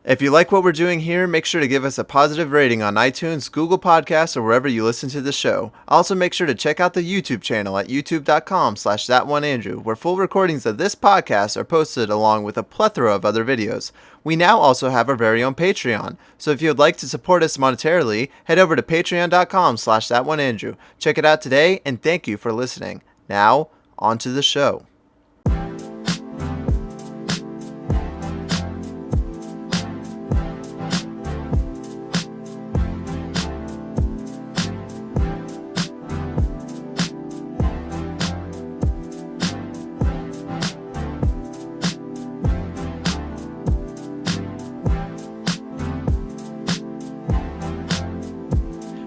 If you like what we're doing here, make sure to give us a positive rating on iTunes, Google Podcasts, or wherever you listen to the show. Also, make sure to check out the YouTube channel at youtube.com/thatoneandrew, where full recordings of this podcast are posted along with a plethora of other videos. We now also have our very own Patreon, so if you would like to support us monetarily, head over to patreon.com/thatoneandrew. Check it out today, and thank you for listening. Now, on to the show.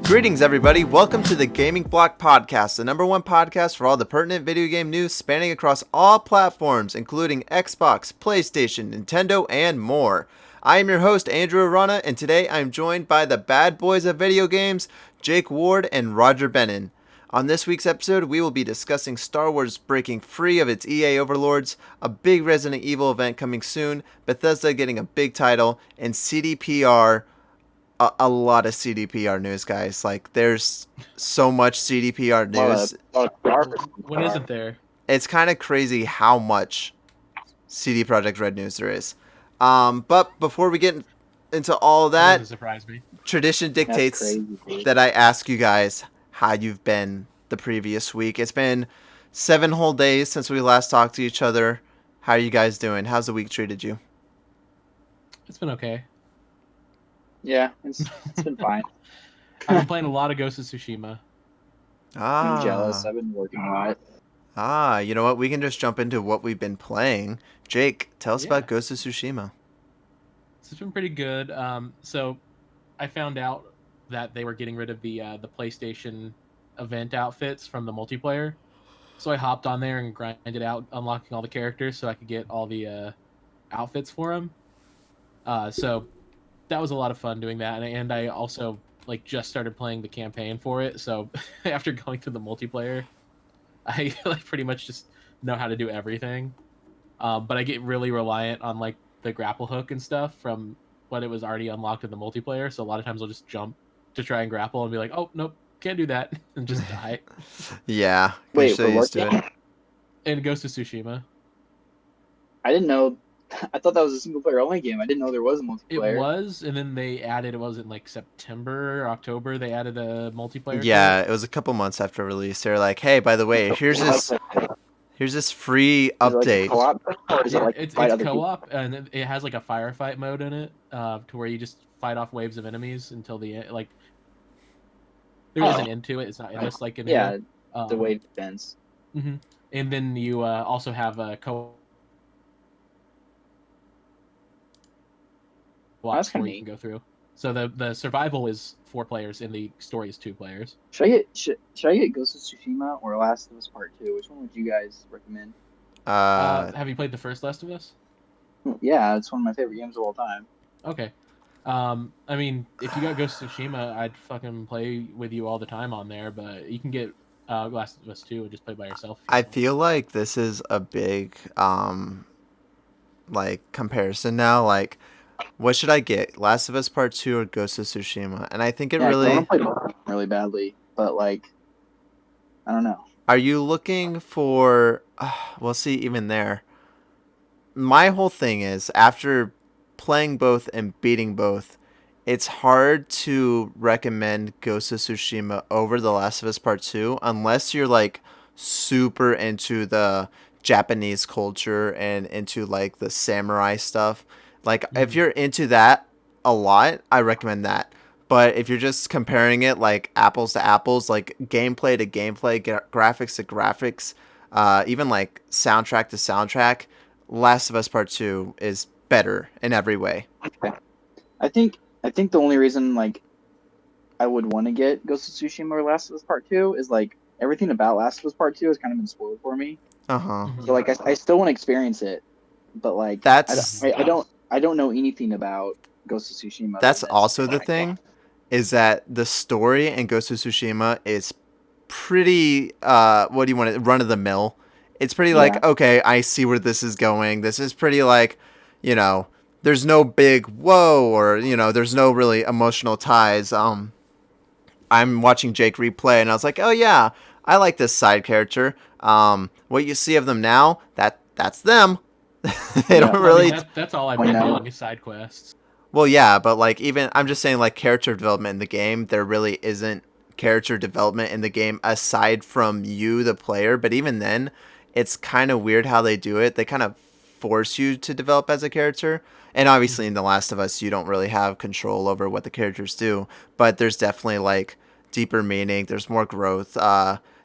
Greetings, everybody. Welcome to the Gaming Block Podcast, the number one podcast for all the pertinent video game news spanning across all platforms, including Xbox, PlayStation, Nintendo, and more. I am your host, Andrew Arana, and today I'm joined by the bad boys of video games, Jake Ward and Roger Bennon. On this week's episode, we will be discussing Star Wars breaking free of its EA overlords, a big Resident Evil event coming soon, Bethesda getting a big title, and CDPR. A lot of CDPR news, guys. Like, there's so much CDPR news. When isn't there? It's kind of crazy how much CD Projekt Red news there is. But before we get into all of that, Doesn't surprise me. tradition dictates that I ask you guys how you've been the previous week. It's been 7 whole days since we last talked to each other. How are you guys doing? How's the week treated you? It's been okay. Yeah, it's been fine. I've been playing a lot of Ghost of Tsushima. I'm jealous. I've been working a lot. You know what? We can just jump into what we've been playing. Jake, tell us about Ghost of Tsushima. It's been pretty good. So I found out that they were getting rid of the PlayStation event outfits from the multiplayer. So I hopped on there and grinded out, unlocking all the characters so I could get all the outfits for them. So that was a lot of fun doing that, and I also just started playing the campaign for it. So after going through the multiplayer, I pretty much just know how to do everything. But I get really reliant on the grapple hook and stuff from what it was already unlocked in the multiplayer. So a lot of times I'll just jump to try and grapple and be like, oh nope, can't do that, and just die. Yeah, wait, so used to it. And Ghost of Tsushima. I didn't know. I thought that was a single player only game. I didn't know there was a multiplayer. It was, and then they added. It was in September or October. They added a multiplayer. Yeah, it was a couple months after release. They were like, "Hey, by the way, here's this free update." It's co-op, and it has a firefight mode in it, to where you just fight off waves of enemies until the end. There is an end to it. It's not endless in the wave ends. Mm-hmm. And then you also have a co. That's where you can go through. So the survival is 4 players and the story is 2 players. Should I get Ghost of Tsushima or Last of Us Part 2? Which one would you guys recommend? Have you played the first Last of Us? Yeah, it's one of my favorite games of all time. Okay. I mean, if you got Ghost of Tsushima, I'd fucking play with you all the time on there, but you can get Last of Us 2 and just play by yourself. I feel like this is a big comparison now. What should I get? Last of Us Part 2 or Ghost of Tsushima? And I think it really... I played really badly, but I don't know. Are you looking for... we'll see even there. My whole thing is, after playing both and beating both, it's hard to recommend Ghost of Tsushima over The Last of Us Part 2 unless you're super into the Japanese culture and into the samurai stuff. If you're into that a lot, I recommend that. But if you're just comparing it apples to apples, gameplay to gameplay, graphics to graphics, even soundtrack to soundtrack, Last of Us Part 2 is better in every way. Okay. I think the only reason I would want to get Ghost of Tsushima or Last of Us Part 2 is everything about Last of Us Part 2 has kind of been spoiled for me. Uh-huh. So I still want to experience it, but that's I don't know anything about Ghost of Tsushima. That's also the thing, is that the story in Ghost of Tsushima is pretty, what do you want to, run of the mill. It's pretty okay, I see where this is going. This is pretty there's no big whoa, or there's no really emotional ties. I'm watching Jake replay, and I was like, oh yeah, I like this side character. What you see of them now, that's them. They Yeah. don't Well, I mean really. that's all I've I been know. doing is side quests. Well, yeah, but like even I'm just saying like character development in the game, there really isn't character development in the game aside from you, the player. But even then, it's kind of weird how they do it. They kind of force you to develop as a character. And obviously, in Mhm. The Last of Us, you don't really have control over what the characters do. But there's definitely like deeper meaning. There's more growth.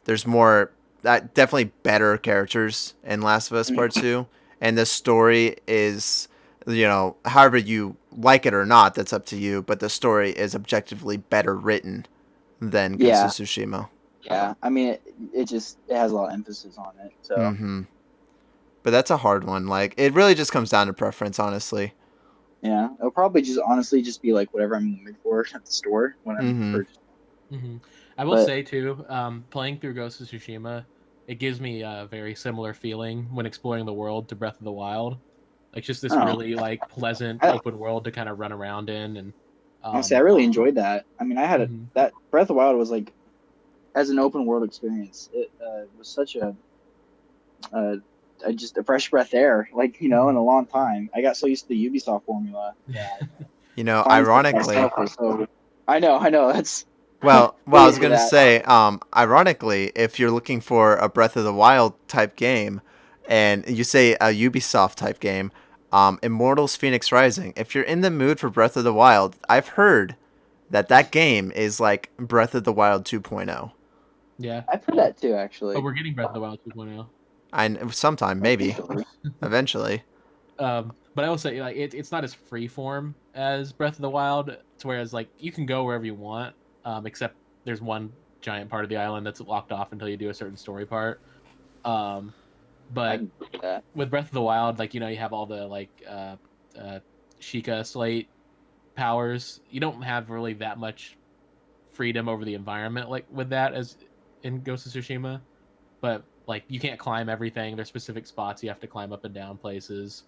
There's more, definitely better characters in Last of Us Part Two, and the story is, however you like it or not, that's up to you. But the story is objectively better written than Ghost of Yeah. Tsushima. Yeah. I mean, it has a lot of emphasis on it. So Mm-hmm. But that's a hard one. Like it really just comes down to preference, honestly. yeah, it'll probably just honestly just be like whatever I'm in the mood for at the store when I'm Mm-hmm. purchasing. Hmm. I will But say too, playing through Ghost of Tsushima, it gives me a very similar feeling when exploring the world to Breath of the Wild. Like just this oh, really like pleasant I, open world to kind of run around in, and honestly, I um, really enjoyed that. I mean, mhm. that Breath of the Wild was like as an open world experience. It was such uh, just a fresh breath air, like in a long time. I got so used to the Ubisoft formula that find stuff Ironically, myself was so. I know. That's well, we'll I get was into gonna that. say, ironically, if you're looking for a Breath of the Wild type game, and you say a Ubisoft type game, Immortals: Phoenix Rising. If you're in the mood for Breath of the Wild, I've heard that game is like Breath of the Wild 2.0. Yeah. I've heard that too, Oh, actually. we're getting Breath of the Wild 2.0. Sometime maybe, Eventually. eventually. But I will say like it's not as freeform as Breath of the Wild, to whereas like you can go wherever you want, except there's one giant part of the island that's locked off until you do a certain story part. Um, I but can do that. with Breath of the Wild, like you have all the like uh Sheikah Slate powers. You don't have really that much freedom over the environment like with that as in Ghost of Tsushima. But like you can't climb everything. There's specific spots you have to climb up and down places.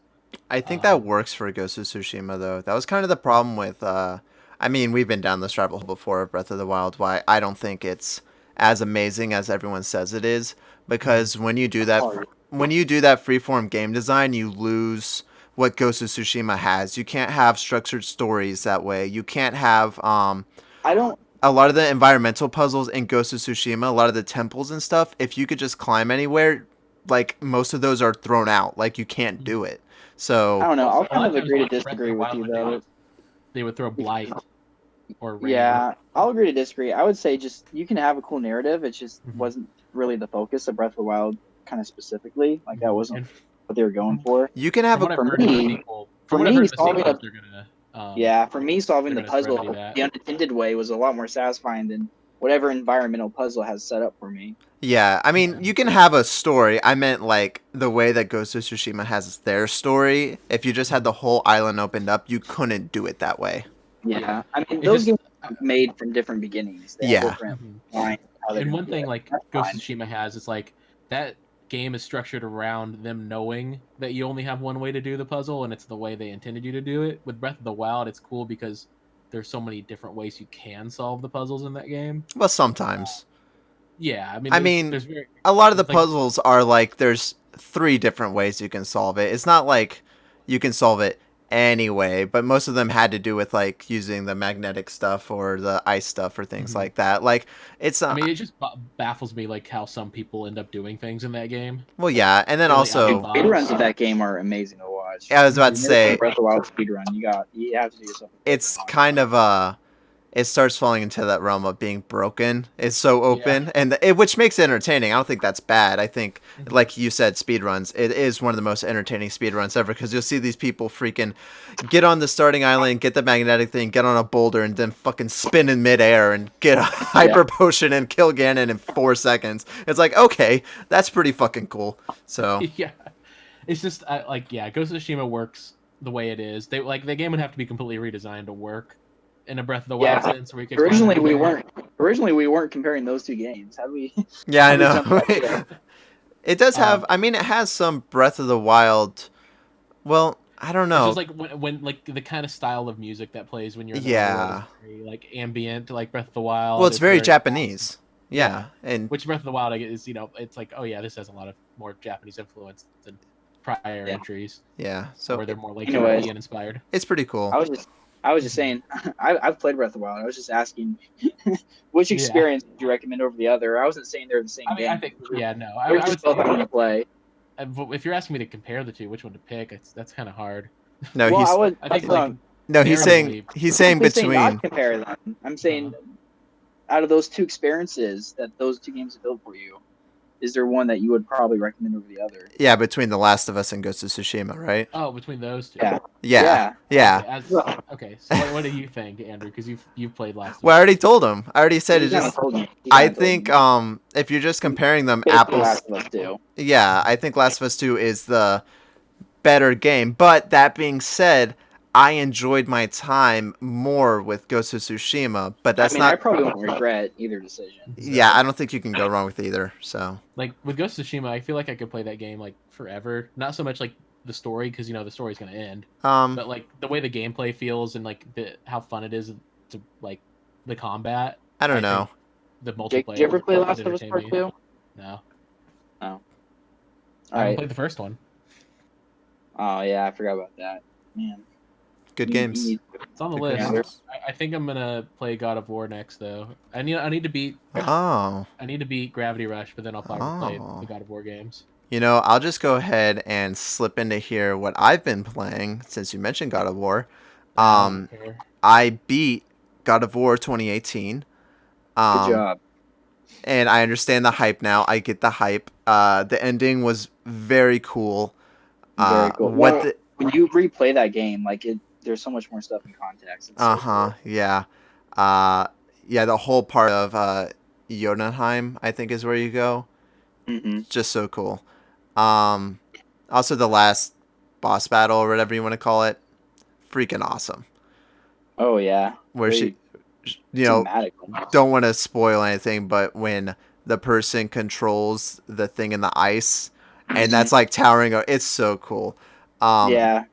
I think that Um, works for Ghost of Tsushima though. That was kind of the problem with. I mean, we've been down this rabbit hole before of Breath of the Wild. Why I don't think it's as amazing as everyone says it is, mhm. because when you do that freeform game design, you lose what Ghost of Tsushima has. You can't have structured stories that way. You can't have I don't. a lot of the environmental puzzles in Ghost of Tsushima, a lot of the temples and stuff, if you could just climb anywhere, like most of those are thrown out. Like you can't do it. I So don't know. I'll A kind lot of of times, agree to what Breath of disagree the with Wild you would do though. is they would throw blight or rain. Yeah, I'll agree to disagree. I would say just you can have a cool narrative. It just Hmm. wasn't really the focus of Breath of the Wild, kind of specifically. Like that Hmm. wasn't And what they were going for. you can from have a what I've For heard in the me, sequel, for me, solving a um, yeah, for me solving they're the gonna remedy puzzle that. the unintended way was a lot more satisfying than whatever environmental puzzle has set up for me. yeah. I mean, Yeah. you can have a story. I meant like the way that Ghost of Tsushima has their story. If you just had Mhm. the whole island opened up, you couldn't do it that way. Yeah. Yeah, I mean It those just games were made from different beginnings. They had Yeah. different mhm. lines how they're And going one to do thing it. like That's Ghost of fine. Tsushima has is like that game is structured around them knowing that you only have one way to do the puzzle and it's the way they intended you to do it. With Breath of the Wild, it's cool because there's so many different ways you can solve the puzzles in that game. Well, sometimes. Yeah, I mean I mean, there's very a lot of the like puzzles are like there's three different ways you can solve it. It's not like you can solve it anyway, but most of them had to do with like using the magnetic stuff or the ice stuff or things mhm. like that. Like it's I mean it just baffles me like how some people end up doing things in that game. well, Like yeah, and then really out of the Dude, also speedruns box. of that game are amazing to watch. I was about If to you've never seen a say Breath of the Wild speedrun, you have to do yourself a favor and it's watch kind one. of it starts falling into that realm of being broken. It's so Yeah. open, and which makes it entertaining. I don't think that's bad. I think, Mhm. like you said, speedruns. It is one of the most entertaining speedruns ever because you'll see these people freaking get on the starting island, get the magnetic thing, get on a boulder, and then fucking spin in midair and get a Yeah, hyper potion and kill Ganon in 4 seconds. It's like, okay, that's pretty fucking cool. So Yeah. It's just like yeah, Ghost of Tsushima works the way it is. They like the game would have to be completely redesigned to work in a Breath of the Wild yeah. sense where you could climb everything. Originally we weren't comparing those two games. How do we yeah, I how do we jump know. back here? It does have. um, I mean, it has some Breath of the Wild. Well, I don't It's know. just like when like the kind of style of music that plays when you're in the overworld Yeah. is very like ambient, like Breath of the Well, Wild. it's It's very very Japanese. yeah. Yeah, and Which Breath of the Wild is, it's like, oh yeah, this has a lot of more Japanese influence than prior Yeah. entries, yeah. So where they're more like Anyways, European inspired. it's pretty cool. I was just saying, I've played Breath of the Wild. I was just asking which Yeah. experience would you recommend over the other. I wasn't saying they're the same I mean, I game. think yeah, no, They're I would just both say fun to play. if you're asking me to compare the two, which one to pick, that's kind of hard. No, Well, he's I that's think like no, narratively, he's I'm saying just saying not between. compare them. I'm saying uh, out of those two experiences that those two games have built for you, is there one that you would probably recommend over the other? Yeah, between The Last of Us and Ghost of Tsushima, right? oh, between those two. Yeah. Yeah, Yeah. yeah. Okay, okay. So what do you think, Andrew? Because you've played Last of Well, I Us. already told him. I already said He it. kind of Just told me. I think if you're just comparing them Basically, apples, Last of Us 2. yeah, I think Last of Us 2 is the better game. But that being said, I enjoyed my time more with Ghost of Tsushima. But I that's mean, I not. probably won't regret either decision. Yeah, So I don't think you can go wrong with either. So Like with Ghost of Tsushima, I feel like I could play that game like forever. Not so much like the story, because the story's gonna end, um, but like the way the gameplay feels and like how fun it is to like the combat. I don't I think know. the Jake, did you multiplayer ever play would Last of Us entertain Part me. 2? No, Oh. All I haven't right. played the first one. Oh yeah, I forgot about that. Man. Good You games. need- It's on the Good list. games. I think I'm gonna play God of War next though. I need to beat Oh, Gravity Rush, but then I'll probably play the oh. God of War games. I'll just go ahead and slip into here what I've been playing since you mentioned God of War. I don't care. I beat God of War 2018. Good Um, job. and I understand the hype now. I get the hype. The ending was very cool. Very cool. What Well, the when you replay that game, like there's so much more stuff in context. It's so cool. yeah. Uh yeah, the whole part of Jotunheim, I think is where you go. Mm-hmm. Just so cool. Um Also the last boss battle or whatever you want to call it, freaking awesome. Oh yeah. Where Very you know, cinematic almost. don't want to spoil anything, but when the person controls the thing in the ice and Mhm. that's like towering, it's so cool. Yeah.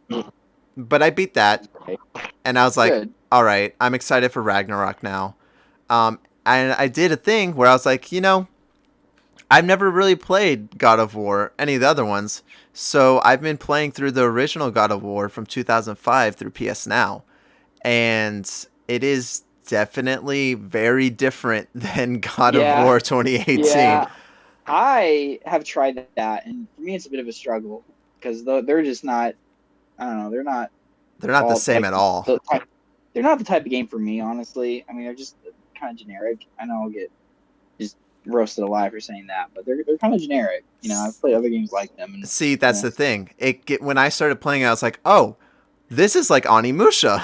But I beat that Okay. and I was like, Good. all right, I'm excited for Ragnarok now. And I did a thing where I was like, I've never really played God of War, any of the other ones. So I've been playing through the original God of War from 2005 through PS Now. And it is definitely very different than God of Yeah. War 2018. Yeah. I have tried that, and for me, it's a bit of a struggle because they're just not. I don't know. They're not They're not the all same like at all. they're not the type of game for me, honestly. I mean, they're just kind of generic. I know I'll get just roasted alive for saying that, but they're kind of generic. I've played other games like them, and See, that's the thing. When I started playing, I was like, oh, this is like Onimusha,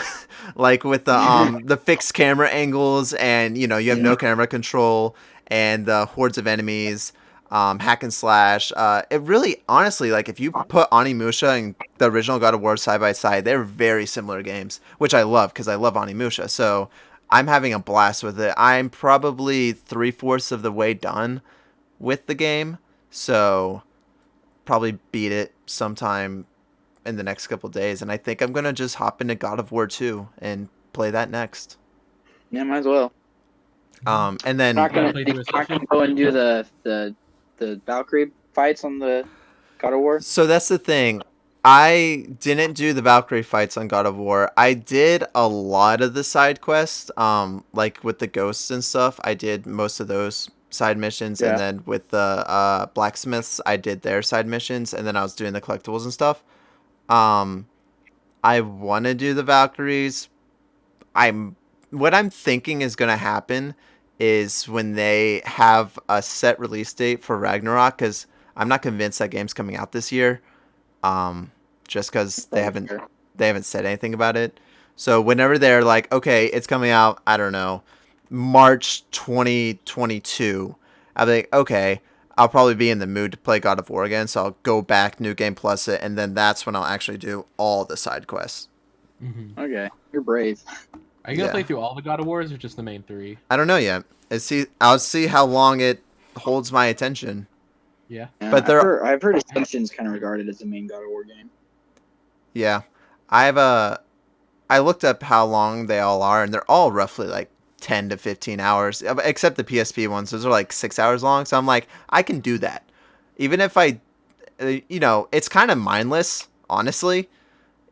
like with the fixed camera angles, and you have no camera control, and the hordes of enemies, hack and slash. It really, honestly, like if you put Onimusha and the original God of War side by side, they're very similar games, which I love because I love Onimusha. So I'm having a blast with it. I'm probably 3/4 of the way done with the game, so probably beat it sometime in the next couple days, and I think I'm gonna just hop into God of War 2 and play that next. yeah, might as well. And then Not gonna, play through a not session? gonna go and do the Valkyrie fights on the God of War. so that's the thing. I didn't do the Valkyrie fights on God of War. I did a lot of the side quests, like with the ghosts and stuff. I did most of those side missions, and Yeah. then with the blacksmiths, I did their side missions, and then I was doing the collectibles and stuff. Um, I want to do the Valkyries. I'm What I'm thinking is going to happen is when they have a set release date for Ragnarok, because I'm not convinced that game's coming out this year. Just because Sure. they haven't said anything about it. So whenever they're like, okay, it's coming out, I don't know, March 2022, I'll be like, okay, I'll probably be in the mood to play God of War again. So I'll go back, New Game Plus it, and then that's when I'll actually do all the side quests. Mm-hmm. Okay, you're brave. Are you gonna Yeah. play through all the God of Wars or just the main three? I don't know yet. I'll see how long it holds my attention. Yeah. But they're I've heard Ascension's kind of regarded as the main God of War game. Yeah. I looked up how long they all are, and they're all roughly like 10 to 15 hours, except the PSP ones. Those are like 6 hours long. So I'm like, I can do that. Even if it's kind of mindless, honestly.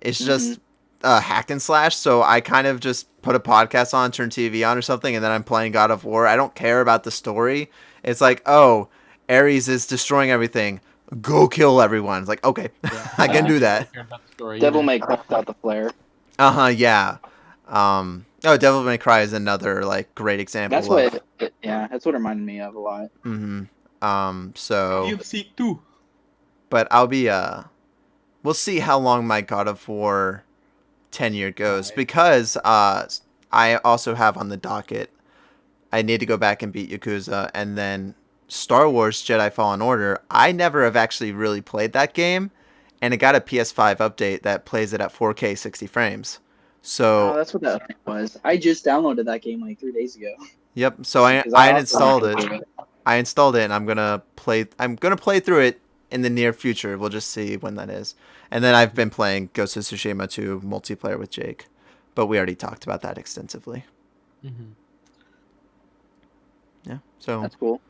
It's Mhm. just a hack and slash. So I kind of just put a podcast on, turn TV on or something, and then I'm playing God of War. I don't care about the story. It's like, oh, Ares is destroying everything. Go kill everyone. It's like, okay, Yeah, I I can Yeah. do didn't really that. care about the story Devil either. May Cry without the flair. Yeah. Devil May Cry is another like great That's example of. what. Yeah, that's what it reminded me of a lot. Mm-hmm. So, DLC 2. but we'll see how long my God of War tenure goes Right. because I also have on the docket. I need to go back and beat Yakuza, and then Star Wars Jedi Fallen Order. I never have actually really played that game, and it got a PS5 update that plays it at 4K 60 frames. Oh, So, that's what that was. I just downloaded that game like 3 days ago. yep. So I Because I I also installed never it. played it. I installed it, and I'm gonna play. I'm gonna play through it in the near future. We'll just see when that is. And then I've been playing Ghost of Tsushima 2 multiplayer with Jake, but we already talked about that extensively. Mm-hmm. Yeah. So That's cool.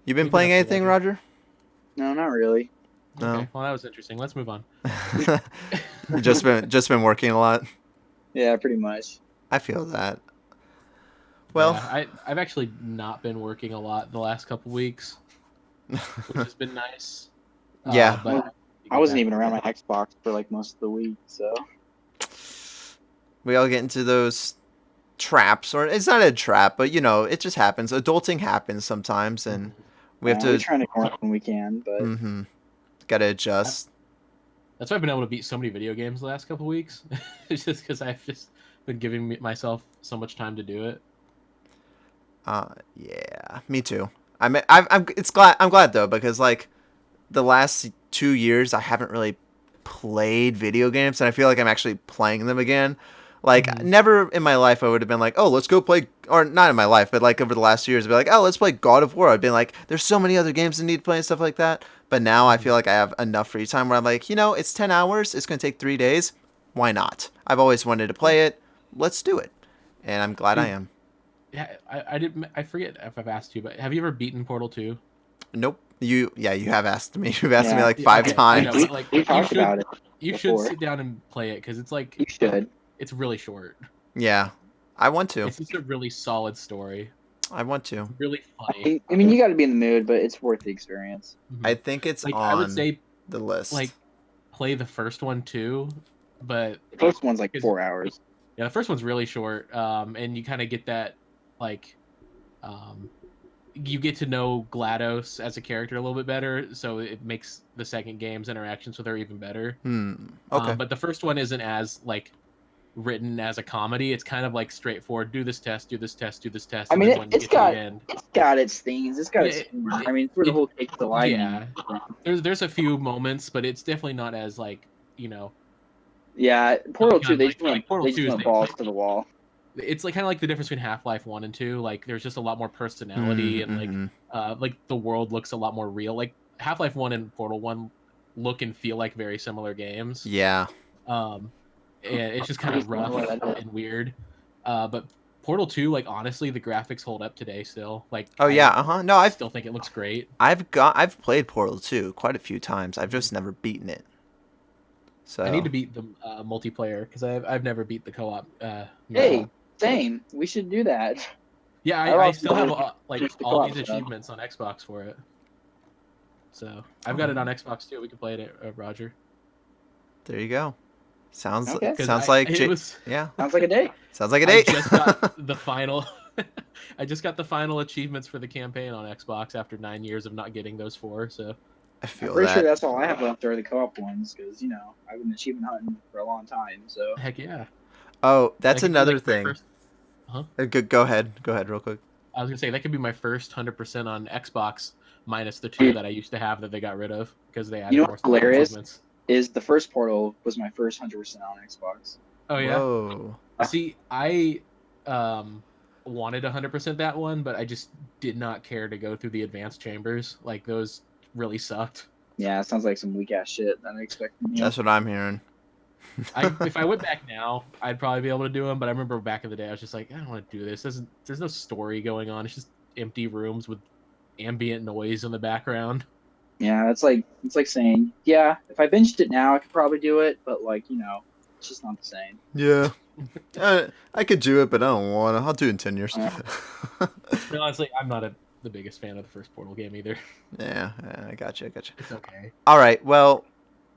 you've been We've been playing up to anything, Roger? No, not really. No. Okay, well that was interesting. Let's move on. just been working a lot. Yeah, pretty much. I feel that. Well, Yeah, I've actually not been working a lot the last couple weeks, which has been nice. yeah. But I wasn't even around my Xbox for like most of the week, so We all get into those traps, or it's not a trap, but it just happens. Adulting happens sometimes, and we have yeah, we're to. trying to ignore it when we can. But Mm-hmm. Gotta adjust. That's why I've been able to beat so many video games the last couple weeks. It's just because I've just been giving myself so much time to do it. Yeah, me too. I'm glad though, because like the last 2 years I haven't really played video games, and I feel like I'm actually playing them again. Like never in my life I would have been like, oh, let's go play, or not in my life, but like over the last 2 years, I'd be like, oh, let's play God of War. I've been like, there's so many other games I need to play and stuff like that. But now I feel like I have enough free time where I'm like, it's 10 hours. It's gonna take 3 days. Why not? I've always wanted to play it. Let's do it, and I'm glad I Dude, am. yeah, I didn't. I forget if I've asked you, but have you ever beaten Portal 2? Nope. You have asked me. You've asked me yeah, like Yeah, 5 okay, I know, times. but like we you talked should about it you should before. sit down and play it because it's like You should. it's really short. Yeah, I want to. It's just a really solid story. I want to. Really funny. I mean, you got to be in the mood, but it's worth the experience. I think it's Like I would on say, the list. like play the first one too, but The first one's like 'cause- 4 hours. yeah, the first one's really short. And you kind of get that like, you get to know GLaDOS as a character a little bit better, so it makes the second game's interactions with her even better. Okay. But the first one isn't as like written as a comedy. It's kind of like straightforward. Do this test. Do this test. Do this test. I And mean, then when you get to the end, it's got its things. It's got Yeah, its humor. I mean, it's where the whole take the lightning. yeah. There's a few moments, but it's definitely not as like Yeah, Portal 2, God, they like- just went, like Portal they just 2 is went they- balls to the wall. it's like kind of like the difference between Half-Life 1 and 2. Like there's just a lot more personality and like the world looks a lot more real. Like Half-Life 1 and Portal 1 look and feel like very similar games. Yeah. And it's just kind of rough and weird. But Portal 2, like honestly, the graphics hold up today still. Like Oh yeah. No, I I still think it looks great. I've played Portal 2 quite a few times. I've just never beaten it. So I need to beat the multiplayer because I've never beat the co-op. Hey, same. We should do that. Yeah, I I also still have just like the all co-op these stuff. achievements on Xbox for it. So I've got it on Xbox too. We can play it at Roger. there you go. Sounds Okay. 'Cause sounds I- like it was- yeah. Sounds like a day. Sounds like a I date. just got the final. I just got the final achievements for the campaign on Xbox after 9 years of not getting those 4. So I I'm feel pretty that. sure that's all I have left are the co-op ones because I've been achievement hunting for a long time. So heck yeah. Oh, that's That could be, another like, my thing. first- Huh? Go ahead. Go ahead real quick. I was gonna say that could be my first 100% on Xbox, minus the 2 that I used to have that they got rid of because they added You know more what's hilarious? achievements. is the first Portal was my first 100% on Xbox. Oh yeah. Whoa. See, I wanted 100% that one, but I just did not care to go through the advanced chambers. Like those really sucked. Yeah, it sounds like some weak ass shit that I expect from you. That's what I'm hearing. If I went back now, I'd probably be able to do them. But I remember back in the day, I was just like, I don't want to do this. There's no story going on. It's just empty rooms with ambient noise in the background. Yeah, it's like saying, yeah, if I binged it now, I could probably do it, but like, it's just not the same. Yeah. I could do it, but I don't want to. I'll do it in 10 years. And honestly, I'm not the biggest fan of the first Portal game either. Yeah, I gotcha. It's okay. All right, well,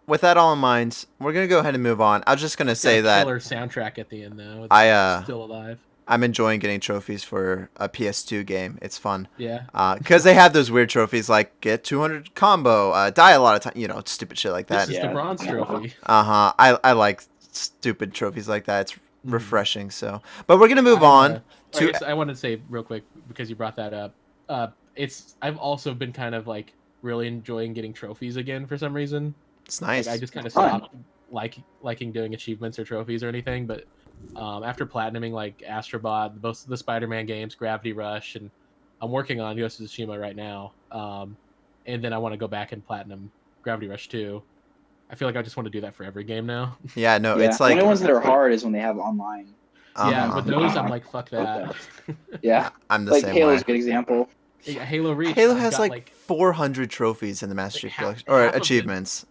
with that all in mind, we're going to go ahead and move on. I was just going to say that killer soundtrack at the end, though. It's still alive. I'm enjoying getting trophies for a PS2 game. It's fun. Yeah. Because they have those weird trophies like get 200 combo, die a lot of time, stupid shit like that. This is the bronze trophy. I like stupid trophies like that. It's refreshing. So, but we're gonna move on to. I want to say real quick because you brought that up. I've also been kind of like really enjoying getting trophies again for some reason. It's nice. Like, I just kind of stopped liking doing achievements or trophies or anything, but after platinuming like Astrobot, both the Spider-Man games, Gravity Rush, and I'm working on Ghost of Tsushima right now, and then I want to go back and platinum Gravity Rush 2. I feel like I just want to do that for every game now. Yeah, no, it's like the only ones that are hard is when they have online. Yeah, but those I'm like, fuck that. Yeah, I'm the like same Halo's way. a good example. Yeah, Halo Reach. Halo has like 400 trophies in the Master Chief Collection, or half of achievements.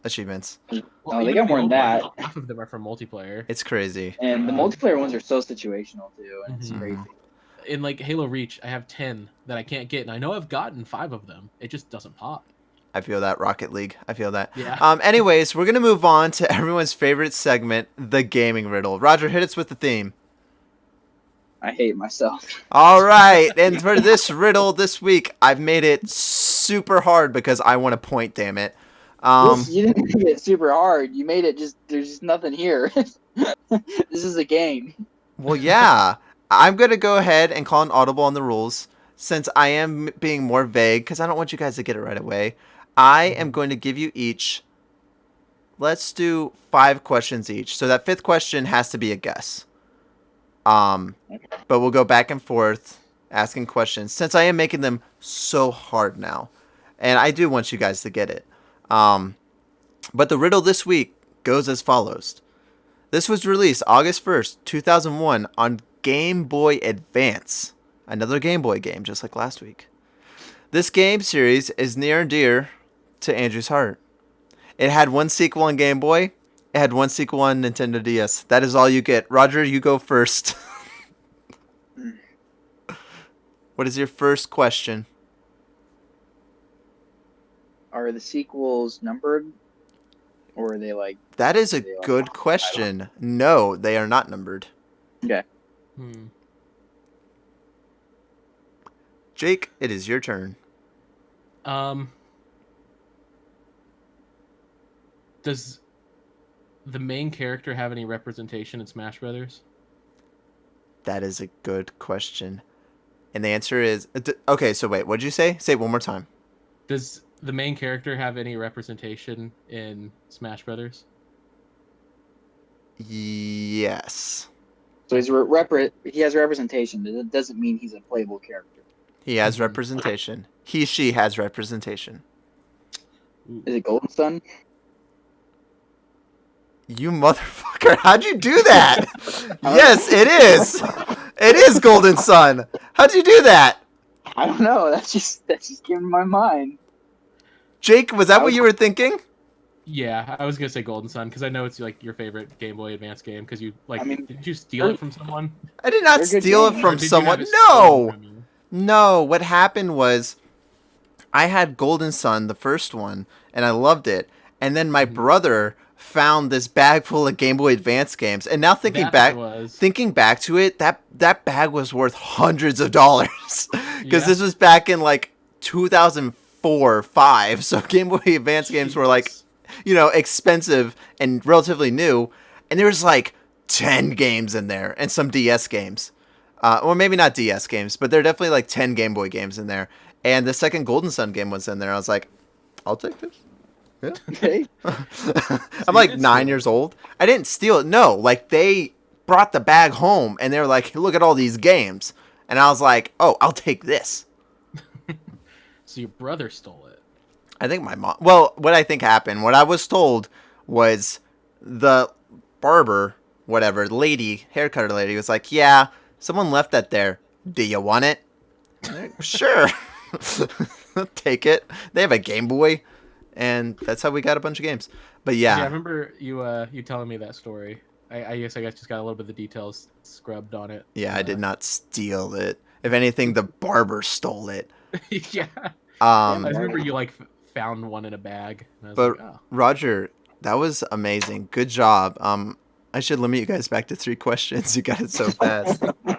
No, they got more than that. Half of them are from multiplayer. It's crazy. And the multiplayer ones are so situational too, and it's crazy. In like Halo Reach, I have 10 that I can't get, and I know I've gotten 5 of them. It just doesn't pop. I feel that. Rocket League. I feel that. Yeah. Anyways, we're gonna move on to everyone's favorite segment, the gaming riddle. Roger, hit us with the theme. I hate myself. All right, and for this riddle this week, I've made it super hard because I want a point. Damn it. You didn't make it super hard. You made it there's just nothing here. This is a game. Well, yeah. I'm gonna go ahead and call an audible on the rules since I am being more vague because I don't want you guys to get it right away. I am going to give you each. Let's do 5 questions each. So that 5th question has to be a guess. But we'll go back and forth asking questions since I am making them so hard now. And I do want you guys to get it. But the riddle this week goes as follows. This was released August 1st, 2001 on Game Boy Advance. Another Game Boy game, just like last week. This game series is near and dear to Andrew's heart. It had 1 sequel on Game Boy. It had 1 sequel on Nintendo DS. That is all you get. Roger, you go first. What is your first question? Are the sequels numbered? Or are they like... That is a good question. No, they are not numbered. Okay. Jake, it is your turn. Does the main character have any representation in Smash Brothers? That is a good question. And the answer is... Okay, so wait, what did you say? Say it one more time. Does the main character have any representation in Smash Brothers? Yes. So he has representation. It doesn't mean he's a playable character. He has representation. She has representation. Is it Golden Sun? You motherfucker. How'd you do that? Yes, it is. It is Golden Sun. How'd you do that? I don't know. That's just came my mind. Jake, was that what you were thinking? Yeah, I was gonna say Golden Sun because I know it's like your favorite Game Boy Advance game because you like. Did you steal it from someone? I did not steal it from someone. No. What happened was, I had Golden Sun, the first one, and I loved it. And then my brother found this bag full of Game Boy Advance games, and now thinking back to it, that bag was worth hundreds of dollars because this was back in like 2004 or 5. So Game Boy Advance games were like, expensive and relatively new, and there was like 10 games in there and some DS games. Or maybe not DS games, but there are definitely like 10 Game Boy games in there. And the second Golden Sun game was in there. I was like, I'll take this. Yeah. Okay. I'm like 9 years old. I didn't steal it. No, like they brought the bag home and they were like, look at all these games. And I was like, oh, I'll take this. So your brother stole it. I think my mom. Well, what I think happened, what I was told was the barber, whatever, lady, haircutter lady was like, yeah, someone left that there. Do you want it? Like, sure. Take it. They have a Game Boy. And that's how we got a bunch of games. But Yeah, I yeah, remember you telling me that story. I guess just got a little bit of the details scrubbed on it. yeah, I did not steal it. If anything, the barber stole it. Yeah. Damn, I Um, remember you like found one in a bag, and I was but like, oh. Roger, that was amazing. Good job. I should limit you guys back to 3 questions. You got it so fast. Well, it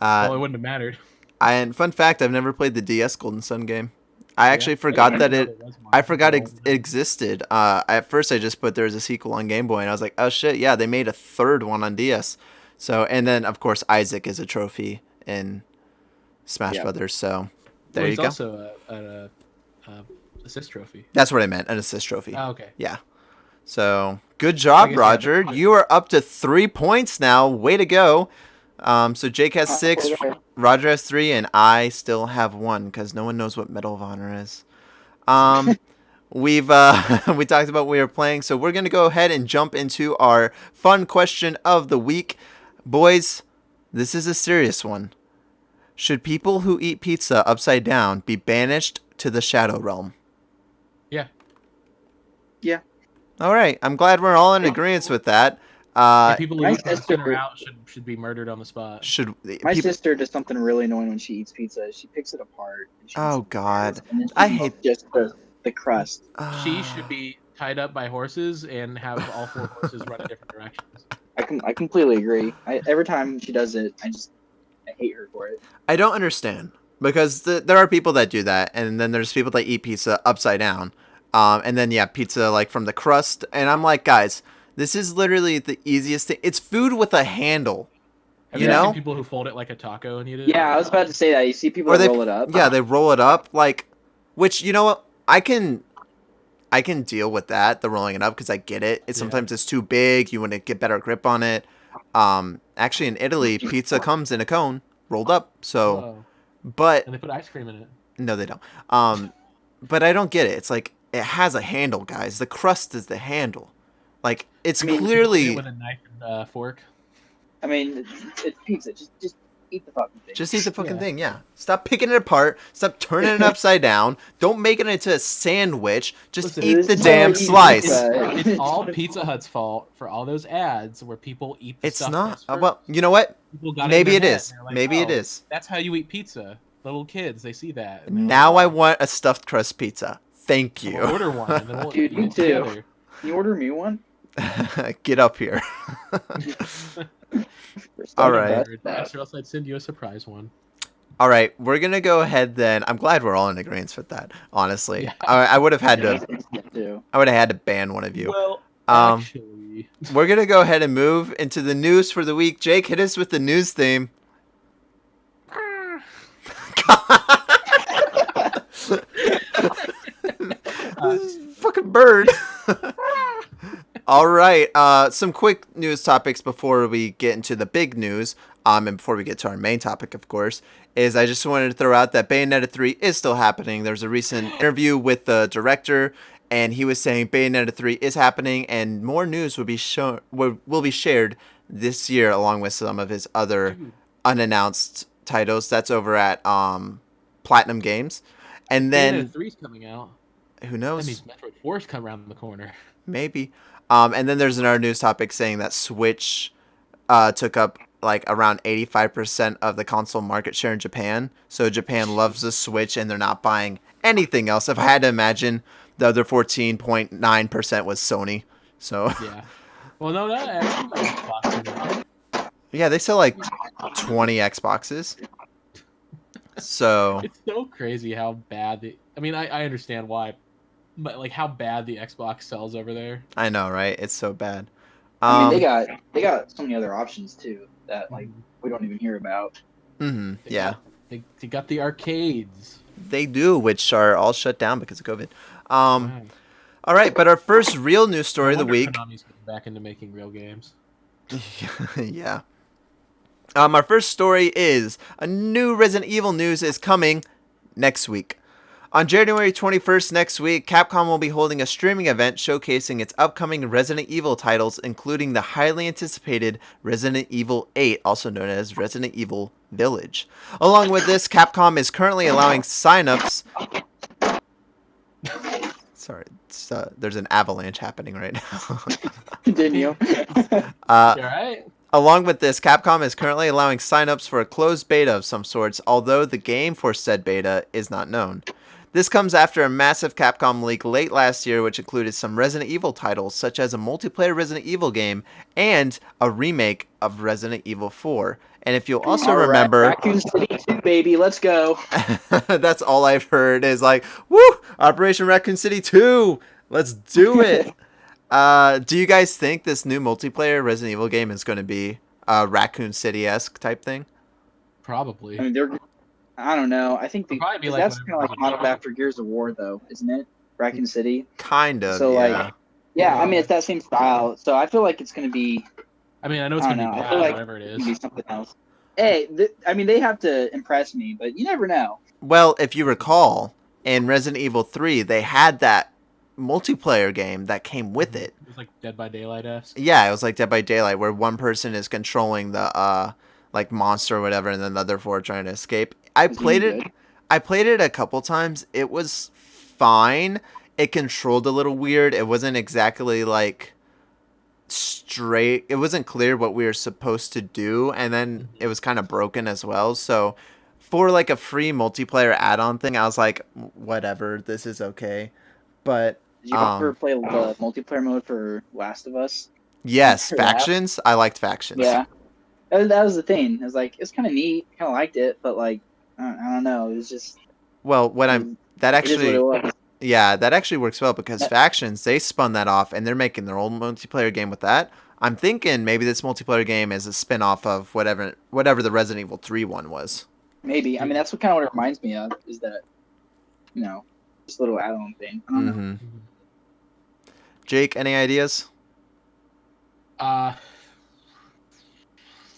Uh, wouldn't have mattered. and fun fact, I've never played the DS Golden Sun game. I actually Yeah. forgot I that didn't know it. there was one I forgot until- it existed. At first, I just put there was a sequel on Game Boy, and I was like, "Oh shit, yeah, they made a third one on DS." So, and then of course, Isaac is a trophy in Smash Yeah. Brothers. So, there Well, you he's go. also a assist trophy. That's what I meant, an assist trophy. Oh, okay. Yeah. So, good I job, guess, yeah, Roger. but- You are up to 3 points now. Way to go. So Jake has 6, Roger has 3, and I still have 1 because no one knows what Medal of Honor is. We've we talked about what we were playing, so we're gonna go ahead and jump into our fun question of the week, boys. This is a serious one. Should people who eat pizza upside down be banished to the Shadow Realm? Yeah. Yeah. All right, I'm glad we're all in agreement with that. And people who my eat pizza sister- or out should be murdered on the spot. Should My people? sister does something really annoying when she eats pizza. She picks it apart. And she Oh, eats God. and then she I eats hate- just the crust. She should be tied up by horses and have all 4 horses run in different directions. I completely agree. Every time she does it, I hate her for it. I don't understand because there are people that do that, and then there's people that eat pizza upside down, and then yeah, pizza like from the crust, and I'm like, guys, this is literally the easiest thing. It's food with a handle, Have you you ever know? seen people who fold it like a taco and eat it? Yeah, I was about to say that. You see people Or that they roll it up. Yeah, they roll it up like, which you know what, I can deal with that, the rolling it up, because I get it. Yeah. Sometimes it's too big. You want to get better grip on it. Actually, in Italy, pizza comes in a cone rolled up. So, Whoa. but And they put ice cream in it. no, they don't. But I don't get it. It's like it has a handle, guys. The crust is the handle. Like it's I mean, Eat clearly it with a knife and fork. I mean, it's pizza. Just eat the fucking thing. just eat the fucking Yeah. thing. Yeah. Stop picking it apart. Stop turning it upside down. Don't make it into a sandwich. Just Listen, eat this the is how damn I eat slice. pizza. It's all Pizza Hut's fault for all those ads where people eat the It's stuff not. that's first. Well, you know what? People got Maybe in it their head, is. and they're like, Maybe it "Oh, is. That's how you eat pizza. Little kids, they see that. and they're like, Now I "Oh, want a stuffed crust pizza. Thank we'll you. order one, and then we'll Dude, eat me it too. together." Can you order me one? Get up here. For All starting right. best, Yes, or else I'd send you a surprise one. All right, we're gonna go ahead then. I'm glad we're all in agreement with that. Honestly, Yeah. I would have had Yeah, to. too. I would have had to ban one of you. Well, Um, actually, We're gonna go ahead and move into the news for the week. Jake, hit us with the news theme. This fucking bird. All right. Some quick news topics before we get into the big news. And before we get to our main topic, of course, is I just wanted to throw out that Bayonetta 3 is still happening. There's a recent interview with the director, and he was saying Bayonetta 3 is happening, and more news will be will be shared this year along with some of his other dude, unannounced titles. That's over at Platinum Games, and then Bayonetta 3's coming out. who That knows? means Metroid 4's come around the corner. Maybe. And then there's another news topic saying that Switch took up like around 85% of the console market share in Japan. So Japan loves the Switch and they're not buying anything else. If I had to imagine, the other 14.9% was Sony. So Yeah. Well, no, not every Xbox is out. yeah, they sell like 20 Xboxes. So It's so crazy how bad the. I mean, I understand why, but like how bad the Xbox sells over there. I know, right? It's so bad. I mean, they got so many other options too that like we don't even hear about. Yeah, They got the arcades. they do, which are all shut down because of COVID. Wow. All right, but our first real news story of the No wonder week. Konami's getting back into making real games. Yeah. Our first story is a new Resident Evil news is coming next week. On January 21st next week, Capcom will be holding a streaming event showcasing its upcoming Resident Evil titles, including the highly anticipated Resident Evil 8, also known as Resident Evil Village. Along with this, Capcom is currently allowing signups. Sorry, there's an avalanche happening right now. Continue. You all right? Along with this, Capcom is currently allowing signups for a closed beta of some sorts, although the game for said beta is not known. This comes after a massive Capcom leak late last year, which included some Resident Evil titles, such as a multiplayer Resident Evil game and a remake of Resident Evil 4. And if you'll also remember, Raccoon City 2, baby, let's go. that's all I've heard is like, woo, Operation Raccoon City 2, let's do it. Do you guys think this new multiplayer Resident Evil game is going to be a Raccoon City-esque type thing? Probably. I mean, I don't know. I think It'll probably be like that's kind of like modeled after Gears of War, though, isn't it? Raccoon City. Kind of. So yeah. like, yeah, I mean it's that same style. So I feel like it's gonna be. I mean, I know it's gonna be I bad, feel like whatever it it's is. gonna be something else. Hey, I mean they have to impress me, but you never know. Well, if you recall, in Resident Evil 3, they had that multiplayer game that came with it. It was like Dead by Daylight-esque. Yeah, it was like Dead by Daylight, where one person is controlling the like monster or whatever, and then the other four are trying to escape. I played it a couple times. It was fine. It controlled a little weird. It wasn't exactly like straight. It wasn't clear what we were supposed to do, and then it was kind of broken as well. So for like a free multiplayer add-on thing, I was like, whatever, this is okay. But Did you ever play the multiplayer mode for Last of Us? yes, For that? factions. I liked factions. Yeah, that was the thing. It was like it's kind of neat. Kind of liked it, but like I don't know. It was just. Well, that It is what actually, it was. yeah, that actually works well because That- factions, they spun that off and they're making their own multiplayer game with that. I'm thinking maybe this multiplayer game is a spin-off of whatever the Resident Evil 3 one was. Maybe. I mean, that's what it reminds me of. Is that, just a little add-on thing. I don't know. Mm-hmm. Jake, any ideas? I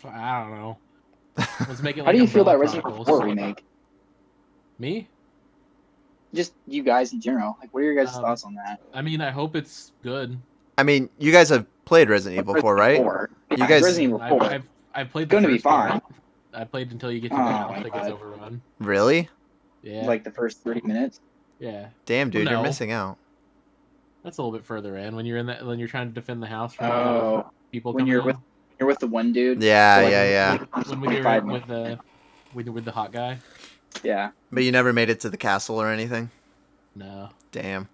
don't know. Let's make it. How do you feel about Umbrella Resident Evil Chronicles. 4 remake? Me? Just you guys in general. Like, what are your guys' thoughts on that? I mean, I hope it's good. I mean, you guys have played Resident Evil 4, right? You You guys- Resident Evil 4. I've played. It's gonna be first part. fine. I played until you get to Oh, that. I my don't think it's God. overrun. Really? Yeah. Like the first 30 minutes. Yeah. Damn, dude, Well, you're no. missing out. That's a little bit further in when you're in that when you're trying to defend the house from Oh, people when coming you're in. with the one dude. Yeah, for, like, yeah. When we were 25 with the hot guy. Yeah. But you never made it to the castle or anything? No. Damn.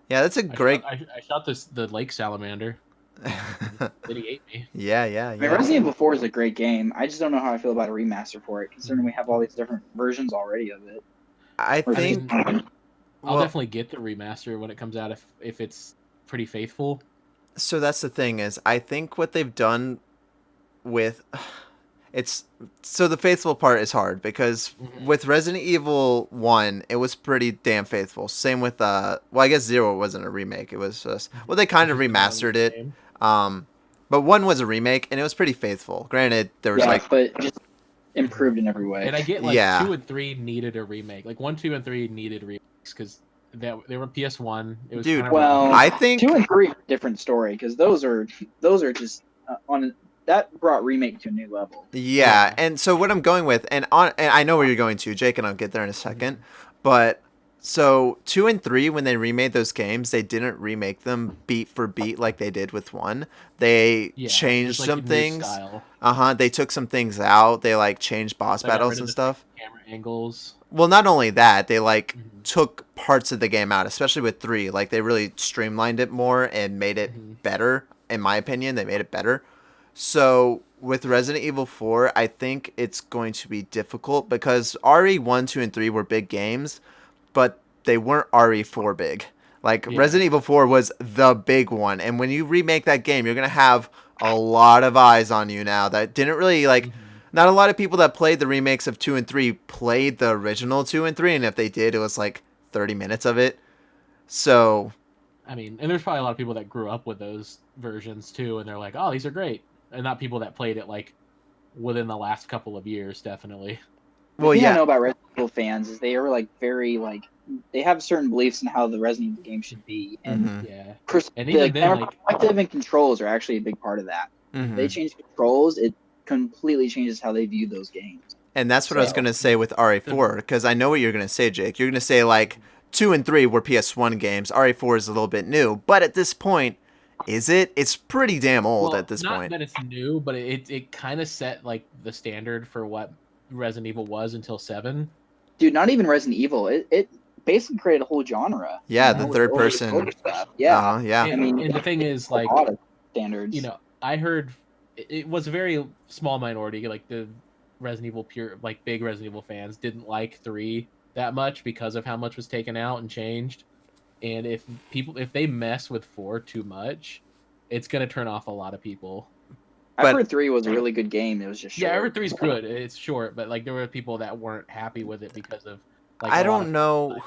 Yeah, that's a great... I shot the lake salamander. Then he ate me. yeah. I mean, Resident Evil 4 is a great game. I just don't know how I feel about a remaster for it, considering we have all these different versions already of it. I Or think... I'll definitely get the remaster when it comes out if it's pretty faithful. So that's the thing is, I think what they've done with... So the faithful part is hard because with Resident Evil 1, it was pretty damn faithful. Same with, well, I guess 0 wasn't a remake. It was just... Well, they kind of remastered it. But 1 was a remake, and it was pretty faithful. Granted, there was but just improved in every way. And I get 2 and 3 needed a remake. Like 1, 2, and 3 needed remakes because they were PS1. It was Dude, kind of well, I think 2 and 3 are a different story because those are just that brought remake to a new level. Yeah, and so what I'm going with, and I know where you're going to, Jake, and I'll get there in a second, but so 2 and 3, when they remade those games, they didn't remake them beat for beat like they did with 1. They changed some things. They took some things out. They changed boss battles and stuff. Camera angles. Well, not only that, they took parts of the game out, especially with 3. They really streamlined it more and made it better. In my opinion, they made it better. So with Resident Evil 4, I think it's going to be difficult because RE1, 2, and 3 were big games, but they weren't RE4 big. Resident Evil 4 was the big one, and when you remake that game, you're going to have a lot of eyes on you now that didn't really, not a lot of people that played the remakes of 2 and 3 played the original 2 and 3, and if they did, it was 30 minutes of it. So... I mean, and there's probably a lot of people that grew up with those versions too, and they're like, oh, these are great. And not people that played it within the last couple of years, definitely. The thing I know about Resident Evil fans is they are very they have certain beliefs in how the Resident Evil game should be, and Mm-hmm. Yeah, and the even then, camera like, perspective and controls are actually a big part of that. If Mm-hmm. they change controls, it completely changes how they view those games. And that's what I was So gonna say with RE4, because I know what you're gonna say, Jake. You're gonna say like 2 and 3 were PS1 games. RE4 is a little bit new, but at this point, is it? It's pretty damn old at well, this not point. that it's new, but it kind of set like the standard for what Resident Evil was until 7. dude, not even Resident Evil. It basically created a whole genre, Yeah, the with third over the shoulder person. stuff. Yeah, Yeah. I mean, And the thing it is, a like, lot of standards. I heard it was a very small minority, like the Resident Evil like big Resident Evil fans didn't like 3 that much because of how much was taken out and changed. And if they mess with 4 too much, it's gonna turn off a lot of people. I've But heard 3 was a really good game. It was just Yeah, Ever short. 3 is good. It's short, but like there were people that weren't happy with it because of like I a lot of don't know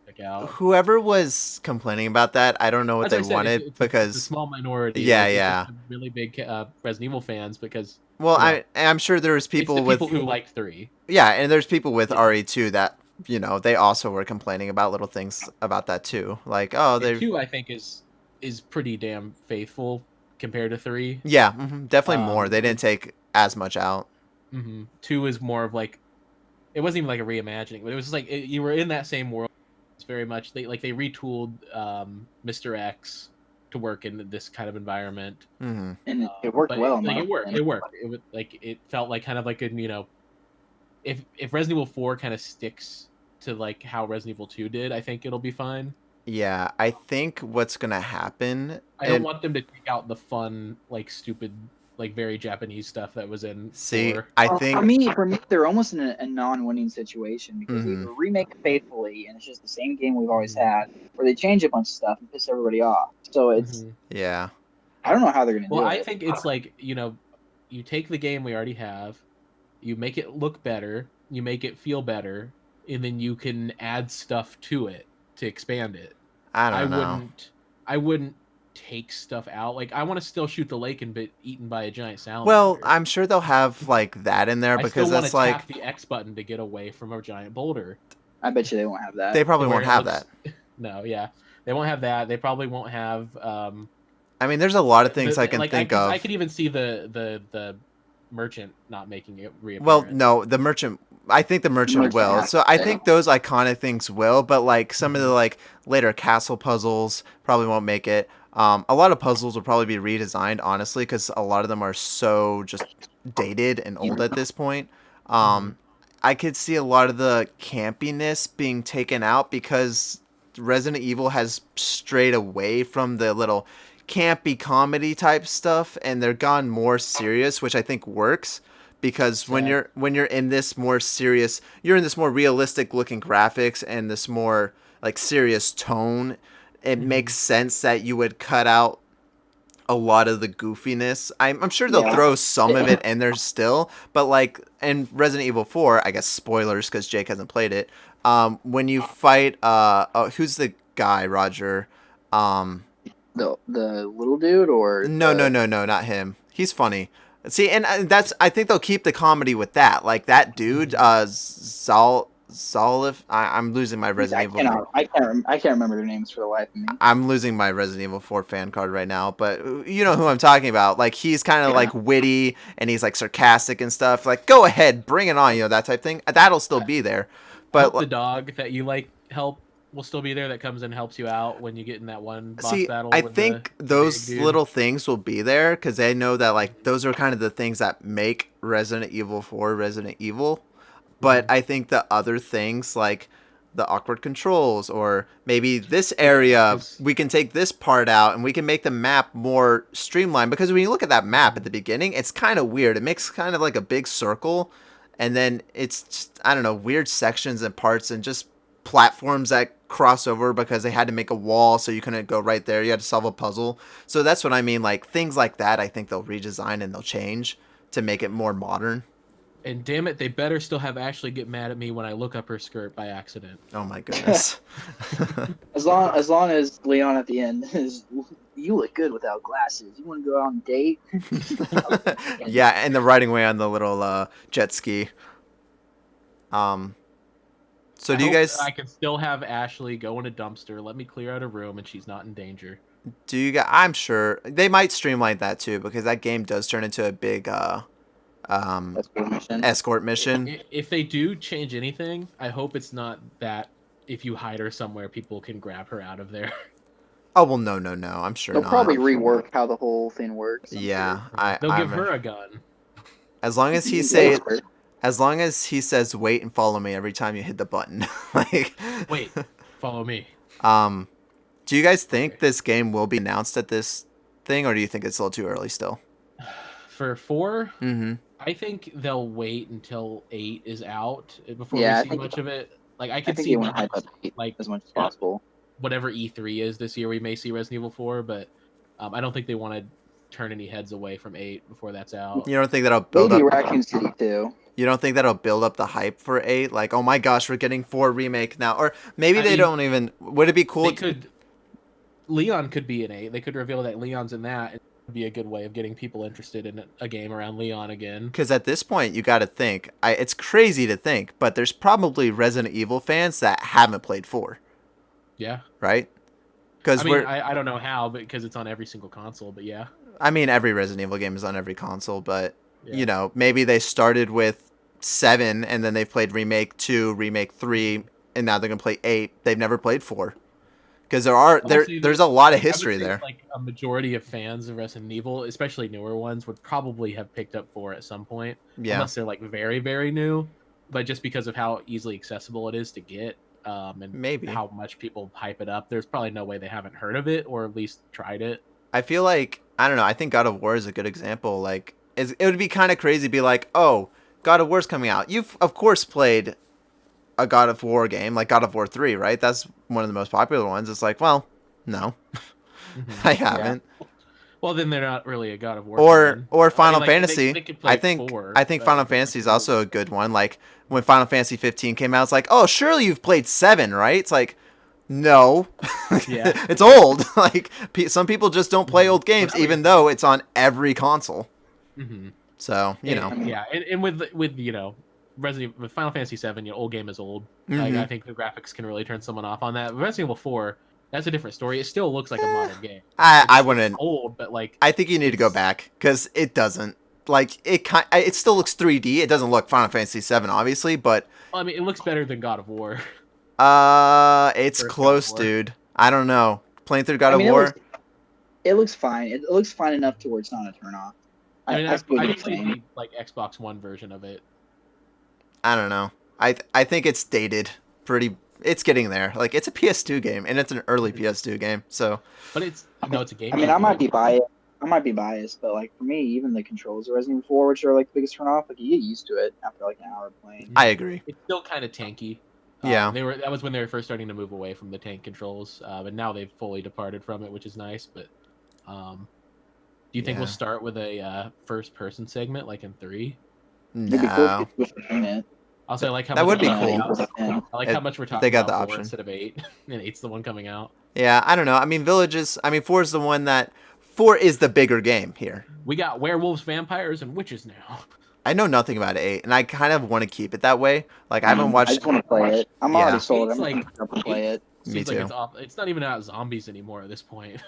took out. whoever was complaining about that. I don't know what As I they said, wanted it's a because small minority. yeah, Like it's just yeah. the really big Resident Evil fans because Well, you know I'm sure there was it's the people people with who liked 3. yeah, and there's people with Yeah. RE2 that they also were complaining about little things about that too. Like, oh, And they 2 I think is pretty damn faithful compared to 3. yeah, definitely more. They didn't Like take as much out. 2 is more of like it wasn't even like a reimagining, but it was just like you were in that same world. It's very much they retooled Mr. X to work in this kind of environment. Mm-hmm. And it worked But well. it worked. It worked. It was like it felt like kind of like a if Resident Evil 4 kind of sticks to like how Resident Evil 2 did, I think it'll be fine. Yeah, I think what's gonna happen, I don't and want them to take out the fun, like stupid, like very Japanese stuff that was in see, 4. I For think me, they're almost in a non-winning situation because they mhm. either remake it faithfully and it's just the same game we've always had, or they change a bunch of stuff and piss everybody off. So it's Yeah. I don't know how they're gonna Well, do I it. think it's like you take the game we already have, you make it look better, you make it feel better, and then you can add stuff to it to expand it. I I don't know. wouldn't I wouldn't take stuff out. Like I want to still shoot the lake and be eaten by a giant Well, salamander. I'm sure they'll have like that in there I because still want to that's tap like the X button to get away from a giant boulder. I bet you they won't have that. they probably Where won't it have looks that. no, yeah. They won't have that. They probably won't have I mean, there's a lot of things I can like think I of. could even see the merchant not making it Well, reappearance. no, the merchant. I think the merchant Merchant will. has So I to. think those iconic things will, but like some of the like later castle puzzles probably won't make it. A lot of puzzles will probably be redesigned, honestly, because a lot of them are so just dated and old at this point. Mhm. I could see a lot of the campiness being taken out because Resident Evil has strayed away from the little campy comedy type stuff, and they're gone more serious, which I think works because Sad. when you're in this more serious, you're in this more realistic looking graphics and this more like serious tone. It makes sense that you would cut out a lot of the goofiness. I'm sure they'll Yeah. throw some of it in there still, but like in Resident Evil 4, I guess spoilers because Jake hasn't played it. When you fight, who's the guy, Roger? Um, The little dude or no, no, the no, no, not him. He's funny. See, and that's I think they'll keep the comedy with that. Like that dude, Zolif. I'm losing my Resident Evil. I can't remember their names for the life of me. I'm losing my Resident Evil 4 fan card right now, but you know who I'm talking about. Like he's kind of Yeah. like witty and he's like sarcastic and stuff. Like go ahead, bring it on, that type thing. That'll still be there. I hope But the dog that you like help will still be there that comes and helps you out when you get in that one boss see, battle I with the think big those dude. little things will be there because they know that like those are kind of the things that make Resident Evil 4 Resident Evil. But I think the other things like the awkward controls or maybe this area 'cause- we can take this part out and we can make the map more streamlined because when you look at that map at the beginning it's kind of weird. It makes kind of like a big circle and then it's just, I don't know, weird sections and parts and just platforms that cross over because they had to make a wall so you couldn't go right there. You had to solve a puzzle. So that's what I mean, like things like that I think they'll redesign and they'll change to make it more modern. And damn it, they better still have Ashley get mad at me when I look up her skirt by accident. Oh my goodness. As long as Leon at the end is, you look good without glasses. You want to go out on a date? Yeah, and the riding away on the little jet ski. So I do you hope guys I can still have Ashley go in a dumpster, let me clear out a room, and she's not in danger. I'm sure they might streamline that too, because that game does turn into a big That's a good mission. escort mission. If they do change anything, I hope it's not that if you hide her somewhere, people can grab her out of there. Oh well, no, I'm sure They'll not. probably rework how the whole thing works. I'm Yeah, sure. They'll give I'm her a gun. as long as he say as long as he says wait and follow me every time you hit the button. Like Wait, follow me. Do you guys think this game will be announced at this thing, or do you think it's a little too early still? For 4, Mm-hmm. I think they'll wait until 8 is out before Yeah, I we see think- much of it. Like I I could think see they want to hype up like as much as possible. whatever E3 is this year, we may see Resident Evil 4, but I don't think they want to turn any heads away from 8 before that's out. You don't think that'll build Maybe up? Raccoon City too. You don't think that'll build up the hype for 8? Like, oh my gosh, we're getting 4 remake now, or maybe they don't even. Would it be cool? They could. Leon could be in 8. They could reveal that Leon's in that. It would be a good way of getting people interested in a game around Leon again. Because at this point, you got to think. It's crazy to think, but there's probably Resident Evil fans that haven't played 4. Yeah. Right? Because I don't know how, because it's on every single console, but yeah. I mean, every Resident Evil game is on every console, but Yeah. you know, maybe they started with 7 and then they've played Remake 2, Remake 3, and now they're gonna play 8. They've never played 4. Because there's a lot of history there. Like a majority of fans of Resident Evil, especially newer ones, would probably have picked up 4 at some point. Yeah. Unless they're like very, very new. But just because of how easily accessible it is to get, and Maybe how much people hype it up, there's probably no way they haven't heard of it or at least tried it. I feel like, I don't know, I think God of War is a good example. Like, it would be kind of crazy to be like, oh, God of War's coming out. You've, of course, played a God of War game, like God of War 3, right? That's one of the most popular ones. It's like, well, no, I haven't. Yeah. Well, then they're not really a God of War. Or Final like, Fantasy. they could play I think 4, I think Final Fantasy is also a good one. Like when Final Fantasy 15 came out, it's like, oh, surely you've played 7, right? It's like, no, Yeah. it's old. Like some people just don't play old games, even though it's on every console. Mm-hmm. So you know, yeah, and with with Final Fantasy 7, old game is old. Mm-hmm. Like I think the graphics can really turn someone off on that. Resident Evil 4, that's a different story. It still looks like a modern game. I wouldn't. Old, but like I think you need to go back because it doesn't. Like it still looks 3D. It doesn't look Final Fantasy 7, obviously, but I mean, it looks better than God of War. It's First close, God of War. dude. I don't know. Playing through God of War. It looks fine. It looks fine enough to where it's not a turn off. I mean, I see what you're played saying. the like Xbox One version of it. I don't know. I think it's dated pretty. It's getting there. Like it's a PS2 game, and it's an early PS2 game. So, But it's a game. I mean, I might be biased, but like for me, even the controls of Resident Evil 4, which are like the biggest turn off, like you get used to it after like an hour of playing. I agree. It's still kind of tanky. Yeah. That was when they were first starting to move away from the tank controls, but now they've fully departed from it, which is nice. But do you think we'll Yeah. start with a first-person segment like in 3? It'd be cool No. if you switched between it. Also, I like how That much would be we're talking cool. about- I like how much we're talking they got about the 4 option. instead of 8, and 8's the one coming out. Yeah, I don't know. I mean, Villages. I mean, 4 is the one that 4 is the bigger game here. We got werewolves, vampires, and witches now. I know nothing about 8, and I kind of want to keep it that way. Like I haven't I watched. just want to play it. I'm Yeah. already sold. It's I'm like- gonna play it. Me Seems like too. it's off. It's not even about zombies anymore at this point.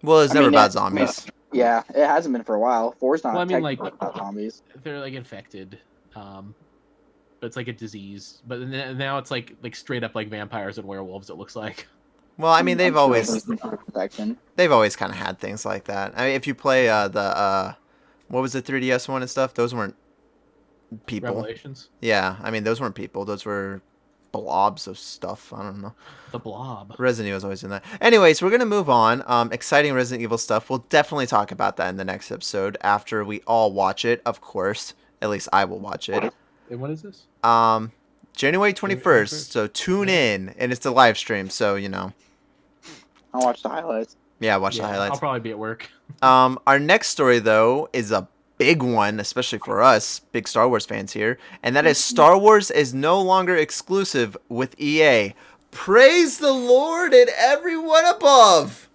Well, it's I never mean, about yeah, zombies. Yeah, it hasn't been for a while. 4's not Well, I mean, like- technically about zombies. They're like infected, but it's like a disease. But now it's like straight up like vampires and werewolves. It looks like. Well, I mean, they've I'm sure always there's some protection. kind of had things like that. I mean, if you play the what was the 3DS one and stuff, those weren't people. Revelations. Yeah, I mean, those weren't people. Those were blobs of stuff. I don't know. The Blob. Resident Evil's always in that. Anyways, we're gonna move on. Exciting Resident Evil stuff. We'll definitely talk about that in the next episode after we all watch it. Of course, at least I will watch it. And what is this? January 21st. So tune in, and it's a live stream. So you know, I'll watch the highlights. yeah, watch the I'll highlights. probably be at work. Our next story though is a big one, especially for us big Star Wars fans here, and that is Star Wars is no longer exclusive with EA. Praise the Lord and everyone above.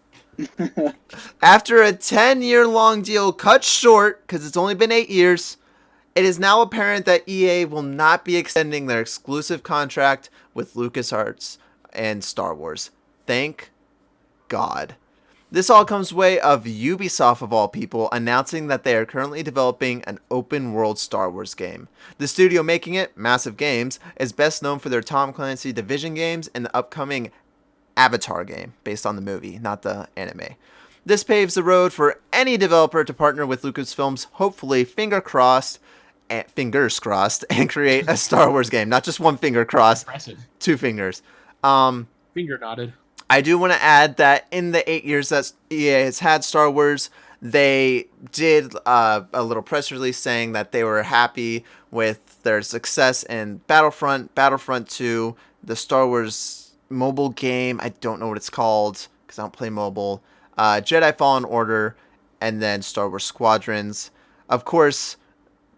After a 10-year long deal cut short, because it's only been 8 years, It is now apparent that EA will not be extending their exclusive contract with LucasArts and Star Wars. Thank God. This all comes way of Ubisoft, of all people, announcing that they are currently developing an open-world Star Wars game. The studio making it, Massive Games, is best known for their Tom Clancy Division games and the upcoming Avatar game, based on the movie, not the anime. This paves the road for any developer to partner with Lucasfilms, hopefully, fingers crossed, and create a Star Wars game. Not just one finger crossed, Impressive. 2 fingers. Finger nodded. I do want to add that in the 8 years that EA has had Star Wars, they did a little press release saying that they were happy with their success in Battlefront, Battlefront 2, the Star Wars mobile game. I don't know what it's called because I don't play mobile. Jedi Fallen Order, and then Star Wars Squadrons. Of course,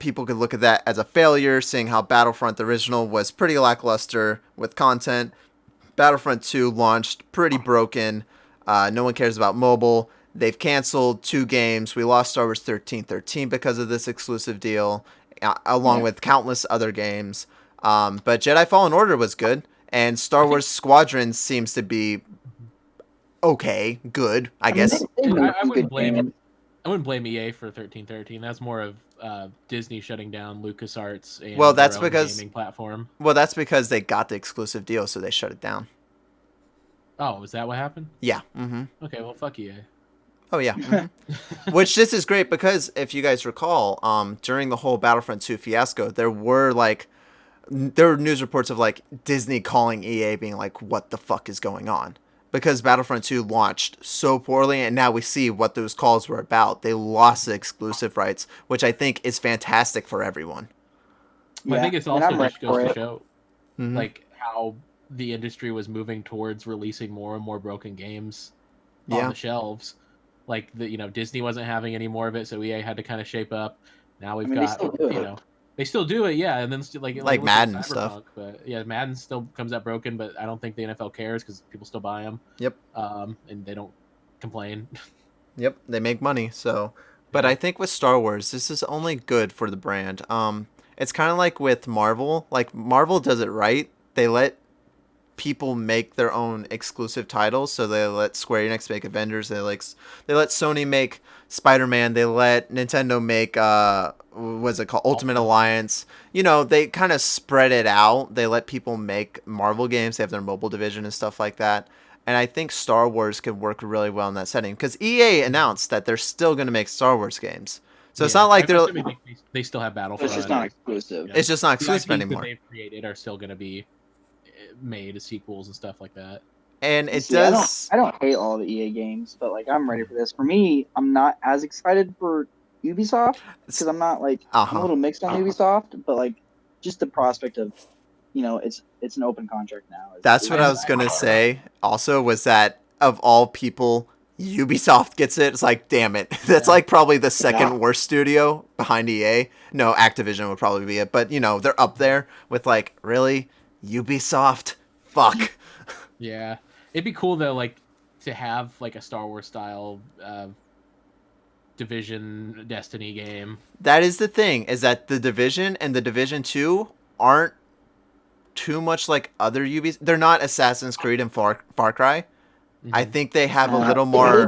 people could look at that as a failure, seeing how Battlefront the original was pretty lackluster with content. Battlefront 2 launched pretty broken. No one cares about mobile. They've canceled 2 games. We lost Star Wars 1313 because of this exclusive deal, along with countless other games. But Jedi Fallen Order was good, and Star Wars Squadrons seems to be okay, good, I guess. I wouldn't blame EA for 1313. That's more of Disney shutting down LucasArts and their own gaming platform. Well, that's because they got the exclusive deal, so they shut it down. Oh, is that what happened? Yeah. Mm-hmm. Okay, well, fuck EA. Oh, yeah. Mm-hmm. Which this is great because if you guys recall, during the whole Battlefront 2 fiasco, there were news reports of like Disney calling EA being like, what the fuck is going on? Because Battlefront 2 launched so poorly, and now we see what those calls were about. They lost the exclusive rights, which I think is fantastic for everyone. Yeah. I think it's also just goes to show like how the industry was moving towards releasing more and more broken games on the shelves. Like Disney wasn't having any more of it, so EA had to kind of shape up. Now we've got they still do it, yeah, and then still, like Madden stuff. But yeah, Madden still comes out broken, but I don't think the NFL cares because people still buy them. Yep. And they don't complain. Yep, they make money. So, but I think with Star Wars, this is only good for the brand. It's kind of like with Marvel. Like Marvel does it right. They let people make their own exclusive titles. So they let Square Enix make Avengers. They let Sony make Spider-Man. They let Nintendo make what's it called, Ultimate Alliance. They kind of spread it out. They let people make Marvel games. They have their mobile division and stuff like that. And I think Star Wars could work really well in that setting because EA announced that they're still going to make Star Wars games. So it's not like they still have Battlefront. It's just not exclusive. It's just not exclusive anymore. The IPs that they've created are still going to be made as sequels and stuff like that. And it does. I don't hate all the EA games, but I'm ready for this. For me, I'm not as excited for Ubisoft because I'm not I'm a little mixed on Ubisoft, but just the prospect of, it's an open contract now. That's what I was gonna say. Also, was that of all people, Ubisoft gets it. It's like, damn it. That's probably the second worst studio behind EA. No, Activision would probably be it, but they're up there with really Ubisoft. Fuck. Yeah, it'd be cool though, to have a Star Wars style Division Destiny game. That is the thing, is that the Division and the Division 2 aren't too much like other Ubis. They're not Assassin's Creed and Far Cry. Mm-hmm. I think they have a little more.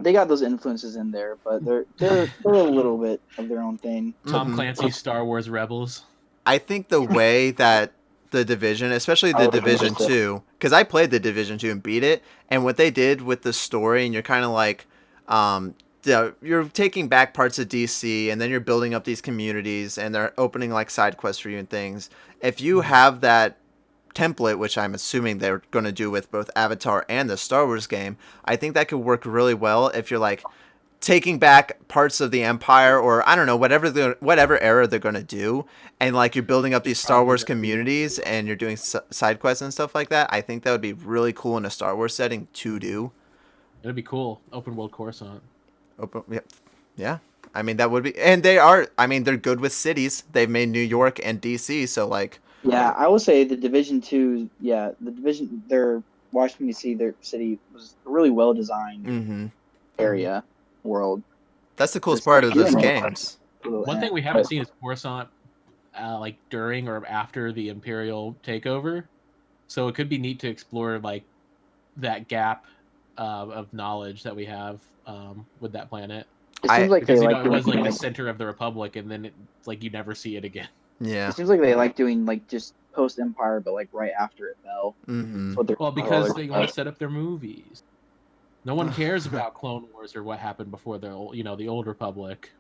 They got those influences in there, but they're a little bit of their own thing. Tom Clancy's Star Wars Rebels. I think the way that the Division, especially the Division 2, because I played the Division 2 and beat it, and what they did with the story, and you're kind of you're taking back parts of DC, and then you're building up these communities, and they're opening side quests for you and things. If you have that template, which I'm assuming they're going to do with both Avatar and the Star Wars game, I think that could work really well if you're taking back parts of the Empire, or I don't know, whatever era they're going to do, and you're building up these Star Wars communities and you're doing side quests and stuff like that. I think that would be really cool in a Star Wars setting to do. It'd be cool. Open world Coruscant. Yeah. I mean, that would be, and they're good with cities. They've made New York and DC, so Yeah, I would say the Division 2, the Division, their Washington DC, their city was a really well designed area, world. That's the coolest part of those games. One thing we haven't seen is Coruscant, like during or after the Imperial takeover. So it could be neat to explore like that gap of knowledge that we have with that planet. It seems like Because they you like know it doing was like the like, center of the Republic, and then it's like you never see it again. Yeah. it seems like they like doing like just post Empire, but like right after it fell. Mm-hmm. That's what they're Well, because they want to set up their movies. No one cares about Clone Wars or what happened before the old Republic.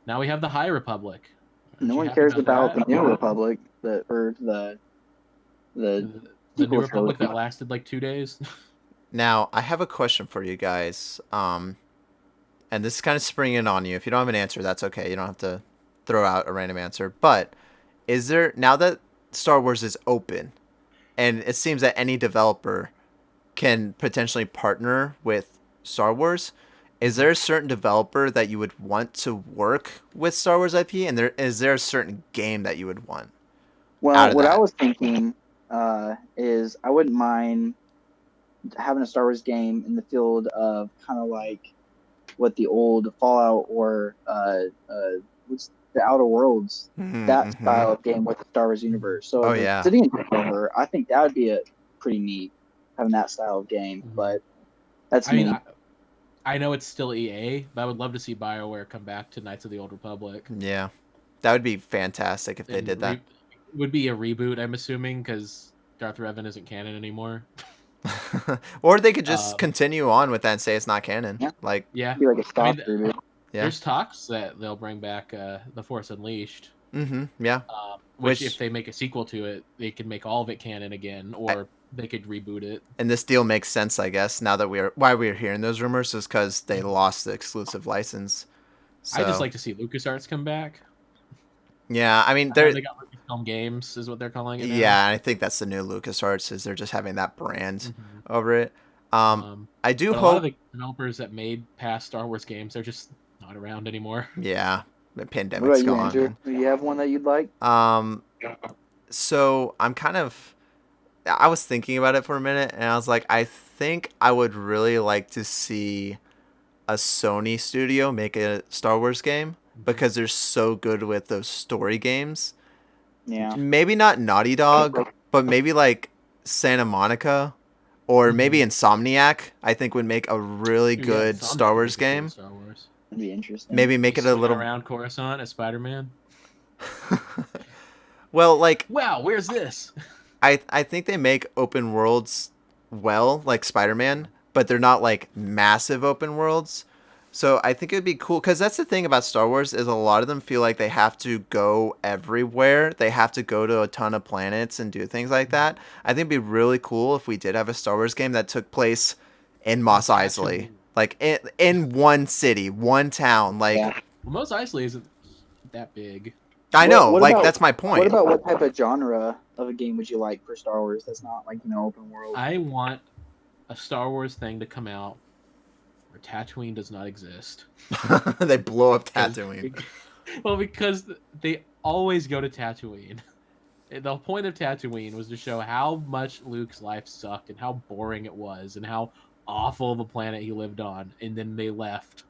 Now we have the High Republic. Aren't No you one happy cares about that? the New Republic, the The New sequel Republic trilogy. that lasted like 2 days. Now, I have a question for you guys. And this is kind of springing on you. If you don't have an answer, that's okay. You don't have to throw out a random answer. But is there, now that Star Wars is open, and it seems that any developer can potentially partner with Star Wars, is there a certain developer that you would want to work with Star Wars IP? And is there a certain game that you would want out Well, of what I that? was thinking is I wouldn't mind having a Star Wars game in the field of kind of like what the old Fallout or what's the Outer Worlds, that Mm-hmm. style of game with the Star Wars universe. So Oh, the yeah. Obsidian takeover, I think that would be a pretty neat having that style of game. But that's I mean, me. I know it's still EA, but I would love to see BioWare come back to Knights of the Old Republic. Yeah. That would be fantastic if they did that. Would be a reboot, I'm assuming, because Darth Revan isn't canon anymore. Or they could just continue on with that and say it's not canon. Yeah. Like, yeah, It'd be like a stop reboot. Yeah. There's talks that they'll bring back The Force Unleashed. Mm-hmm. Yeah. Which, if they make a sequel to it, they could make all of it canon again, or they could reboot it. And this deal makes sense, I guess. Now that why we're hearing those rumors is because they lost the exclusive license. So I just like to see LucasArts come back. Yeah, I mean, they got Lucasfilm Games, is what they're calling it now. Yeah, I think that's the new LucasArts, is they're just having that brand over it. I do hope a lot of the developers that made past Star Wars games, they're just not around anymore. Yeah, the pandemic's gone. Andrew? Do you have one that you'd like? So I was thinking about it for a minute, and I was like, I think I would really like to see a Sony studio make a Star Wars game, because they're so good with those story games. Yeah. Maybe not Naughty Dog, but maybe like Santa Monica, or maybe Insomniac, I think would make a really good Star Wars game. Star Wars. That'd be interesting. Maybe make it a little around Coruscant as Spider-Man. Well, like, wow, where's this? I think they make open worlds well, like Spider-Man, but they're not like massive open worlds. So I think it would be cool, because that's the thing about Star Wars, is a lot of them feel like they have to go everywhere. They have to go to a ton of planets and do things like that. I think it'd be really cool if we did have a Star Wars game that took place in Mos Eisley, like in one city, one town. Like, well, Mos Eisley isn't that big. I know, that's my point. What about what type of genre of a game would you like for Star Wars that's not like, open world? I want a Star Wars thing to come out where Tatooine does not exist. They blow up Tatooine. Well, because they always go to Tatooine. The point of Tatooine was to show how much Luke's life sucked and how boring it was and how awful the planet he lived on. And then they left.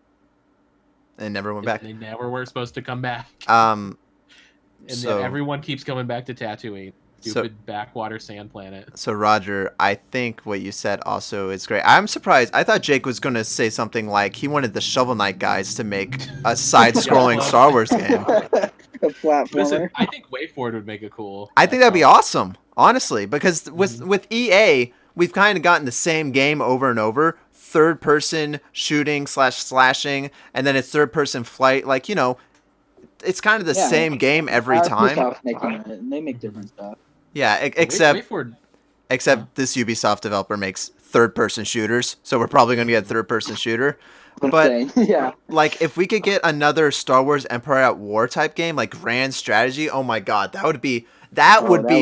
They never went back. They never were supposed to come back. And then everyone keeps coming back to Tatooine. Stupid backwater sand planet. So, Roger, I think what you said also is great. I'm surprised. I thought Jake was going to say something like he wanted the Shovel Knight guys to make a side-scrolling Star Wars game. A platformer. Listen, I think WayForward would make it cool. I think that'd be awesome, honestly, because with EA, we've kind of gotten the same game over and over. Third-person shooting / slashing, and then it's third-person flight. Like, it's kind of the same game every time. Ubisoft's making it, and they make different stuff. Yeah, except this Ubisoft developer makes third-person shooters, so we're probably going to get a third-person shooter. But yeah, like, if we could get another Star Wars Empire at War type game, like Grand Strategy, oh my god, that would be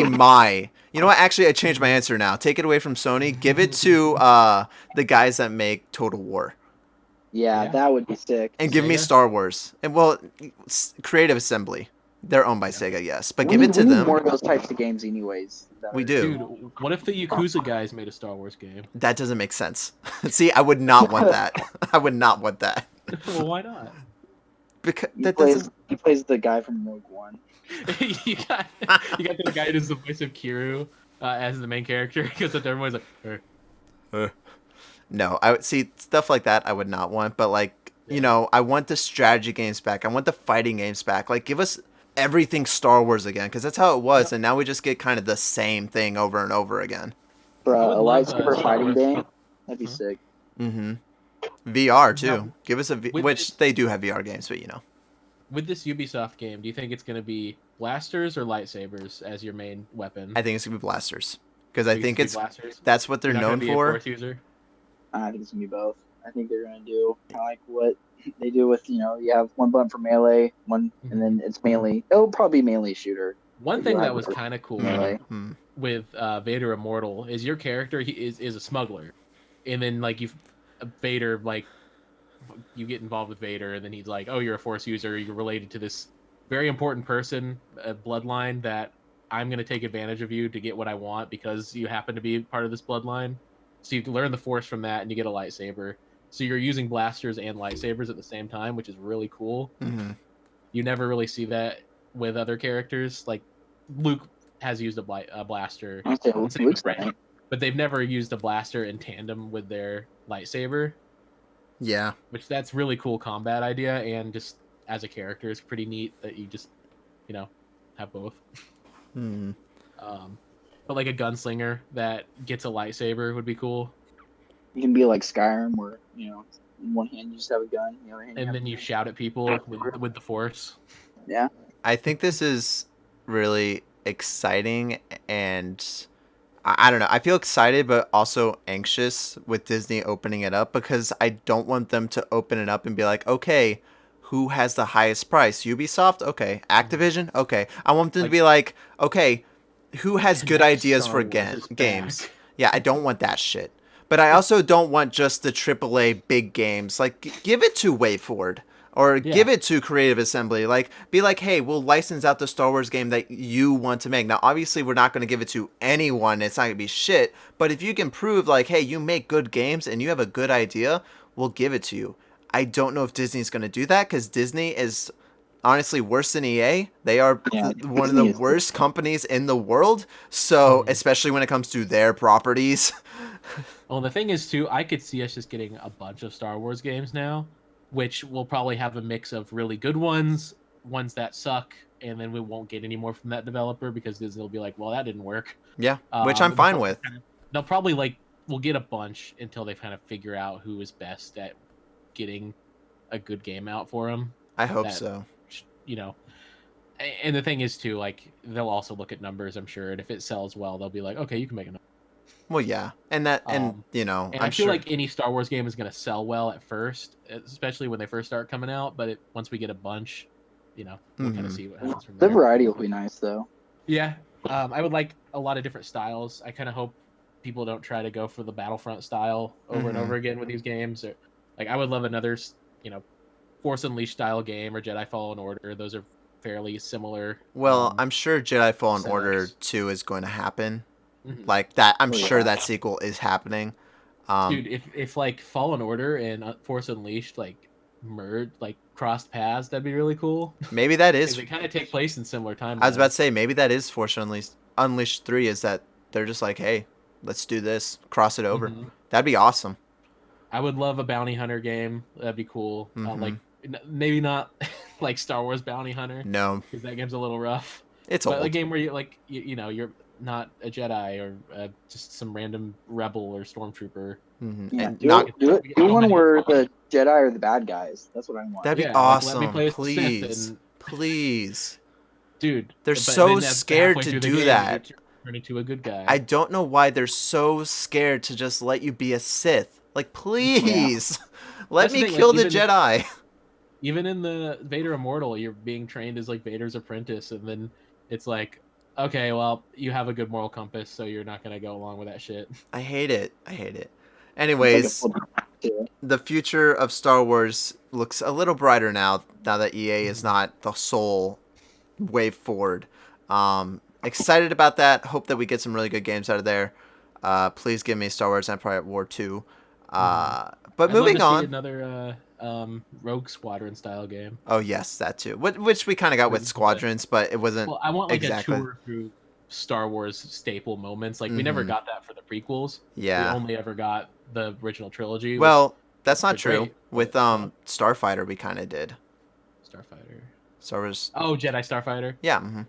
my. You know what? Actually, I changed my answer now. Take it away from Sony. Give it to the guys that make Total War. Yeah, that would be sick. And give me Star Wars. And Creative Assembly. They're owned by Sega, yes, but give it to them. We need more of those types of games, anyways. We do. Dude, what if the Yakuza guys made a Star Wars game? That doesn't make sense. See, I would not want that. I would not want that. Well, why not? because He that plays doesn't. he plays the guy from Rogue One. you got the guy who's the voice of Kiru as the main character because everyone's like, No, I would see stuff like that. I would not want, but like Yeah. I want the strategy games back. I want the fighting games back. Like give us everything Star Wars again, because that's how it was, Yep. and now we just get kind of the same thing over and over again. For I a would love lightsaber Star fighting Wars. game, that'd be Huh? sick. Mm-hmm. VR Now, too. Give us with which this they do have VR games, but with this Ubisoft game, do you think it's going to be blasters or lightsabers as your main weapon? I think it's gonna be blasters because I I think it's think going to be it's blasters. that's what they're You're not going known to be a for. force user. I think it's gonna be both. I think they're gonna do kind of like what they do with you have one button for melee, one, and then it's melee. It'll probably be melee shooter. One Like you'll thing that have was kind of cool melee. Mm-hmm. with Vader Immortal is your character is a smuggler, and then like Vader like you get involved with Vader, and then he's like, oh, you're a force user, you're related to this very important person, a bloodline that I'm going to take advantage of you to get what I want because you happen to be part of this bloodline. So you can learn the force from that, and you get a lightsaber. So you're using blasters and lightsabers at the same time, which is really cool. Mm-hmm. You never really see that with other characters. Like Luke has used a blaster, Okay, and same Luke's with Rey, right. but they've never used a blaster in tandem with their lightsaber, Yeah. which that's really cool combat idea, and just as a character is pretty neat that you just have both. Mm-hmm. But like a gunslinger that gets a lightsaber would be cool, You can be like Skyrim, where in one hand you just have a gun, the other hand and have then a you gun. shout at people with the force. Yeah, I think this is really exciting, and I don't know. I feel excited, but also anxious with Disney opening it up because I don't want them to open it up and be like, okay, who has the highest price? Ubisoft? Okay. Activision? Okay. I want them to Like be like, okay, who has the good next ideas Star for Wars is games? back. Yeah, I don't want that shit. But I also don't want just the AAA big games. Like, give it to WayForward. Or give Yeah. it to Creative Assembly. Like, be like, hey, we'll license out the Star Wars game that you want to make. Now, obviously, we're not going to give it to anyone. It's not going to be shit. But if you can prove, like, hey, you make good games and you have a good idea, we'll give it to you. I don't know if Disney's going to do that because Disney is honestly worse than EA. They are yeah. one of the Disney is worst companies in the world. So, especially when it comes to their properties. Well, the thing is, too, I could see us just getting a bunch of Star Wars games now, which will probably have a mix of really good ones, ones that suck, and then we won't get any more from that developer because Disney will be like, well, that didn't work. Yeah, which I'm And they'll fine probably with. they'll probably like we'll get a bunch until they kind of figure out who is best at getting a good game out for them. I hope That so. you know, and the thing is too, like they'll also look at numbers, I'm sure, and if it sells well, they'll be like, okay, you can make another. Well, yeah. And that, and, And I'm I feel sure. like any Star Wars game is going to sell well at first, especially when they first start coming out. But once we get a bunch, we'll kind of see what happens from the there. variety will be nice though. Yeah, I would like a lot of different styles. I kind of hope people don't try to go for the Battlefront style over and over again with these games. Or like, I would love another, Force Unleashed style game or Jedi Fallen Order. Those are fairly similar. Well, I'm sure Jedi Fallen Order setups. 2 is going to happen. Mhm. Like that, I'm Oh, sure yeah. that sequel is happening. Dude, if like Fallen Order and Force Unleashed like merged, like crossed paths, that'd be really cool. Maybe that Because is. they kind of take place in similar timelines. I was about to say maybe that is Force Unleashed 3. Is that they're just like, hey, let's do this, cross it over. Mhm. That'd be awesome. I would love a bounty hunter game. That'd be cool. Mhm. Like maybe not like Star Wars Bounty Hunter No, because that game's a little rough. it's But a old. game where you like you're not a Jedi or just some random rebel or stormtrooper. Yeah, And do not. it. Do it. we get Do so one many- where the Jedi are the bad guys. That's what I want. That'd be Yeah, like, let me awesome. play as the Sith Please, and- please. Dude, They're but so then scared halfway to through the do game, that. you turn into a good guy. I don't know why they're so scared to just let you be a Sith. Like, please, let That's the me thing, kill like, the Jedi. Even in the Vader Immortal, you're being trained as like Vader's apprentice, and then it's like, okay, well, you have a good moral compass, so you're not gonna go along with that shit. I hate it. I hate it. It's like a Anyways, flip too. the future of Star Wars looks a little brighter now that EA is not the sole way forward. Excited about that. Hope that we get some really good games out of there. Please give me Star Wars Empire at War 2. But I'd love moving to see on. another Rogue Squadron style game. Oh yes, that too. Which we kind of got with Squadrons, but it wasn't Well, I want like exactly. a tour through Star Wars staple moments. Like we never Mhm. got that for the prequels. Yeah. We only ever got the original trilogy. Well, that's not they're true. great, With but- Starfighter, we kind of did. Starfighter. Star Wars. Oh, Jedi Starfighter. Yeah. Mhm.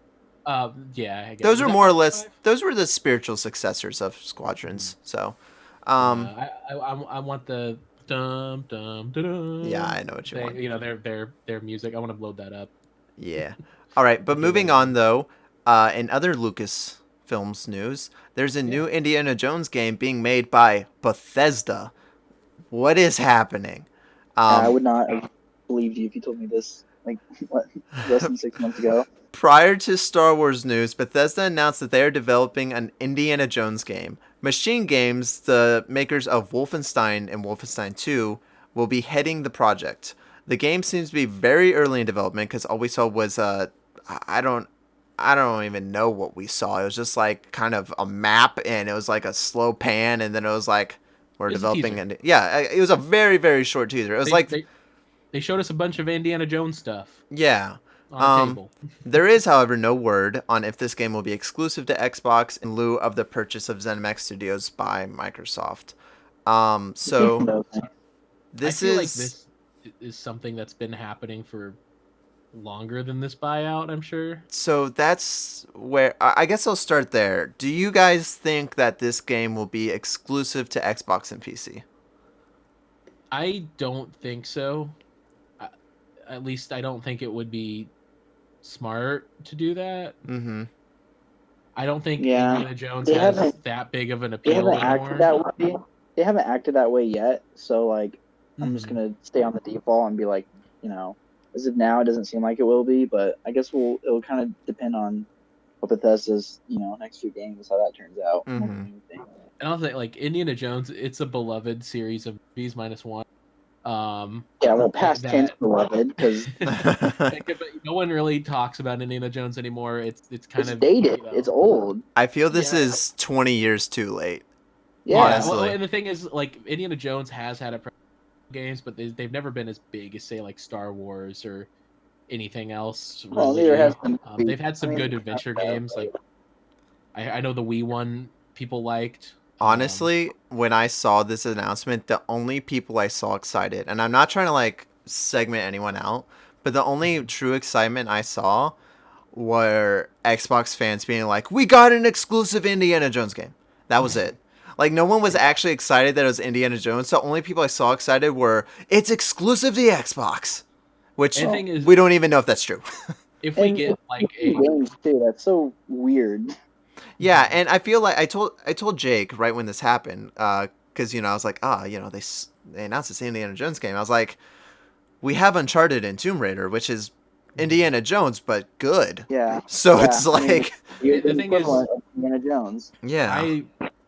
Yeah. I guess. Those Was were that more or Part less. 5? Those were the spiritual successors of Squadrons. So, I want the dum dum dum. yeah, I know what you want. You know their music. I want to load that up. Yeah. All right, but Okay, moving well, on though, in other Lucasfilms news, there's a new Indiana Jones game being made by Bethesda. What is happening? I would not have believed you if you told me this like less than 6 months ago. Prior to Star Wars news, Bethesda announced that they are developing an Indiana Jones game. Machine Games, the makers of Wolfenstein and Wolfenstein 2, will be heading the project. The game seems to be very early in development because all we saw was I don't even know what we saw. It was just like kind of a map, and it was like a slow pan, and then it was like we're developing. It was a very very short teaser. It was they showed us a bunch of Indiana Jones stuff. Yeah. On a table. There is, however, no word on if this game will be exclusive to Xbox in lieu of the purchase of ZeniMax Studios by Microsoft. So this I feel is like this is something that's been happening for longer than this buyout, I'm sure. So that's where I guess I'll start there. Do you guys think that this game will be exclusive to Xbox and PC? I don't think so. At least I don't think it would be smart to do that. Mm-hmm. I don't think Indiana Jones has that big of an appeal they haven't anymore. Acted that way. They haven't acted that way yet, so like I'm just gonna stay on the default and be like, as of now, it doesn't seem like it will be, but I guess it'll kind of depend on what Bethesda's next few games, how that turns out. Mm-hmm. And I'll say, like, Indiana Jones, it's a beloved series of movies minus one. Past tense beloved, because no one really talks about Indiana Jones anymore. It's kind of dated. It's old. I feel this is 20 years too late. Yeah. Honestly. Well, and the thing is, like, Indiana Jones has had a games, but they've never been as big as, say, like Star Wars or anything else. Well, really. They've had some good adventure games. Like, I know the Wii one people liked. Honestly, when I saw this announcement, the only people I saw excited, and I'm not trying to like segment anyone out, but the only true excitement I saw were Xbox fans being like, "We got an exclusive Indiana Jones game." That was it. Like, no one was actually excited that it was Indiana Jones. The only people I saw excited were, "It's exclusive to Xbox," which we don't even know if that's true. If we get like games too, that's so weird. Yeah, and I feel like I told Jake right when this happened, because I was like, they announced this Indiana Jones game. I was like, we have Uncharted and Tomb Raider, which is Indiana Jones but good. Yeah. So it's like the thing is Indiana Jones. Yeah.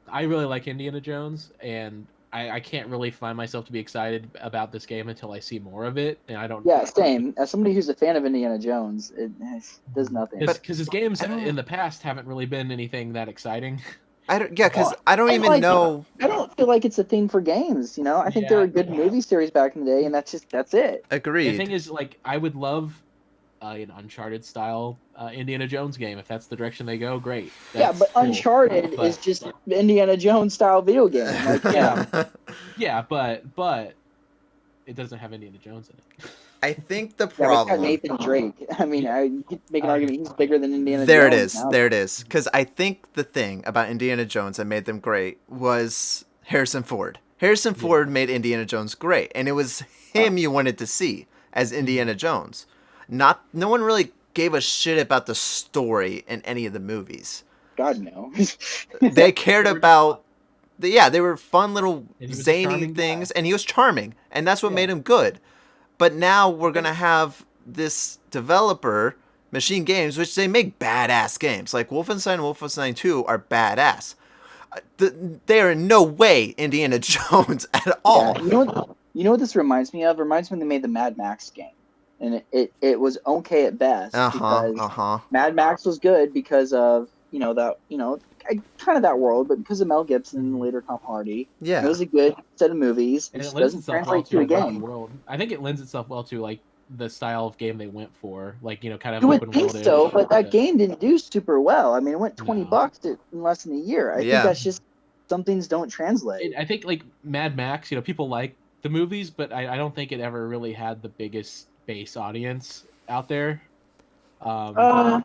I really like Indiana Jones, and I can't really find myself to be excited about this game until I see more of it, and I don't. Yeah, same. As somebody who's a fan of Indiana Jones, it does nothing. Because his games in the past haven't really been anything that exciting. I don't even know. I don't feel like it's a thing for games. I think they're a good movie series back in the day, and that's it. Agreed. The thing is, like, I would love an Uncharted style Indiana Jones game. If that's the direction they go, great. But cool. Uncharted is just Indiana Jones style video game. Like, but it doesn't have Indiana Jones in it. I think the problem. Nathan Drake. I mean, you could make an argument he's bigger than Indiana There Jones. There it is. Because I think the thing about Indiana Jones that made them great was Harrison Ford. Harrison Ford made Indiana Jones great, and it was him you wanted to see as Indiana Jones. No one really gave a shit about the story in any of the movies. God, no. They cared about they were fun little zany things, and he was charming, and that's what made him good. But now we're going to have this developer, Machine Games, which they make badass games. Like Wolfenstein and Wolfenstein 2 are badass. They are in no way Indiana Jones at all. Yeah, you know what this reminds me of? It reminds me when they made the Mad Max game. And it was okay at best because Mad Max was good because of kind of that world, but because of Mel Gibson and Mhm. later Tom Hardy, it Yeah. was a good set of movies. It And it just lends doesn't itself well translate to to a an open game. world. I think it lends itself well to like the style of game they went for, like kind of You would open think world-ish. so, but that Yeah. game didn't do super well. I mean, it went No. $20 in less than a year. I think Yeah. that's just some things don't translate. I think like Mad Max, people like the movies, but I don't think it ever really had the biggest base audience out there. Um, Uh,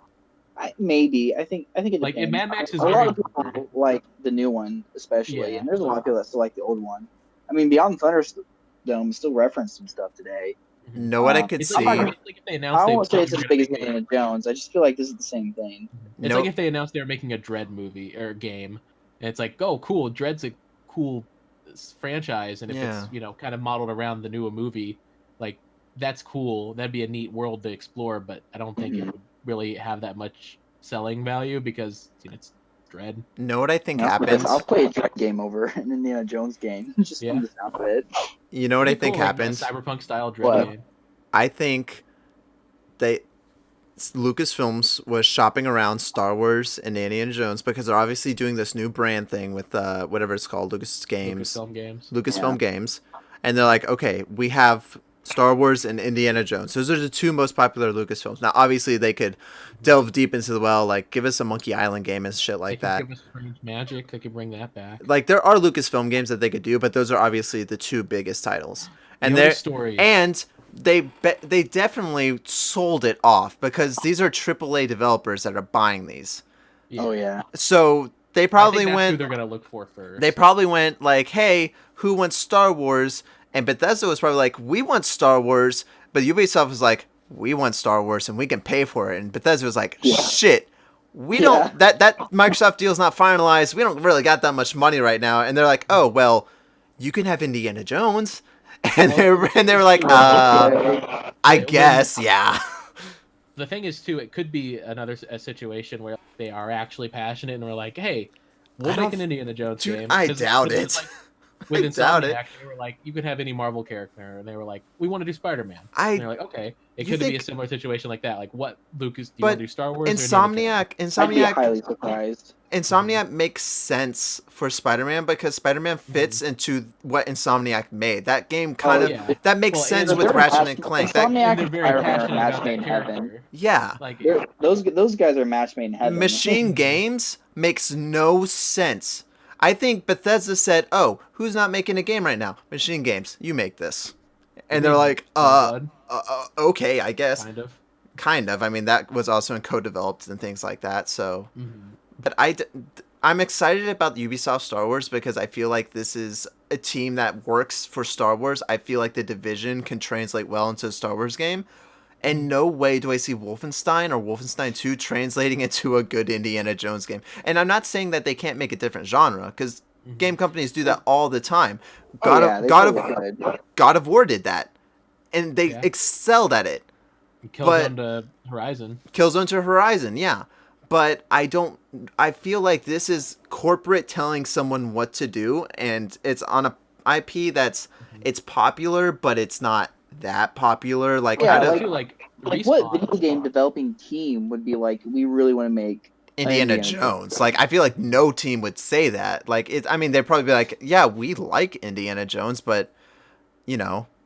maybe. I think it like depends. Mad Max is A lot of very weird. people like the new one, especially, Yeah. and there's a lot of people that still like the old one. I mean, Beyond Thunderdome is still referenced and stuff today. Mhm. Know what I could It's like I'm not see? gonna, it's like if they announced I they won't say it's were as gonna big as make Indiana Jones. I just feel like this is the same thing. it's like No. if they announced they were making a Dread movie or game, and it's like, oh, cool, Dread's a cool franchise, and if it's Yeah. kind of modeled around the newer movie, like that's cool. That'd be a neat world to explore, but I don't think it Mhm. would really have that much selling value because it's Dread. Know what I think I'll happens? play a Drake game over an Indiana Jones game just from Yeah, the sound of it. You know what it'd I be think cool, like a happens? cyberpunk style Dread What? game. I think they Lucasfilms was shopping around Star Wars and Indiana Jones because they're obviously doing this new brand thing with whatever it's called, Lucasfilm games. Yeah. Lucasfilm Games, and they're like, okay, we have Star Wars and Indiana Jones. Those are the two most popular Lucasfilms. Now, obviously, they could delve deep into the well, like give us a Monkey Island game and shit They like could that. give us Strange Magic. They could bring that back. Like there are Lucasfilm games that they could do, but those are obviously the two biggest titles, The and only they're stories. and they definitely sold it off because these are AAA developers that are buying these. Oh Yeah, yeah. So they I think probably that's who went they're gonna look for they first. probably went like, hey, who wants Star Wars? And Bethesda was probably like, we want Star Wars, but Ubisoft was like, we want Star Wars and we can pay for it. And Bethesda was like, Yeah. shit, we Yeah. don't that Microsoft deal's not finalized. We don't really got that much money right now. And they're like, oh well, you can have Indiana Jones. And Well, they were like, Okay. I when guess, yeah. the thing is too, it could be a situation where they are actually passionate and we're like, hey, we'll I make don't, an Indiana Jones dude, game I because doubt it's it. like I with doubt it. Insomniac, they were like, you can have any Marvel character, and they were like, we want to do Spider-Man, and I they're like, okay, it you could be a think, similar situation like that. Like, what Lucas, do you want but to do Star Wars or Indiana Jones? I'd be Insomniac highly surprised. Mhm. Insomniac makes sense for Spider-Man because Spider-Man fits Mhm. into what Insomniac made. That game Oh, kind of Yeah, that makes well, sense and with they're a Ratchet match. and Clank. That and Insomniac they're and very Spider-Man are a passionate match about made that in heaven. character. yeah, Like, Those guys are match made in heaven. Machine Mhm. Games makes no sense. I think Bethesda said, "Oh, who's not making a game right now? Machine Games, you make this." we And they're made like, Youngblood, okay, I guess." kind of. Kind of. I mean, that was also in co-developed and things like that. So, Hmm. but I'm excited about Ubisoft Star Wars because I feel like this is a team that works for Star Wars. I feel like the Division can translate well into a Star Wars game. And no way do I see Wolfenstein or Wolfenstein 2 translating into a good Indiana Jones game. And I'm not saying that they can't make a different genre because Hmm. game companies do that all the time. Oh yeah, they totally could. God of War did that, and they Yeah, excelled at it. But Killzone to Horizon. Killzone to Horizon, yeah. But I feel like this is corporate telling someone what to do, and it's on a IP that's Mhm. it's popular, but it's not that popular. Like Well, Yeah, out I of feel like like what Respawn. video game developing team would be like, we really want to make an Indiana Indiana Jones Jones, game? like I feel like no team would say that. Like it, I mean, they'd probably be like, yeah, we like Indiana Jones, but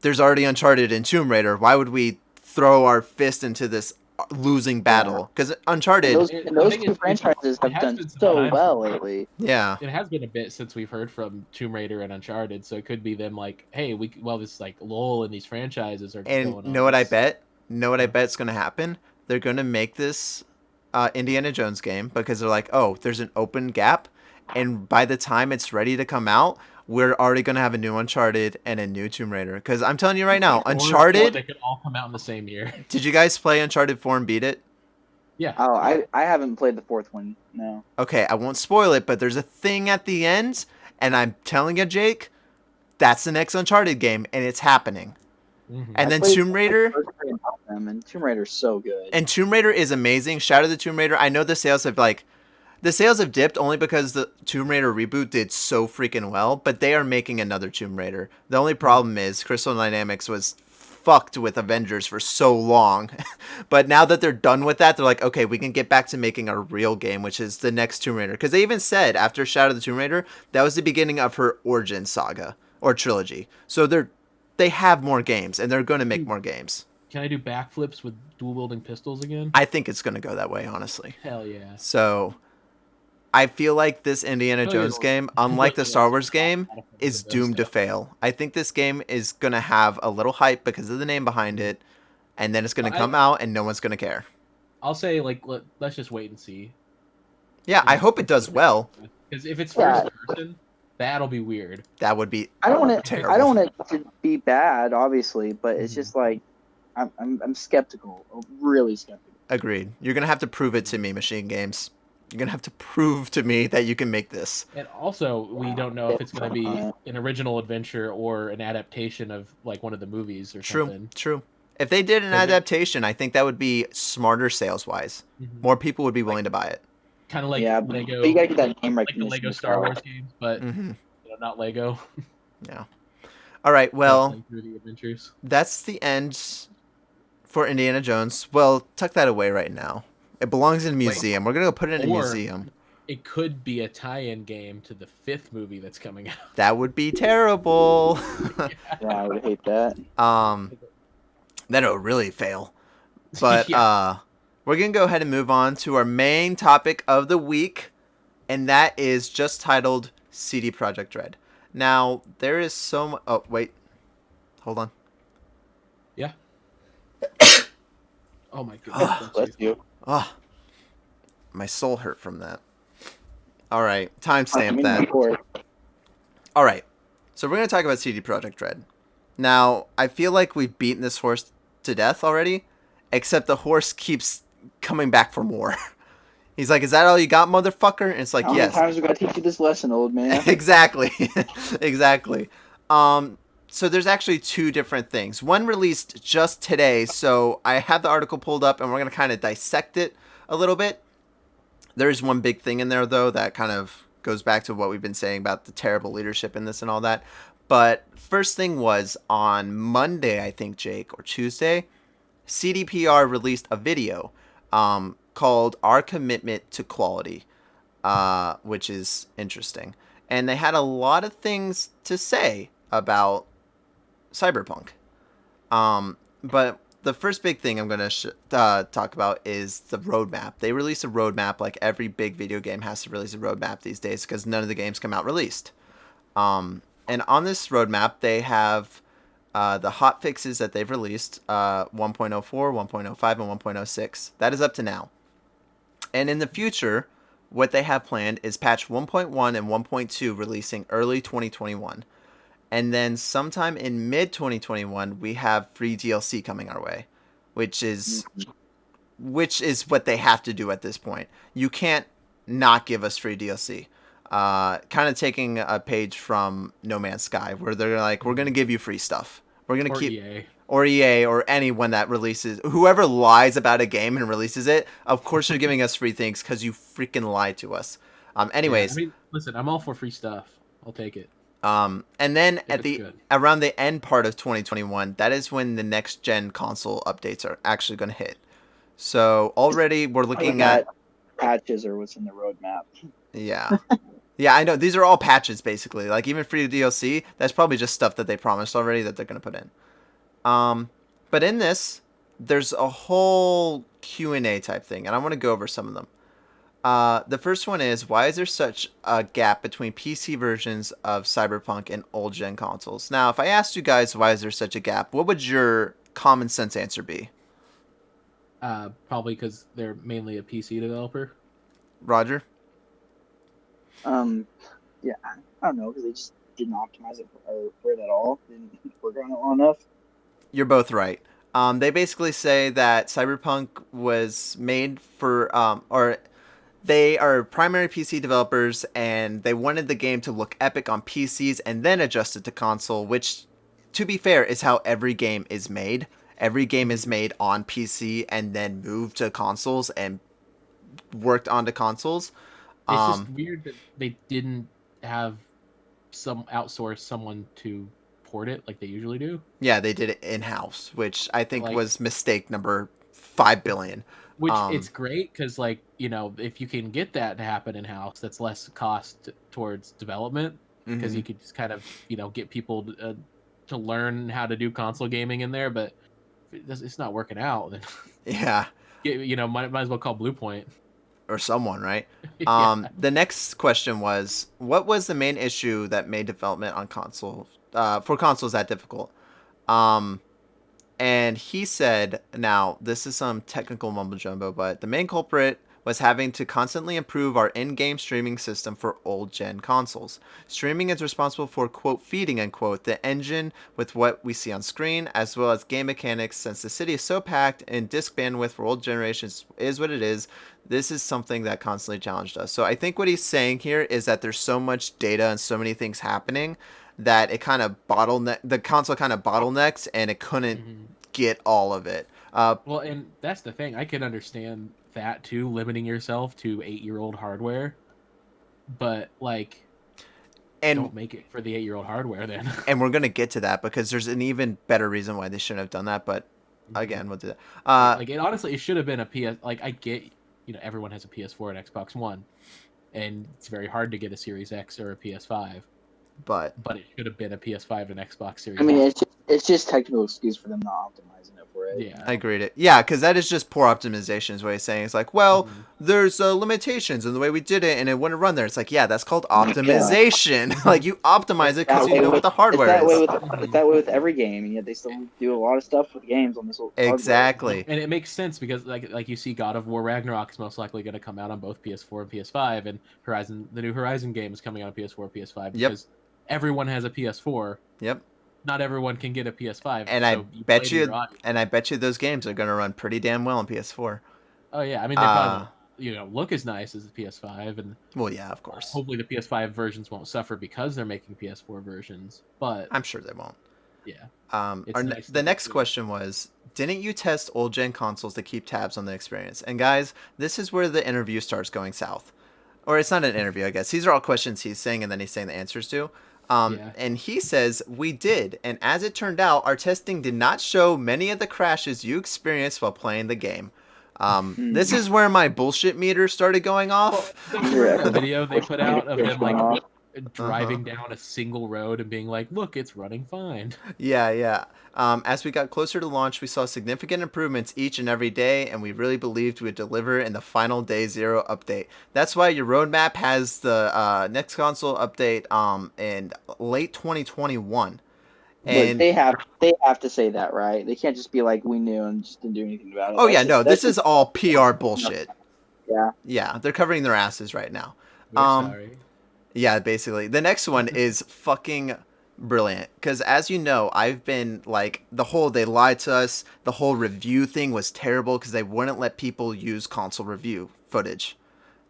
there's already Uncharted and Tomb Raider. Why would we throw our fist into this losing Yeah. battle? Because And Uncharted, those It, and the those thing two is, franchises it have has done been some so time. well lately. yeah. It has been a bit since we've heard from Tomb Raider and Uncharted, so it could be them like, hey, this like lull in these franchises are And going know on. what I Let's bet? Know what I uh, bet's gonna happen? They're gonna make this Indiana Jones game because they're like, oh, there's an open gap, and by the time it's ready to come out, we're already gonna have a new Uncharted and a new Tomb Raider. Because I'm telling you right now, or Uncharted. they could all come out in the same year. Did you guys play Uncharted 4 and beat it? Yeah, Oh, I haven't played the fourth one. No. Okay, I won't spoil it, but there's a thing at the end, and I'm telling you, Jake, that's the next Uncharted game, and it's happening. hmm And I then played Tomb Raider. the first three about them, and Tomb Raider's so good. And Tomb Raider is amazing. Shout out to Tomb Raider. I know the sales have dipped only because the Tomb Raider reboot did so freaking well, but they are making another Tomb Raider. The only problem is Crystal Dynamics was fucked with Avengers for so long. But now that they're done with that, they're like, okay, we can get back to making a real game, which is the next Tomb Raider. Because they even said after Shadow of the Tomb Raider, that was the beginning of her origin saga or trilogy. So they have more games, and they're going to make more games. Can I do backflips with dual wielding pistols again? I think it's going to go that way, honestly. Hell yeah. So I feel like this Indiana Jones game, unlike the Star Wars game, is doomed to fail. I think this game is going to have a little hype because of the name behind it, and then it's going to come out and no one's going to care. I'll say, like, let's just wait and see. Yeah, I hope it does well. Because if it's first person, that'll be weird. That would be I don't want it. terrible. I don't want it to be bad, obviously, but it's just like I'm skeptical, really skeptical. Agreed. You're going to have to prove it to me, Machine Games. You're going to have to prove to me that you can make this. And also, we don't know if it's going to be an original adventure or an adaptation of, like, one of the movies or something. True. If they did an adaptation, I think that would be smarter sales-wise. Mm-hmm. More people would be willing to buy it. Kind of like Lego. But you got to get that name like the recognition. Lego Star Wars games, but not Lego. Yeah. All right, well, through the adventures. That's the end for Indiana Jones. Well, tuck that away right now. It belongs in a museum. We're going to go put it in a museum. It could be a tie-in game to the 5th movie that's coming out. That would be terrible. Yeah, I would hate that. Then it would really fail. But we're going to go ahead and move on to our main topic of the week, and that is just titled CD Projekt Red. Now, there is so much... Oh, wait. Hold on. Yeah. Oh, my goodness. Bless you. Oh, my soul hurt from that. All right, timestamp that. All right, so we're going to talk about CD Projekt Red. Now, I feel like we've beaten this horse to death already, except the horse keeps coming back for more. He's like, "Is that all you got, motherfucker?" And it's like, "Yes." How many times we got to teach you this lesson, old man? Exactly. Exactly. So there's actually two different things. One released just today, so I have the article pulled up, and we're going to kind of dissect it a little bit. There's one big thing in there, though, that kind of goes back to what we've been saying about the terrible leadership in this and all that. But first thing was on Monday, I think, Jake, or Tuesday, CDPR released a video called Our Commitment to Quality, which is interesting. And they had a lot of things to say about CyberPunk. But the first big thing I'm going to talk about is the roadmap. They released a roadmap like every big video game has to release a roadmap these days because none of the games come out released. And on this roadmap, they have the hot fixes that they've released, 1.04, 1.05, and 1.06. That is up to now. And in the future, what they have planned is patch 1.1 and 1.2 releasing early 2021. And then sometime in mid-2021, we have free DLC coming our way, which is what they have to do at this point. You can't not give us free DLC. Kind of taking a page from No Man's Sky, where they're like, we're going to give you free stuff. We're going to keep... EA. Or EA, or anyone that releases... Whoever lies about a game and releases it, of course you're giving us free things because you freaking lied to us. Anyways... Yeah, I mean, listen, I'm all for free stuff. I'll take it. And then around the end part of 2021, that is when the next gen console updates are actually going to hit. So already we're looking at patches or what's in the roadmap. Yeah. Yeah, I know. These are all patches basically. Like even free DLC, that's probably just stuff that they promised already that they're going to put in. But in this, there's a whole Q&A type thing, and I want to go over some of them. The first one is, why is there such a gap between PC versions of Cyberpunk and old-gen consoles? Now, if I asked you guys why is there such a gap, what would your common sense answer be? Probably because they're mainly a PC developer. Roger? Yeah, I don't know, because they just didn't optimize it for it at all. Didn't work on it long enough. You're both right. They basically say that Cyberpunk was made for, or they are primary PC developers, and they wanted the game to look epic on PCs and then adjust it to console, which, to be fair, is how every game is made. Every game is made on PC and then moved to consoles and worked onto consoles. It's just weird that they didn't have outsource someone to port it like they usually do. Yeah, they did it in-house, which I think Like, was mistake number 5 billion. which it's great because, like, if you can get that to happen in house, that's less cost towards development because you could just kind of get people to learn how to do console gaming in there. But if it's not working out, then Yeah, might as well call Blue Point. or someone, right? Yeah. The next question was, what was the main issue that made development on console for consoles that difficult? And he said, now, this is some technical mumbo jumbo, but the main culprit was having to constantly improve our in-game streaming system for old-gen consoles. Streaming is responsible for, quote, feeding, unquote, the engine with what we see on screen, as well as game mechanics. Since the city is so packed and disk bandwidth for old generations is what it is, this is something that constantly challenged us. So I think what he's saying here is that there's so much data and so many things happening that it kind of the console kind of bottlenecks, and it couldn't get all of it. Well, and that's the thing. I can understand that too, limiting yourself to 8-year-old hardware, but like, and don't make it for the 8-year-old hardware then. and we're gonna get to that because there's an even better reason why they shouldn't have done that. But again, we'll do that. Like, honestly, it should have been a PS. Like, I get, everyone has a PS4 and Xbox One, and it's very hard to get a Series X or a PS5. But it should have been a PS5 and Xbox Series. I mean, X. it's just technical excuse for them not optimizing it for it. Yeah, I agree to yeah, because that is just poor optimization. Is what he's saying. It's like, well, there's limitations in the way we did it, and it wouldn't run there. It's like, yeah, that's called optimization. Like, you optimize it because you know what the hardware is. It's that way with every game, and yet they still do a lot of stuff with games on this old Exactly. And it makes sense because like you see, God of War Ragnarok is most likely going to come out on both PS4 and PS5, and the new Horizon game is coming out on PS4 and PS5 because everyone has a PS4. Yep. Not everyone can get a PS5. And so I bet you those games are gonna run pretty damn well on PS4. Oh yeah, I mean they probably won't, look as nice as the PS5, and well, yeah, of course. Hopefully the PS5 versions won't suffer because they're making PS4 versions, but I'm sure they won't. Yeah. The next question was, didn't you test old gen consoles to keep tabs on the experience? And guys, this is where the interview starts going south. Or it's not an interview, I guess. These are all questions he's saying and then he's saying the answers to. And he says, we did. And as it turned out, our testing did not show many of the crashes you experienced while playing the game. This is where my bullshit meter started going off. Well, the video they put out of them like driving down a single road and being like, look, it's running fine. Yeah. As we got closer to launch, we saw significant improvements each and every day, and we really believed we would deliver in the final day 0 update. That's why your roadmap has the next console update in late 2021. And but they have to say that, right? They can't just be like, we knew and just didn't do anything about it. Oh yeah, no, this is all PR bullshit. Yeah, they're covering their asses right now. We're sorry. Yeah, basically. The next one is fucking brilliant. Because as you know, I've been like, they lied to us. The whole review thing was terrible because they wouldn't let people use console review footage.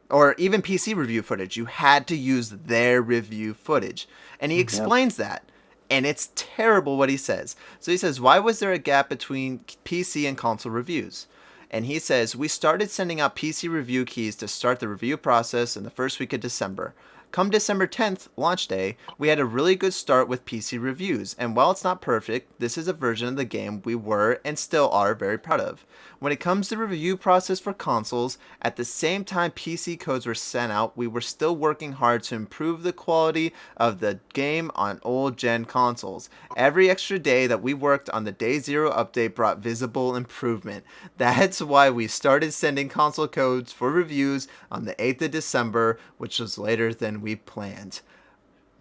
Or even PC review footage. You had to use their review footage. And he explains that. And it's terrible what he says. So he says, why was there a gap between PC and console reviews? And he says, we started sending out PC review keys to start the review process in the first week of December. Come December 10th, launch day, we had a really good start with PC reviews, and while it's not perfect, this is a version of the game we were and still are very proud of. When it comes to the review process for consoles, at the same time PC codes were sent out, we were still working hard to improve the quality of the game on old gen consoles. Every extra day that we worked on the day 0 update brought visible improvement. That's why we started sending console codes for reviews on the 8th of December, which was later than we planned.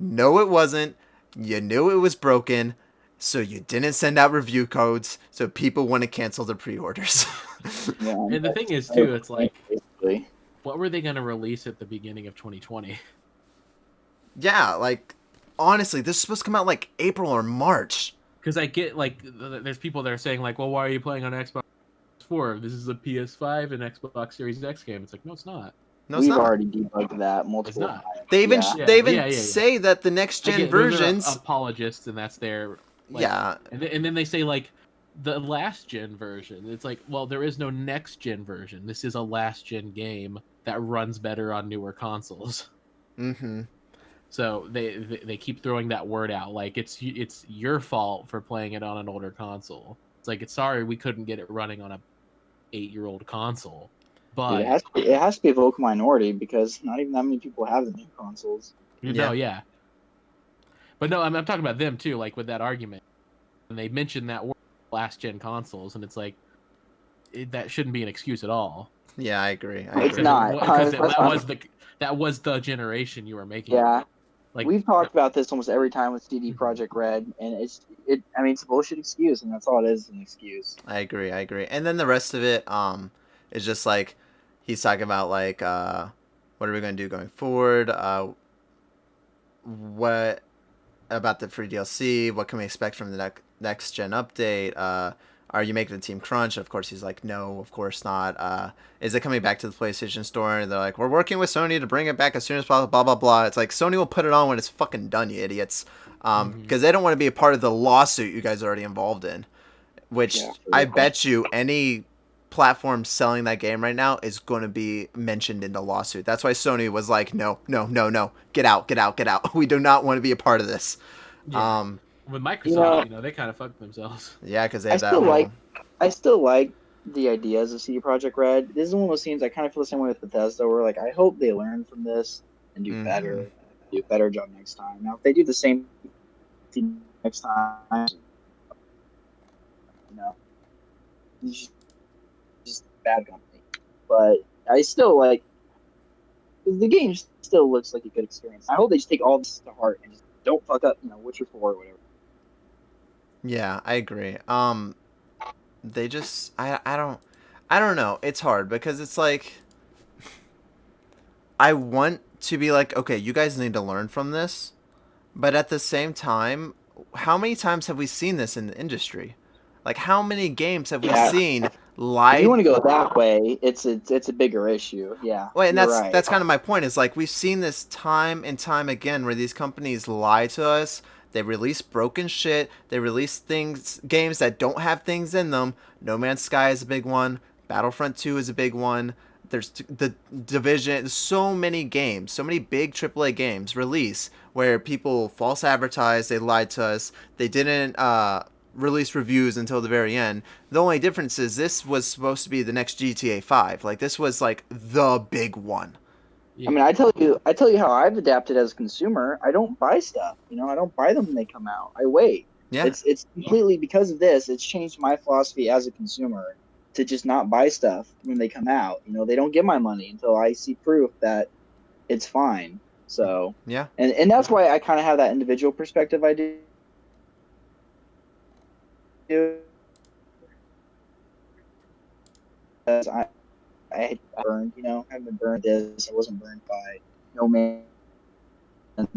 No, it wasn't. You knew it was broken, so you didn't send out review codes so people wouldn't cancel their pre-orders. And the thing is, too, it's like, what were they going to release at the beginning of 2020? Yeah, like, honestly, this is supposed to come out like April or March. Because I get, like, there's people that are saying, like, well, why are you playing on Xbox 4? This is a PS5 and Xbox Series X game. It's like, no, it's not. No, it's We've not. already debugged that multiple times. They even say that the next gen versions apologists, and that's their and then they say like the last gen version. It's like, well, there is no next gen version. This is a last gen game that runs better on newer consoles. So they keep throwing that word out like it's your fault for playing it on an older console. It's like it's sorry we couldn't get it running on a 8-year-old console, Dude, but it has to be a vocal minority because not even that many people have the new consoles. no, yeah. But no, I'm talking about them too. Like with that argument, and they mentioned that word last gen consoles, and it's like that shouldn't be an excuse at all. Yeah, I agree. It's not. Because That's not. that was the generation you were making. Yeah, Like we've talked about this almost every time with CD Projekt Red, and it. I mean, it's a bullshit excuse, and that's all it is, an excuse. I agree. And then the rest of it, is just like he's talking about like, what are we gonna do going forward? What about the free DLC? What can we expect from the next gen update? Are you making the team crunch? Of course, he's like, no, of course not. Is it coming back to the PlayStation Store? And they're like, we're working with Sony to bring it back as soon as possible. Blah blah blah. It's like Sony will put it on when it's fucking done, you idiots. Because they don't want to be a part of the lawsuit you guys are already involved in. Which I bet you any platform selling that game right now is going to be mentioned in the lawsuit. That's why Sony was like, no, get out. We do not want to be a part of this. yeah. With Microsoft, they kind of fucked themselves. Yeah, because they have that whole... I still like the ideas of CD Projekt Red. This is one of those scenes I kind of feel the same way with Bethesda, where like I hope they learn from this and do better, do a better job next time. Now, if they do the same thing next time, it's just bad company. But I still like the game. Still looks like a good experience. I hope they just take all this to heart and just don't fuck up, Witcher 4 or whatever. Yeah, I agree. They just I don't know. It's hard because it's like I want to be like, okay, you guys need to learn from this, but at the same time, how many times have we seen this in the industry? Like, how many games have we seen lied? If you want to go that way, it's a bigger issue. Yeah. Well, and that's right. kind of my point. Is like we've seen this time and time again where these companies lie to us. They release broken shit. They release games that don't have things in them. No Man's Sky is a big one. Battlefront 2 is a big one. There's the Division. There's so many games, so many big AAA games release where people false advertise. They lied to us. They didn't release reviews until the very end. The only difference is this was supposed to be the next GTA 5. Like this was like the big one. Yeah. I mean, I tell you how I've adapted as a consumer. I don't buy stuff. I don't buy them when they come out. I wait. Yeah. It's completely because of this. It's changed my philosophy as a consumer to just not buy stuff when they come out. They don't get my money until I see proof that it's fine. So yeah, and that's why I kind of have that individual perspective. I do. Because I burned, haven't been burned this. I wasn't burned by No Man.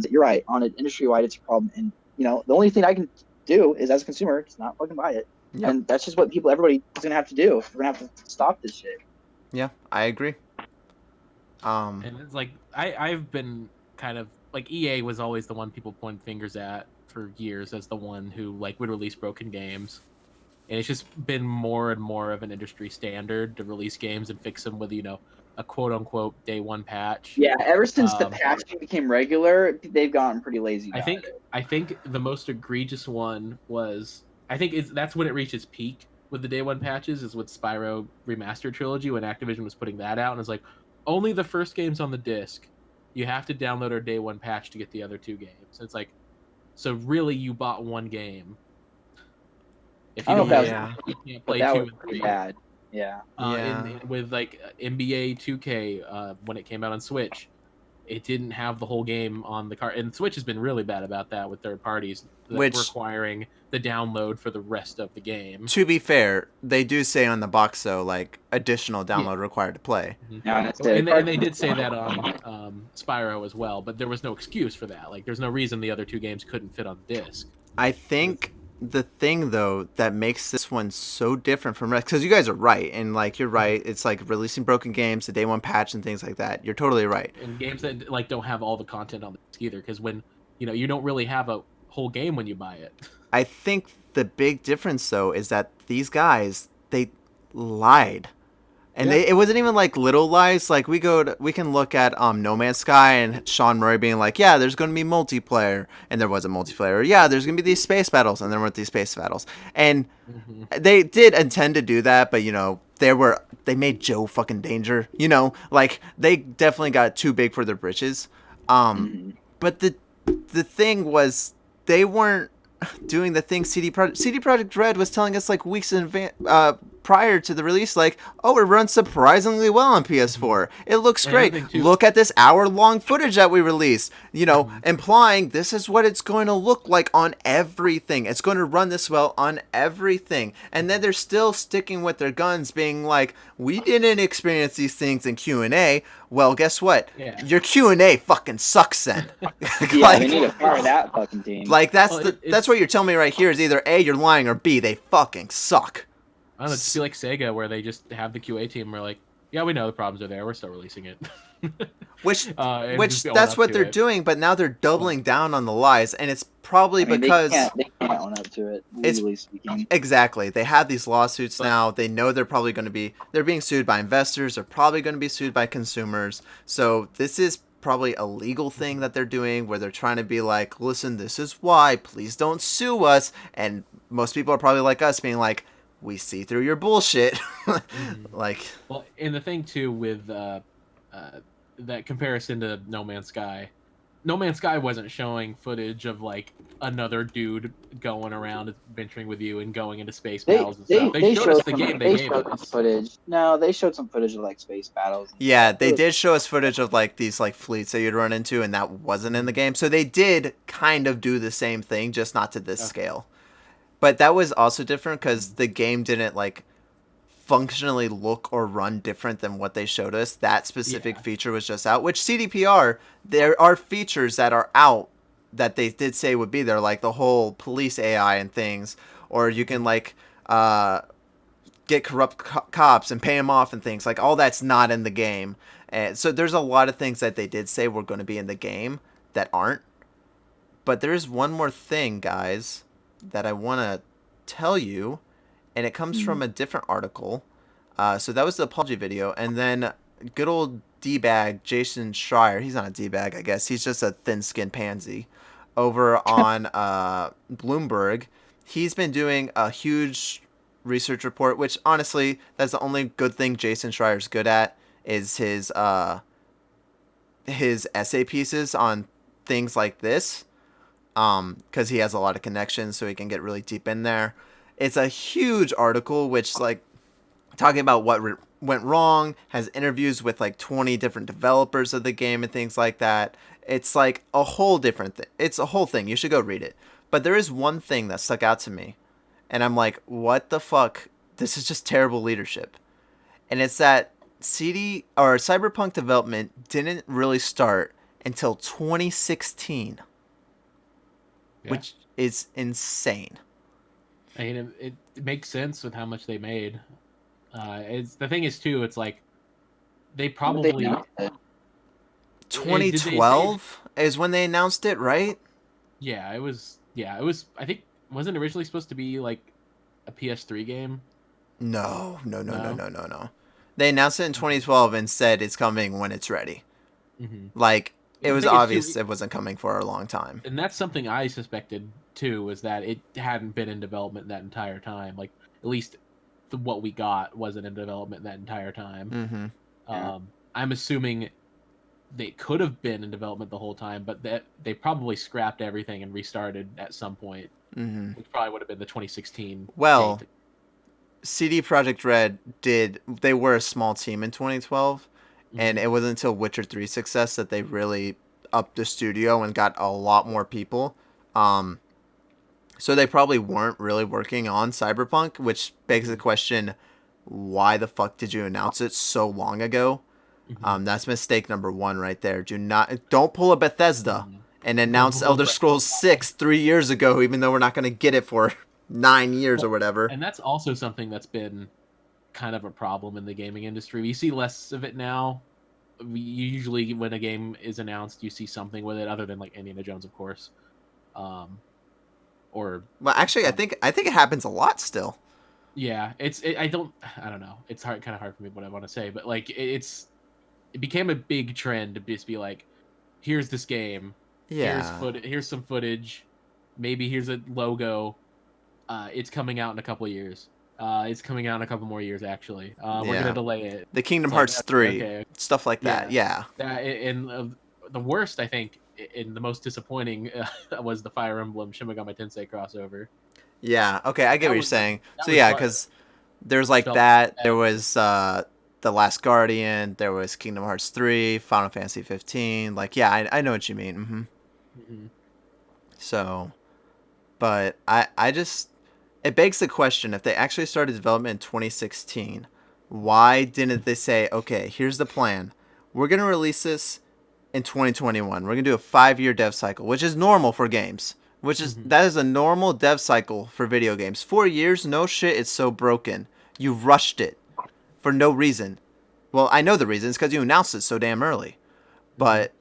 You're right. On an industry wide, it's a problem. And the only thing I can do is as a consumer, just not fucking buy it. Yep. And that's just what everybody is gonna have to do. We're gonna have to stop this shit. Yeah, I agree. And it's like I've been kind of like EA was always the one people point fingers at for years as the one who like would release broken games. And it's just been more and more of an industry standard to release games and fix them with, a quote unquote day one patch. Yeah, ever since the patching became regular, they've gotten pretty lazy. I think the most egregious one was that's when it reached its peak with the day one patches is with Spyro Remastered Trilogy when Activision was putting that out and it's like only the first game's on the disc. You have to download our day one patch to get the other two games. It's like so really you bought one game. If you you can't play 2 and 3. Bad. Yeah. With like NBA 2K, when it came out on Switch, it didn't have the whole game on the card. And Switch has been really bad about that with third parties, requiring the download for the rest of the game. To be fair, they do say on the box though, like additional download required to play. Mm-hmm. And they did say that on Spyro as well, but there was no excuse for that. Like, there's no reason the other two games couldn't fit on the disc. I think the thing though that makes this one so different from rest, because you guys are right, and like you're right, it's like releasing broken games, the day one patch and things like that. You're totally right. And games that like don't have all the content on the disc either, because when you don't really have a whole game when you buy it. I think the big difference though is that these guys, they lied. And Yeah. it wasn't even like little lies. Like we can look at No Man's Sky and Sean Murray being like, yeah, there's going to be multiplayer, and there wasn't multiplayer. Yeah, there's going to be these space battles, and there weren't these space battles. And Mm-hmm. they did intend to do that, but they made Joe fucking danger. Like they definitely got too big for their britches. Mhm. But the thing was, they weren't doing the thing CD Projekt Red was telling us like weeks in advance, prior to the release, like, oh, it runs surprisingly well on PS4. It looks And another great. thing too. Look at this hour-long footage that we released. Mm-hmm. Implying this is what it's going to look like on everything. It's going to run this well on everything. And then they're still sticking with their guns, being like, we didn't experience these things in Q&A. Well, guess what? Yeah. Your Q&A fucking sucks then. Yeah, they need to fire that fucking team. Like that's Well, that's what you're telling me right here is either A, you're lying, or B, they fucking suck. I don't know, just be like Sega, where they just have the QA team. We're like, yeah, we know the problems are there. We're still releasing it. Which And just own that's up what to they're it. doing, but now they're doubling down on the lies, and it's probably I mean, because they can't own up to it, legally speaking. exactly they have these lawsuits But- now. They know they're being sued by investors. They're probably going to be sued by consumers. So this is probably a legal thing that they're doing where they're trying to be like, listen, this is why. Please don't sue us. And most people are probably like us, being like, we see through your bullshit. Like, Well, and the thing too with that comparison to No Man's Sky, No Man's Sky wasn't showing footage of like another dude going around adventuring with you and going into space battles and stuff. They showed us the game they gave showed us. some footage. No, they showed some footage of like space battles. And yeah, stuff. they did show us footage of like these like fleets that you'd run into, and that wasn't in the game. So they did kind of do the same thing, just not to this Okay. scale. But that was also different because the game didn't like functionally look or run different than what they showed us. That specific Yeah. feature was just out. Which CDPR, there are features that are out that they did say would be there, like the whole police AI and things, or you can like get corrupt cops and pay them off and things like all that's not in the game. And so there's a lot of things that they did say were going to be in the game that aren't. But there is one more thing, guys, that I want to tell you, and it comes from a different article. So that was the PUBG video, and then good old D-bag Jason Schreier. He's not a D-bag, I guess. He's just a thin-skinned pansy. Over on Bloomberg, he's been doing a huge research report, which honestly, that's the only good thing Jason Schreier's good at is his essay pieces on things like this. Because he has a lot of connections, so he can get really deep in there. It's a huge article, which like talking about what went wrong, has interviews with like 20 different developers of the game and things like that. It's like a whole different thing. It's a whole thing. You should go read it. But there is one thing that stuck out to me, and I'm like, what the fuck? This is just terrible leadership. And it's that CD or Cyberpunk development didn't really start until 2016. Yeah. Which is insane. I mean, it makes sense with how much they made. It's the thing is too. It's like they probably. They announced it. 2012 is when they announced it, right? Yeah, it was. Yeah, it was. I think wasn't originally supposed to be like a PS3 game. No. No? They announced it in 2012 and said it's coming when it's ready. Mm-hmm. Like, it The was thing is, obvious too, it wasn't coming for a long time. and that's something I suspected too, was that it hadn't been in development that entire time. Like at least what we got wasn't in development that entire time. Mm-hmm. Yeah. I'm assuming they could have been in development the whole time, but that they probably scrapped everything and restarted at some point, Mm-hmm. which probably would have been the 2016. Well, date. CD Projekt Red they were a small team in 2012, and Mhm. it wasn't until Witcher 3 success that they really upped the studio and got a lot more people. So they probably weren't really working on Cyberpunk, which begs the question, why the fuck did you announce it so long ago? Mhm. That's mistake number one right there. Don't pull a Bethesda Mhm. and announce Elder Scrolls 6 3 years ago, even though we're not going to get it for 9 years or whatever. And that's also something that's been kind of a problem in the gaming industry. We see less of it now. Usually, when a game is announced, you see something with it, other than like Indiana Jones, of course. Or Well, actually, I think it happens a lot still. Yeah, I don't know. It's kind of hard for me what I want to say, but like it became a big trend to just be like, here's this game, Yeah. here's some footage, maybe here's a logo. It's coming out in a couple years. It's coming out in a couple more years actually. We're gonna Yeah. delay it. The It's Kingdom like Hearts okay, 3, okay, stuff like that. yeah. Yeah. And the worst I think, and the most disappointing was the Fire Emblem Shin Megami Tensei crossover. Yeah. Okay, I get what That you're was saying. that So was yeah, cuz there's like felt that, there epic. was The Last Guardian, there was Kingdom Hearts 3, Final Fantasy 15. Like yeah, I know what you mean. Hmm. So, but I just it begs the question if they actually started development in 2016, why didn't they say, okay, here's the plan. We're going to release this in 2021. We're going to do a 5-year dev cycle, which is normal for games. Hmm. That is a normal dev cycle for video games. 4 years, no shit, it's so broken. You rushed it for no reason. Well, I know the reason. It's because you announced it so damn early. Hmm. But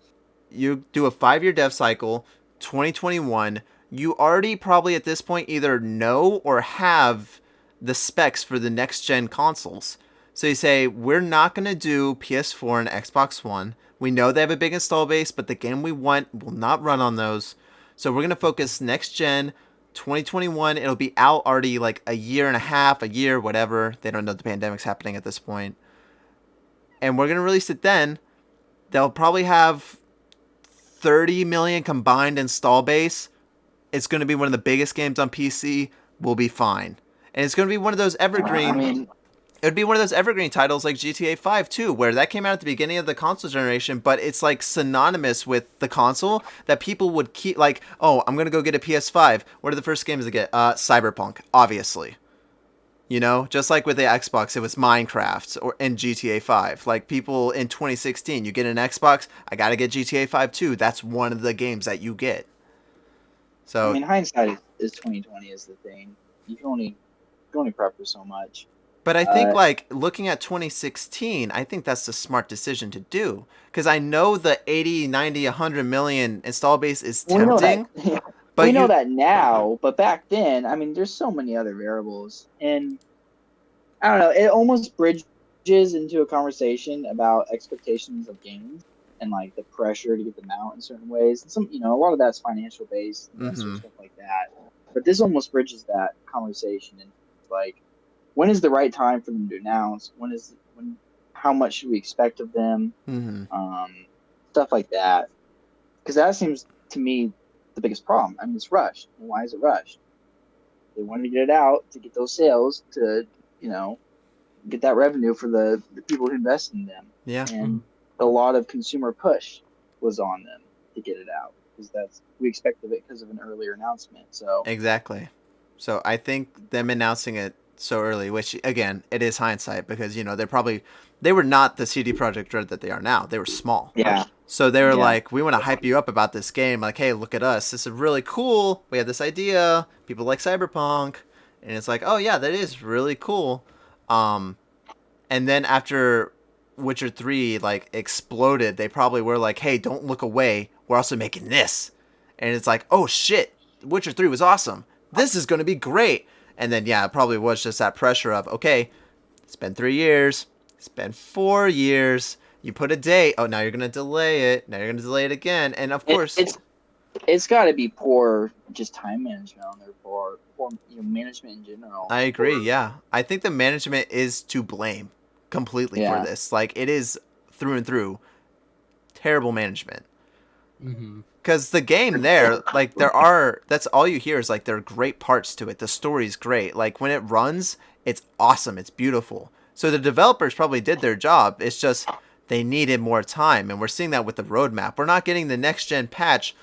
you do a 5-year dev cycle, 2021. You already probably at this point either know or have the specs for the next gen consoles. So you say, we're not going to do PS4 and Xbox One. We know they have a big install base, but the game we want will not run on those. So we're going to focus next gen 2021. It'll be out already like a year and a half, a year, whatever. They don't know the pandemic's happening at this point. And we're going to release it then. They'll probably have 30 million combined install base. It's going to be one of the biggest games on PC. We'll be fine. And it's going to be one of those I evergreen. mean, It would be one of those evergreen titles like GTA 5 too, where that came out at the beginning of the console generation, but it's like synonymous with the console that people would keep like, oh, I'm going to go get a PS5. What are the first games to get? Cyberpunk, obviously. You know, just like with the Xbox, it was Minecraft or in GTA 5. Like people in 2016, you get an Xbox, I gotta get GTA 5 too. That's one of the games that you get. So, hindsight is 2020 is the thing. You can only prep for so much. but I think Uh, like looking at 2016, I think that's the smart decision to do because I know the 80, 90, 100 million install base is we know that tempting, but we know you that now, but back then, I mean, there's so many other variables, and I don't know. It almost bridges into a conversation about expectations of games and like the pressure to get them out in certain ways. And a lot of that's financial based, investor mhm stuff like that. But this almost bridges that conversation and like, when is the right time for them to announce? When? How much should we expect of them? mhm Um, Stuff like that. Because that seems to me the biggest problem. I mean, it's rushed. Why is it rushed? They wanted to get it out to get those sales to you know get that revenue for the people who invest in them. yeah, And a lot of consumer push was on them to get it out because that's we expected it because of an earlier announcement. So exactly. So I think them announcing it so early, which again, it is hindsight because you know they were not the CD Projekt Red that they are now. They were small. yeah, So they were yeah. like, we want to hype you up about this game. Like, hey, look at us. This is really cool. We have this idea. People like Cyberpunk. And it's like, oh, yeah, that is really cool. Um, and then after Witcher 3, like, exploded, they probably were like, hey, don't look away. We're also making this. And it's like, oh, shit. Witcher 3 was awesome. This is going to be great. And then, yeah, it probably was just that pressure of, okay, it's been 3 years. It's been 4 years. You put a date. Oh, now you're gonna delay it. Now you're gonna delay it again. And of It, course, it's it's got to be poor just time management on their part, poor management in general. I agree. Yeah, I think the management is to blame completely for Yeah, this. Like it is through and through terrible management. Hmm. Because the game there, like there are, that's all you hear is like there are great parts to it. The story's great. Like when it runs, it's awesome. It's beautiful. So the developers probably did their job. It's just they needed more time, and we're seeing that with the roadmap. We're not getting the next gen patch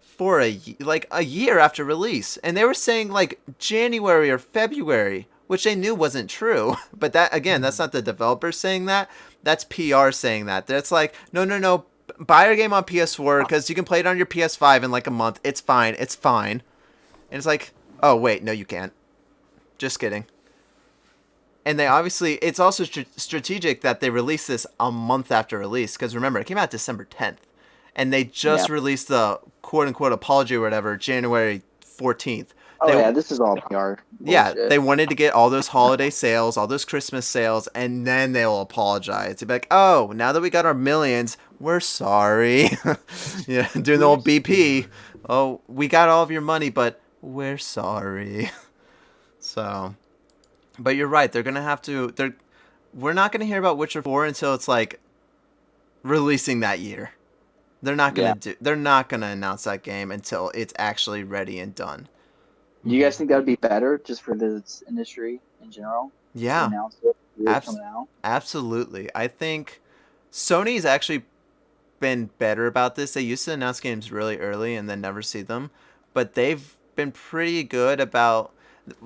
for like a year after release, and they were saying like January or February, which they knew wasn't true. But that again, that's Hmm. not the developers saying that. That's PR saying that. That's like no, no, no. Buy your game on PS4 because you can play it on your PS5 in like a month. It's fine. It's fine. And it's like, oh wait, no, you can't. Just kidding. And they obviously, it's also strategic that they release this a month after release because remember, it came out December 10th, and they yeah. just released the quote unquote apology or whatever January 14th. Oh yeah, this is all PR Yeah, bullshit. they wanted to get all those holiday sales, all those Christmas sales, and then they'll apologize. They'll be like, oh, now that we got our millions, we're sorry. Yeah, doing the old BP. Oh, we got all of your money, but we're sorry. So, but you're right. They're gonna have to. We're not gonna hear about Witcher 4 until it's like releasing that year. Yeah. They're not gonna announce that game until it's actually ready and done. Do you guys think that would be better just for this industry in general? Just to Yeah, announce it, years abs- coming out. absolutely. I think Sony's actually been better about this. They used to announce games really early and then never see them, but they've been pretty good about.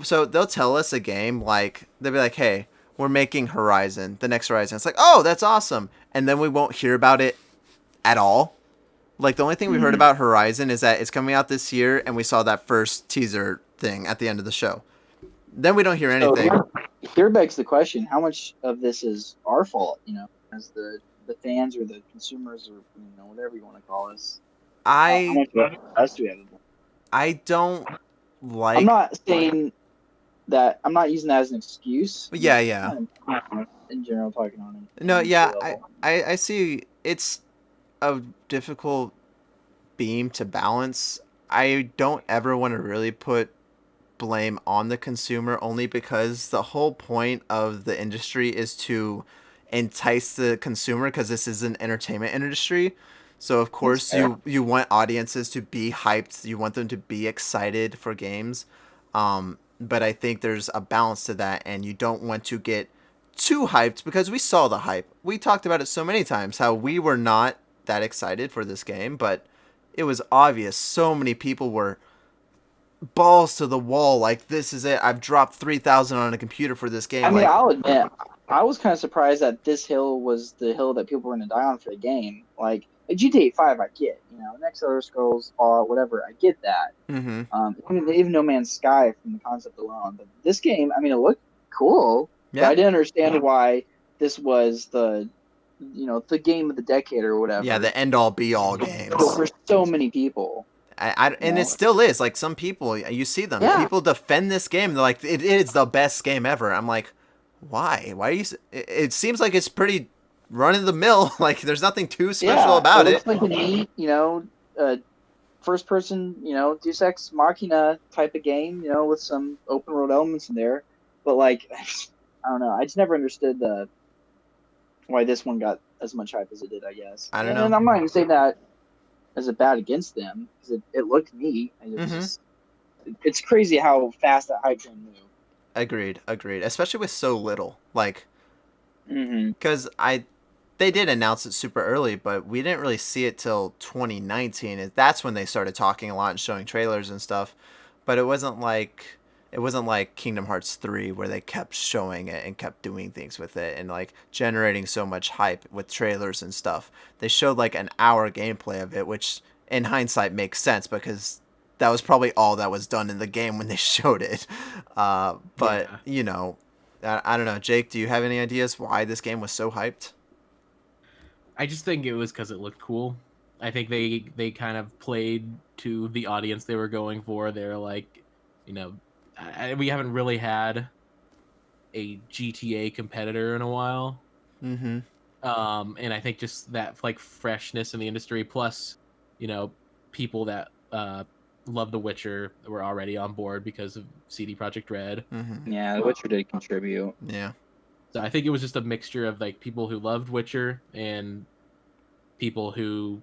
So they'll tell us a game, like they'll be like, "Hey, we're making Horizon, the next Horizon." It's like, "Oh, that's awesome," and then we won't hear about it at all. Like the only thing we heard Mm-hmm. about Horizon is that it's coming out this year, and we saw that first teaser thing at the end of the show. Then we don't hear So anything. here begs the question: how much of this is our fault? As the fans or the consumers or whatever you want to call us. How I much of us do we have? I don't I'm like. not saying that. I'm not using that as an excuse. I'm Yeah, just yeah. kind of, in general talking on an No, industry yeah. level. I see. It's a difficult beam to balance. I don't ever want to really put blame on the consumer only because the whole point of the industry is to entice the consumer because this is an entertainment industry. So of That's course fair. you want audiences to be hyped. You want them to be excited for games. But I think there's a balance to that, and you don't want to get too hyped because we saw the hype. We talked about it so many times how we were not that excited for this game, but it was obvious so many people were balls to the wall like this is it. I've dropped 3,000 on a computer for this I game mean, like I'll admit, I was kind of surprised that this hill was the hill that people were going to die on for the game. Like GTA 5, I get. Next Elder Scrolls, Fallout, whatever, I get that. mhm. Even No Man's Sky from the concept alone. But this game, I mean, it looked cool, but Yeah. I didn't understand why this was the game of the decade or Yeah, whatever. the end all be all So games. for so many people, you And it know, still is. Like some people, you see them. yeah, People defend this game. They're like, it is the best game ever. I'm like, why? Why are you? It seems like it's pretty run of the mill. Like there's nothing too special yeah, it about it. looks like a neat, first person, Deus Ex Machina type of game, with some open world elements in there. But like, I don't know. I just never understood why this one got as much hype as it did. I guess, I don't know. and I'm not even saying that as a bad against them because it looked neat. It was Mhm. just, it's crazy how fast that hype train moved. Agreed. Agreed. Especially with so little. Like, Mm-hmm. because they did announce it super early, but we didn't really see it till 2019. That's when they started talking a lot and showing trailers and stuff. But it wasn't like Kingdom Hearts 3 where they kept showing it and kept doing things with it and like generating so much hype with trailers and stuff. They showed like an hour gameplay of it, which in hindsight makes sense because that was probably all that was done in the game when they showed it. But Yeah. I don't know. Jake, do you have any ideas why this game was so hyped? I just think it was because it looked cool. I think they kind of played to the audience they were going for. They're like, we haven't really had a GTA competitor in a while. Mm-hmm. And I think just that like freshness in the industry, plus, you know, people that love The Witcher were already on board because of CD Projekt Red. Mm-hmm. Yeah, The Witcher did contribute. Yeah. So I think it was just a mixture of like people who loved Witcher and people who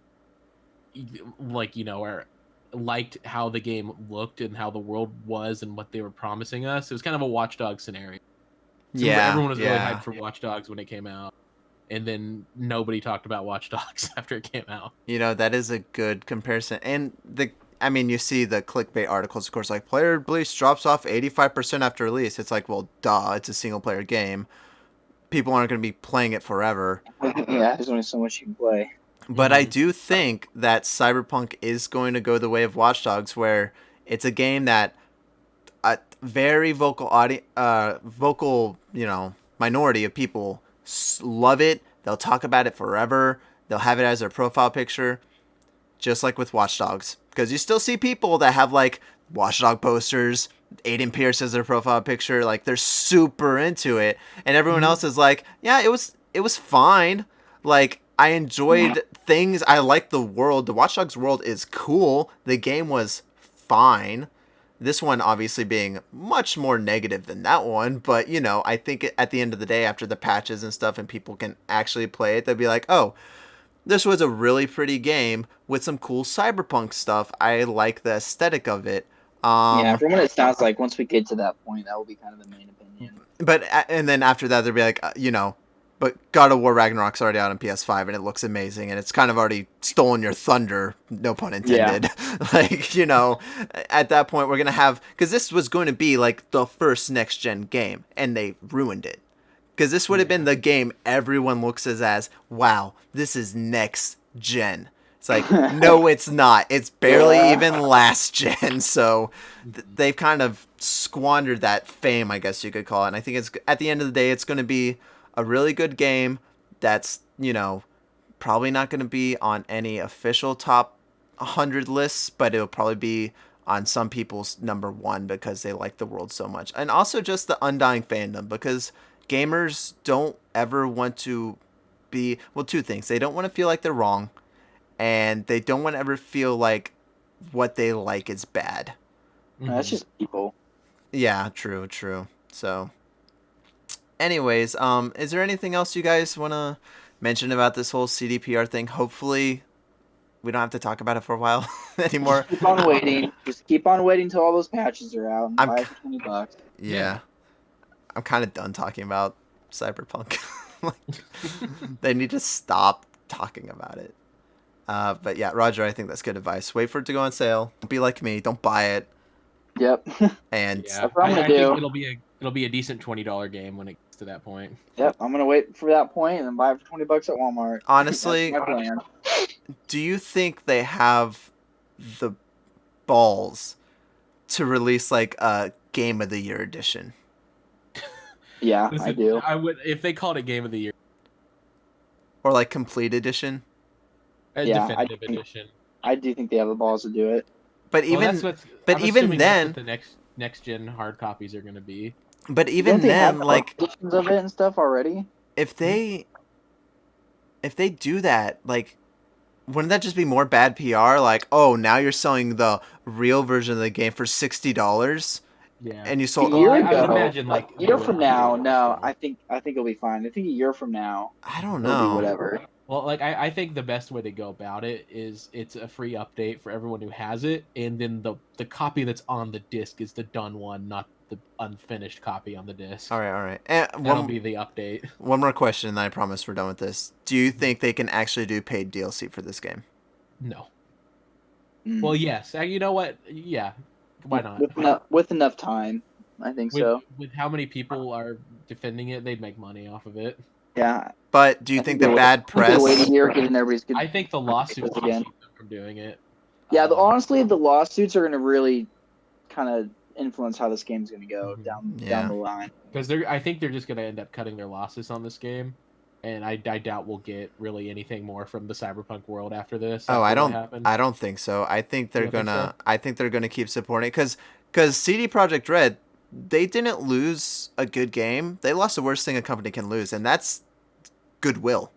like are liked how the game looked and how the world was and what they were promising us. It was kind of a Watch Dogs scenario. So Yeah. everyone was really hyped Yeah. for Watch Dogs when it came out, and then nobody talked about Watch Dogs after it came out. That is a good comparison. And I mean, you see the clickbait articles, of course, like player beliefs drops off 85% after release. It's like, well, duh, it's a single player game. People aren't going to be playing it forever. Yeah, there's only so much you can play. But I do think that Cyberpunk is going to go the way of Watch Dogs, where it's a game that a very vocal, minority of people love it. They'll talk about it forever. They'll have it as their profile picture, just like with Watch Dogs. Because you still see people that have like Watchdog posters. Aiden Pierce has their profile picture. Like, they're super into it, and everyone else is like, yeah, it was fine. Like, I enjoyed things. I like the world. The Watch Dogs world is cool. The game was fine. This one obviously being much more negative than that one, but I think at the end of the day, after the patches and stuff, and people can actually play it, they'll be like, oh, this was a really pretty game with some cool cyberpunk stuff. I like the aesthetic of it. Yeah, from what it sounds like, once we get to that point, that will be kind of the main opinion. But and then after that, they'll be like, but God of War Ragnarok's already out on PS5 and it looks amazing, and it's kind of already stolen your thunder, no pun intended. Yeah. Like, at that point we're gonna have, because this was going to be like the first next gen game, and they ruined it. Because this would have been the game everyone looks as, wow, this is next gen. It's like, no, it's not. It's barely even last gen. So they've kind of squandered that fame, I guess you could call it. And I think it's, at the end of the day, it's going to be a really good game that's, probably not going to be on any official top 100 lists, but it'll probably be on some people's number one because they like the world so much. And also just the undying fandom, because gamers don't ever want to be, well, two things. They don't want to feel like they're wrong, and they don't want to ever feel like what they like is bad. That's just people. Yeah, true. So, anyways, is there anything else you guys want to mention about this whole CDPR thing? Hopefully, we don't have to talk about it for a while anymore. Just keep on waiting. Just keep on waiting till all those patches are out and buy it for $20. Yeah. I'm kind of done talking about Cyberpunk. They need to stop talking about it. But yeah, Roger, I think that's good advice. Wait for it to go on sale. Don't be like me. Don't buy it. Yep. And that's what I'm gonna do. Think it'll be a decent $20 game when it gets to that point. Yep, I'm gonna wait for that point and then buy it for $20 at Walmart. Honestly, do you think they have the balls to release like a Game of the Year edition? Yeah, listen, I do. I would, if they called it Game of the Year, or like Complete Edition. Definitive Edition. I do think they have the balls to do it. But even, even then, the next gen hard copies are going to be. But even then, like editions of it and stuff already. If they do that, like, wouldn't that just be more bad PR? Like, oh, now you're selling the real version of the game for $60. Yeah. And you sold a year ago. I would imagine like a year from now. No, I think it'll be fine. I think a year from now. I don't know. Whatever. Well, like I think the best way to go about it is it's a free update for everyone who has it, and then the copy that's on the disc is the done one, not the unfinished copy on the disc. All right. And that'll be the update. One more question, and then I promise we're done with this. Do you think they can actually do paid DLC for this game? No. Well, yes. You know what? Yeah. Why not? With enough time, I think so. With how many people are defending it, they'd make money off of it. Yeah. But do you think the bad press? Wait a year, getting everybody's good. I think the lawsuits again from doing it. Yeah, honestly, the lawsuits are going to really kind of influence how this game's going to go down the line. Because I think they're just going to end up cutting their losses on this game, and I doubt we'll get really anything more from the Cyberpunk world after this. I don't think so. I think they're gonna keep supporting it because CD Projekt Red, they didn't lose a good game. They lost the worst thing a company can lose, and that's goodwill.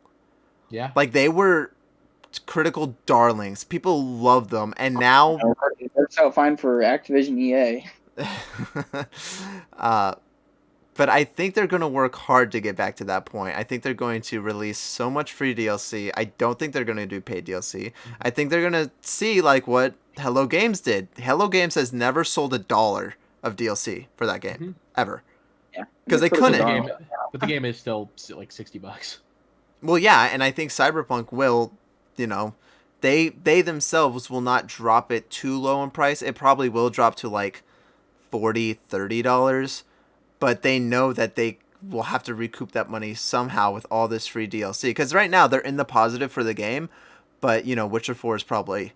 Yeah. Like, they were critical darlings. People loved them, and now it works out fine for Activision EA. But I think they're going to work hard to get back to that point. I think they're going to release so much free DLC. I don't think they're going to do paid DLC. I think they're going to see like what Hello Games did. Hello Games has never sold $1 of DLC for that game ever. Yeah, because they couldn't. But the game is still like $60. Well, yeah, and I think Cyberpunk will, they themselves will not drop it too low in price. It probably will drop to like $40, $30. But they know that they will have to recoup that money somehow with all this free DLC. Because right now they're in the positive for the game, but Witcher 4 is probably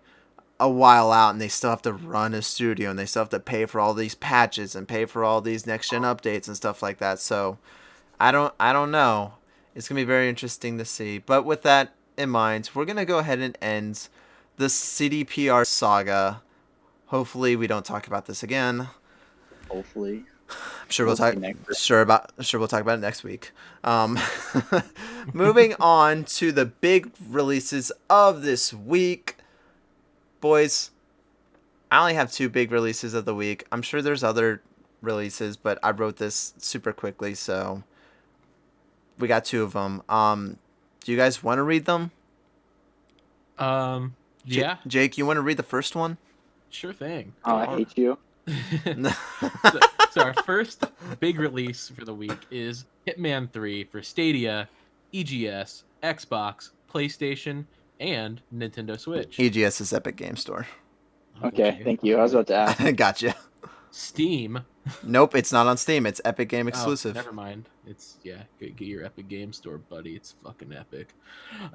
a while out, and they still have to run a studio, and they still have to pay for all these patches and pay for all these next gen updates and stuff like that. So I don't know. It's gonna be very interesting to see. But with that in mind, we're gonna go ahead and end the CDPR saga. Hopefully, we don't talk about this again. Hopefully. I'm sure We'll we'll see talk. next week. Sure we'll talk about it next week. Moving on to the big releases of this week, boys. I only have 2 big releases of the week. I'm sure there's other releases, but I wrote this super quickly, so we got 2 of them. Do you guys want to read them? Yeah, Jake, you want to read the first one? sure thing. Oh, I hate you. So our first big release for the week is Hitman 3 for Stadia, EGS, Xbox, PlayStation, and Nintendo Switch. EGS is Epic Game Store. Okay, thank you. I was about to ask. Gotcha. Steam. Nope, it's not on Steam. It's Epic Game exclusive. Oh, never mind. It's get your Epic Game Store, buddy. It's fucking epic.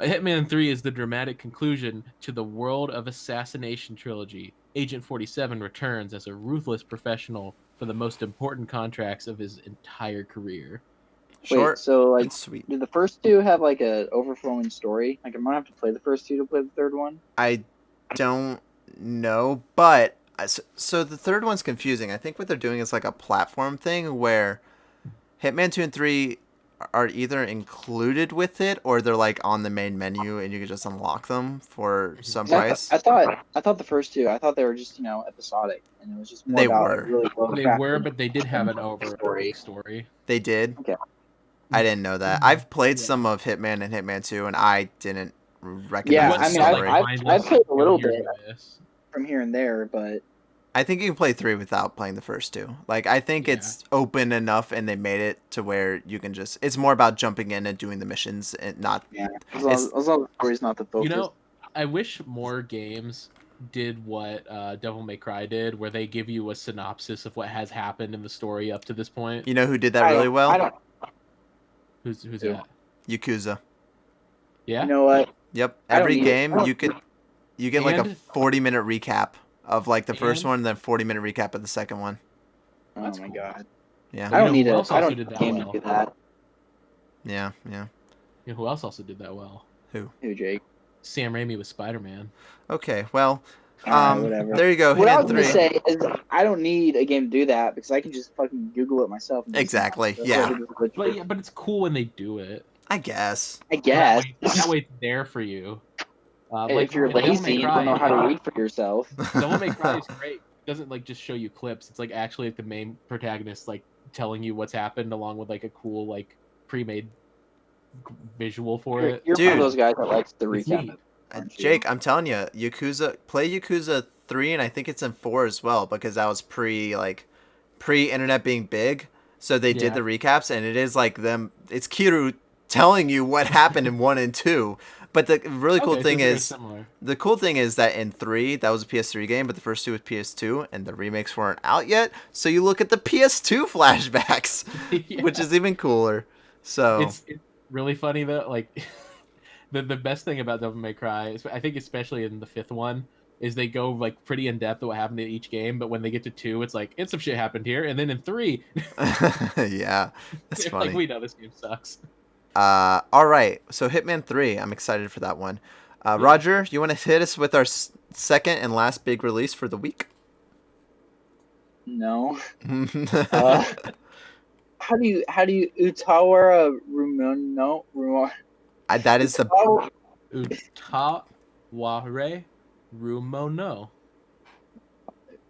Hitman 3 is the dramatic conclusion to the World of Assassination trilogy. Agent 47 returns as a ruthless professional for the most important contracts of his entire career. Short Wait, so like, and sweet. did the first 2 have like a overflowing story? Like, I'm gonna have to play the first 2 to play the third one. I don't know, but so the third one's confusing. I think what they're doing is like a platform thing where Hitman 2 and 3 are either included with it or they're like on the main menu and you can just unlock them for some price. I thought the first 2. I thought they were just episodic, and it was just more They about were. like, really They were, but they did have an overarching story. They did? Okay. I didn't know that. I've played some of Hitman and Hitman 2 and I didn't recognize Yeah, the I mean, story. I've played a little bit This. from here and there, but I think you can play 3 without playing the first 2. Like, I think it's open enough and they made it to where you can just... It's more about jumping in and doing the missions and not... yeah, as long as the story's not the focus. You know, I wish more games did what Devil May Cry did, where they give you a synopsis of what has happened in the story up to this point. You know who did that really well? I don't. Who's Who? that? Yakuza. Yeah. You know what? Yep. I don't Every need it. game, I you get like a And- 40-minute recap of like the first And- one and then 40-minute recap of the second one. Oh That's my cool. god. Yeah. I don't need who it. else I also don't did need a that game to well? do that. Yeah. You know who else also did that well? Who, Jake? Sam Raimi with Spider-Man. Okay. Well, Alright, whatever. there you go. What I was Hitman gonna 3. say is, I don't need a game to do that because I can just fucking Google it myself. And Exactly, That's yeah. what I did with Witcher. But it's cool when they do it. I guess. I guess. That way it's there for you. If you're Devil May lazy, you Cry, don't know how to read for yourself. Devil May Cry is great. It doesn't like just show you clips. It's like actually like the main protagonist like telling you what's happened along with like a cool like pre-made visual for You're, it. you're one Dude. of those guys that likes the It's recap. neat. aren't you? Jake, I'm telling you, play Yakuza 3 and I think it's in 4 as well because that was pre-internet being big. So they did Yeah. the recaps and it is like it's Kiru telling you what happened in 1 and 2. But the really cool Okay, thing so they're is similar. the cool thing is that in 3 that was a PS3 game, but the first 2 was PS2 and the remakes weren't out yet. So you look at the PS2 flashbacks, Yeah. which is even cooler. So It's really funny though. Like the best thing about Devil May Cry, I think especially in the 5th one, is they go like pretty in depth of what happened in each game. But when they get to 2, it's like some shit happened here, and then in 3, yeah, it's they're funny. like we know this game sucks. All right. So Hitman 3, I'm excited for that one. Roger, you want to hit us with our second and last big release for the week? No. How do you Utawara Rumono? That is the Utaware Rumono.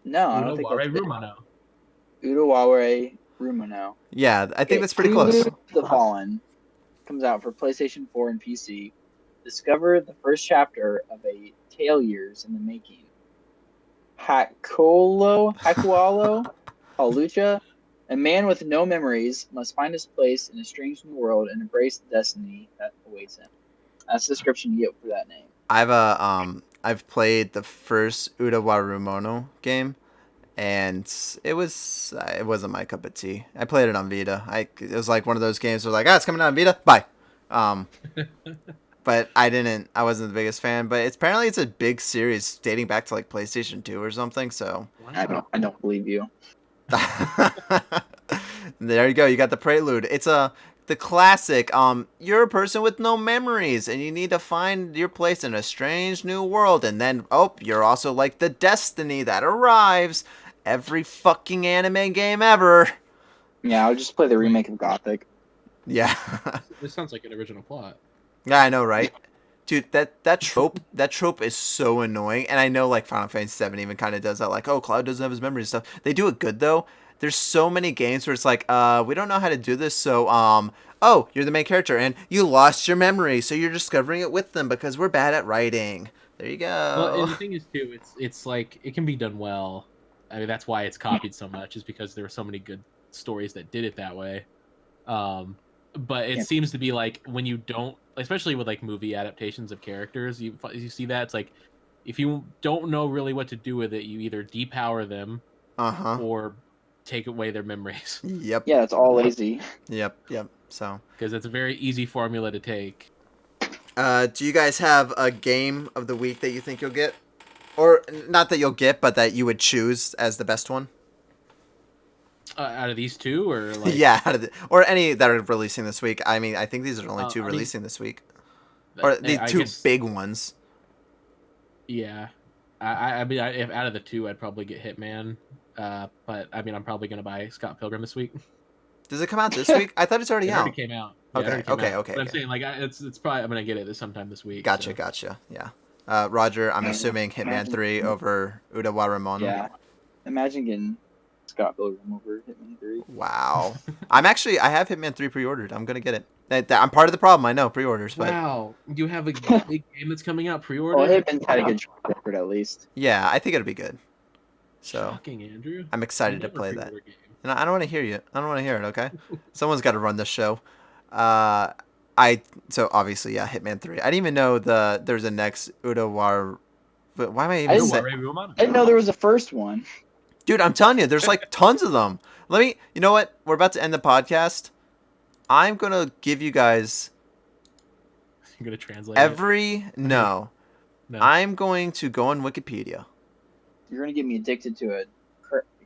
No, I don't think Utaware that's it. Rumono. Utawara Rumono. yeah. I think that's pretty close. The Fallen comes out for PlayStation 4 and PC. Discover the first chapter of a tale years in the making. Hakualo, Palucha, a man with no memories must find his place in a strange new world and embrace the destiny that awaits him. That's the description you get for that name. I've played the first Utawarumono game, and it wasn't my cup of tea. I played it on Vita. It was like one of those games where like, it's coming out on Vita, bye. But I wasn't the biggest fan. But apparently it's a big series dating back to like PlayStation 2 or something. So I don't believe you. there you go. You got the prelude. It's the classic, you're a person with no memories and you need to find your place in a strange new world, and then, oh, you're also like the destiny that arrives every fucking anime game ever. Yeah, I'll just play the remake of Gothic. Yeah. This sounds like an original plot. Yeah, I know, right? Dude, that trope is so annoying, and I know like Final Fantasy VII even kind of does that. Like, oh, Cloud doesn't have his memories and stuff. They do it good though. There's so many games where it's like, we don't know how to do this, so oh, you're the main character and you lost your memory, so you're discovering it with them because we're bad at writing. There you Well, and go. the thing is too, it's like it can be done well. I mean, that's why it's copied so much, is because there were so many good stories that did it that way. Um, but it Yeah. seems to be like when you don't, especially with like movie adaptations of characters, you see that it's like if you don't know really what to do with it, you either depower them Uh huh. or take away their memories Yep. Yeah, it's all lazy. Yep. Yep. So, because it's a very easy formula to take. do you guys have a game of the week that you think you'll get, or not that you'll get, but that you would choose as the best one? Out of these two, or like Yeah, or any that are releasing this week. I mean, I think these are only two I mean, releasing this week, or the I two guess big ones. yeah. I mean, if out of the two, I'd probably get Hitman. But I mean, I'm probably gonna buy Scott Pilgrim this week. Does it come out this week? I thought it's already It already out. came out. Yeah, it Okay, already came okay, out. okay, But I'm okay. saying like it's probably I'm gonna get it sometime this week. Gotcha, so. gotcha. Yeah. Roger, I'm assuming Hitman Imagine- 3 over Utawaremono. Yeah. Imagine getting Scott Pilgrim over Hitman 3. Wow. I have Hitman 3 pre-ordered. I'm gonna get it. I'm part of the problem. I know pre-orders, but Wow, you have a big game that's coming out Well, pre-ordered. Hitman's had a good track record at least. yeah, I think it'll be good. So Shocking, Andrew. I'm I excited to never play that. pre-order games. And I don't want to hear you. I don't want to hear it. Okay. Someone's got to run this show. So obviously yeah, Hitman 3. I didn't even know there's a next Utawar. But why am I I even didn't saying? I didn't know there was a first one. Dude, I'm telling you, there's like tons of them. You know what? We're about to end the podcast. I'm gonna give you guys You're gonna translate it? no. No. I'm going to go on Wikipedia. You're gonna get me addicted to a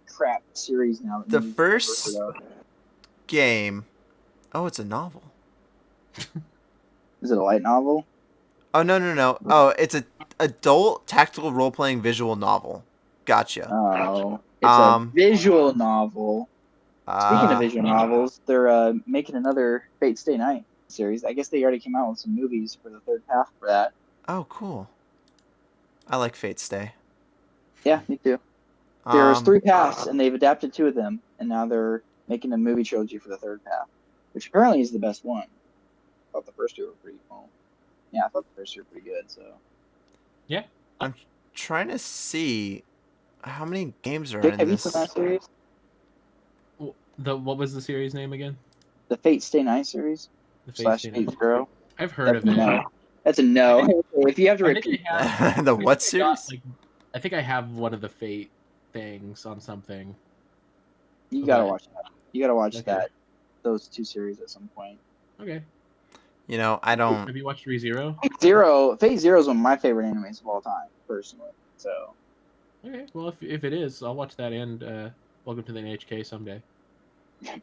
crap series now. that The nobody's first- ever heard of. Game. Oh, it's a novel. Is it a light novel? Oh no. Oh, it's a adult tactical role playing visual novel. Gotcha. Oh, it's Um, a visual novel. Speaking of visual novels, they're making another Fate Stay Night series. I guess they already came out with some movies for the third half for that. Oh, cool. I like Fate Stay. Yeah, me too. There's 3 Um, paths, and they've adapted 2 of them, and now they're making a movie trilogy for the third path, which apparently is the best one. I thought the first 2 were pretty cool. Yeah, I thought the first 2 were pretty good. So, I'm trying to see how many games are Jake, in have you this. seen that series? What was the series name again? The Fate Stay Night series The / Fate Stay Night. Fate Zero. I've heard of That's a it. no. That's a no. If you have to I think repeat, I have. The I think what I got, series? I think I have one of the Fate things on something. you gotta Okay. watch that. You gotta watch Okay. those 2 series at some point. Okay. I don't. Have you watched ReZero? Fate Zero is one of my favorite animes of all time, personally. So Okay. Well, if it is, I'll watch that and Welcome to the NHK someday.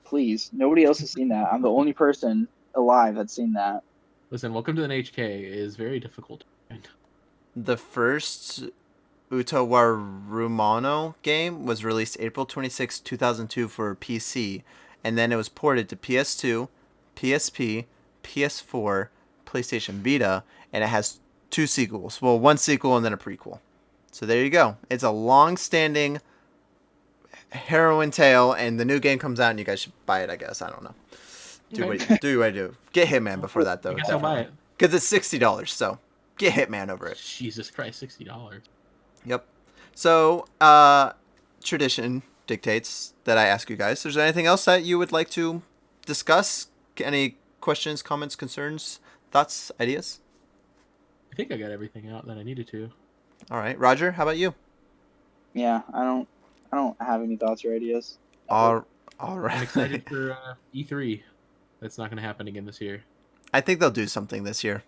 please, nobody else has seen that. I'm the only person alive that's seen that. Listen, Welcome to the NHK is very difficult to find. The first Utawaremono game was released April 26, 2002 for PC, and then it was ported to PS2, PSP, PS4, PlayStation Vita, and it has 2 sequels. Well, 1 sequel and then a prequel. So there you go. It's a long-standing heroine tale, and the new game comes out, and you guys should buy it, I guess. I don't know. Do what you do. Get Hitman before that, though. I guess I'll buy it. Because it's $60, so get Hitman over it. Jesus Christ, $60. Yep. So, tradition dictates that I ask you guys, is there anything else that you would like to discuss? Any questions, comments, concerns, thoughts, ideas? I think I got everything out that I needed to. All right. Roger, how about you? Yeah, I don't have any thoughts or ideas. All I'm right. excited for E3. That's not going to happen again this year. I think they'll do something this year.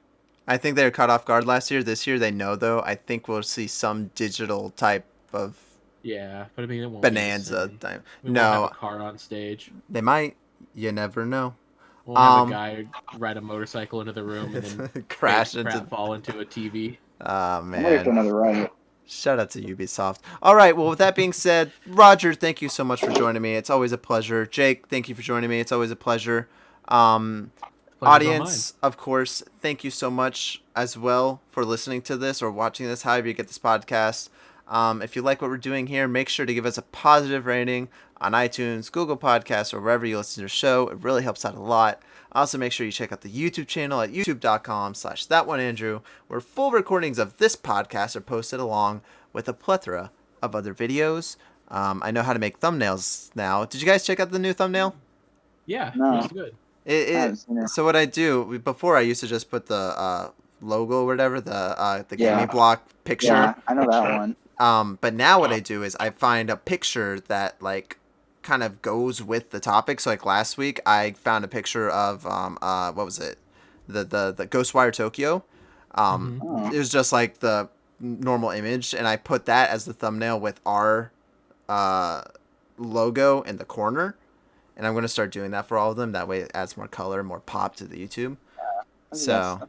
I think they were caught off guard last year. This year they know, though. I think we'll see some digital type of Yeah, but I mean, it won't bonanza be the same. time. We won't have No, a car on stage. they might. You never know. We'll have a guy ride a motorcycle into the room and then crash fake into. crap fall into a TV. Oh I'm ready for man. another ride. Shout out to Ubisoft. All right. Well, with that being said, Roger, thank you so much for joining me. It's always a pleasure. Jake, thank you for joining me. It's always a pleasure. Pleasure's all mine. Audience, of course, thank you so much as well for listening to this or watching this, however you get this podcast. If you like what we're doing here, make sure to give us a positive rating on iTunes, Google Podcasts, or wherever you listen to your show. It really helps out a lot. Also, make sure you check out the YouTube channel at youtube.com/thatoneandrew, where full recordings of this podcast are posted along with a plethora of other videos. I know how to make thumbnails now. Did you guys check out the new thumbnail? Yeah, No. it's good. So what I do before, I used to just put the logo or whatever, the gaming block picture. Yeah, I know that one. But now what I do is I find a picture that like kind of goes with the topic. So like last week I found a picture of what was it? The Ghostwire Tokyo. Oh. It was just like the normal image, and I put that as the thumbnail with our logo in the corner. And I'm going to start doing that for all of them. That way it adds more color, more pop to the YouTube. So,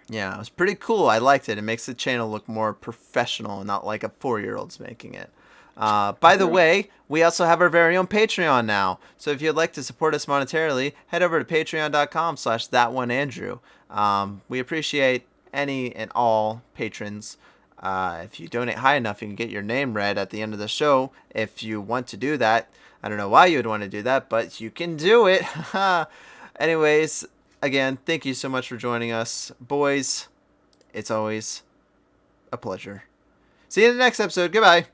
yeah, it was pretty cool. I liked it. It makes the channel look more professional and not like a 4-year-old's making it. By the way, we also have our very own Patreon now. So if you'd like to support us monetarily, head over to patreon.com/thatoneandrew. We appreciate any and all patrons. If you donate high enough, you can get your name read at the end of the show. If you want to do that, I don't know why you would want to do that, but you can do it. Anyways, again, thank you so much for joining us. Boys, it's always a pleasure. See you in the next episode. Goodbye.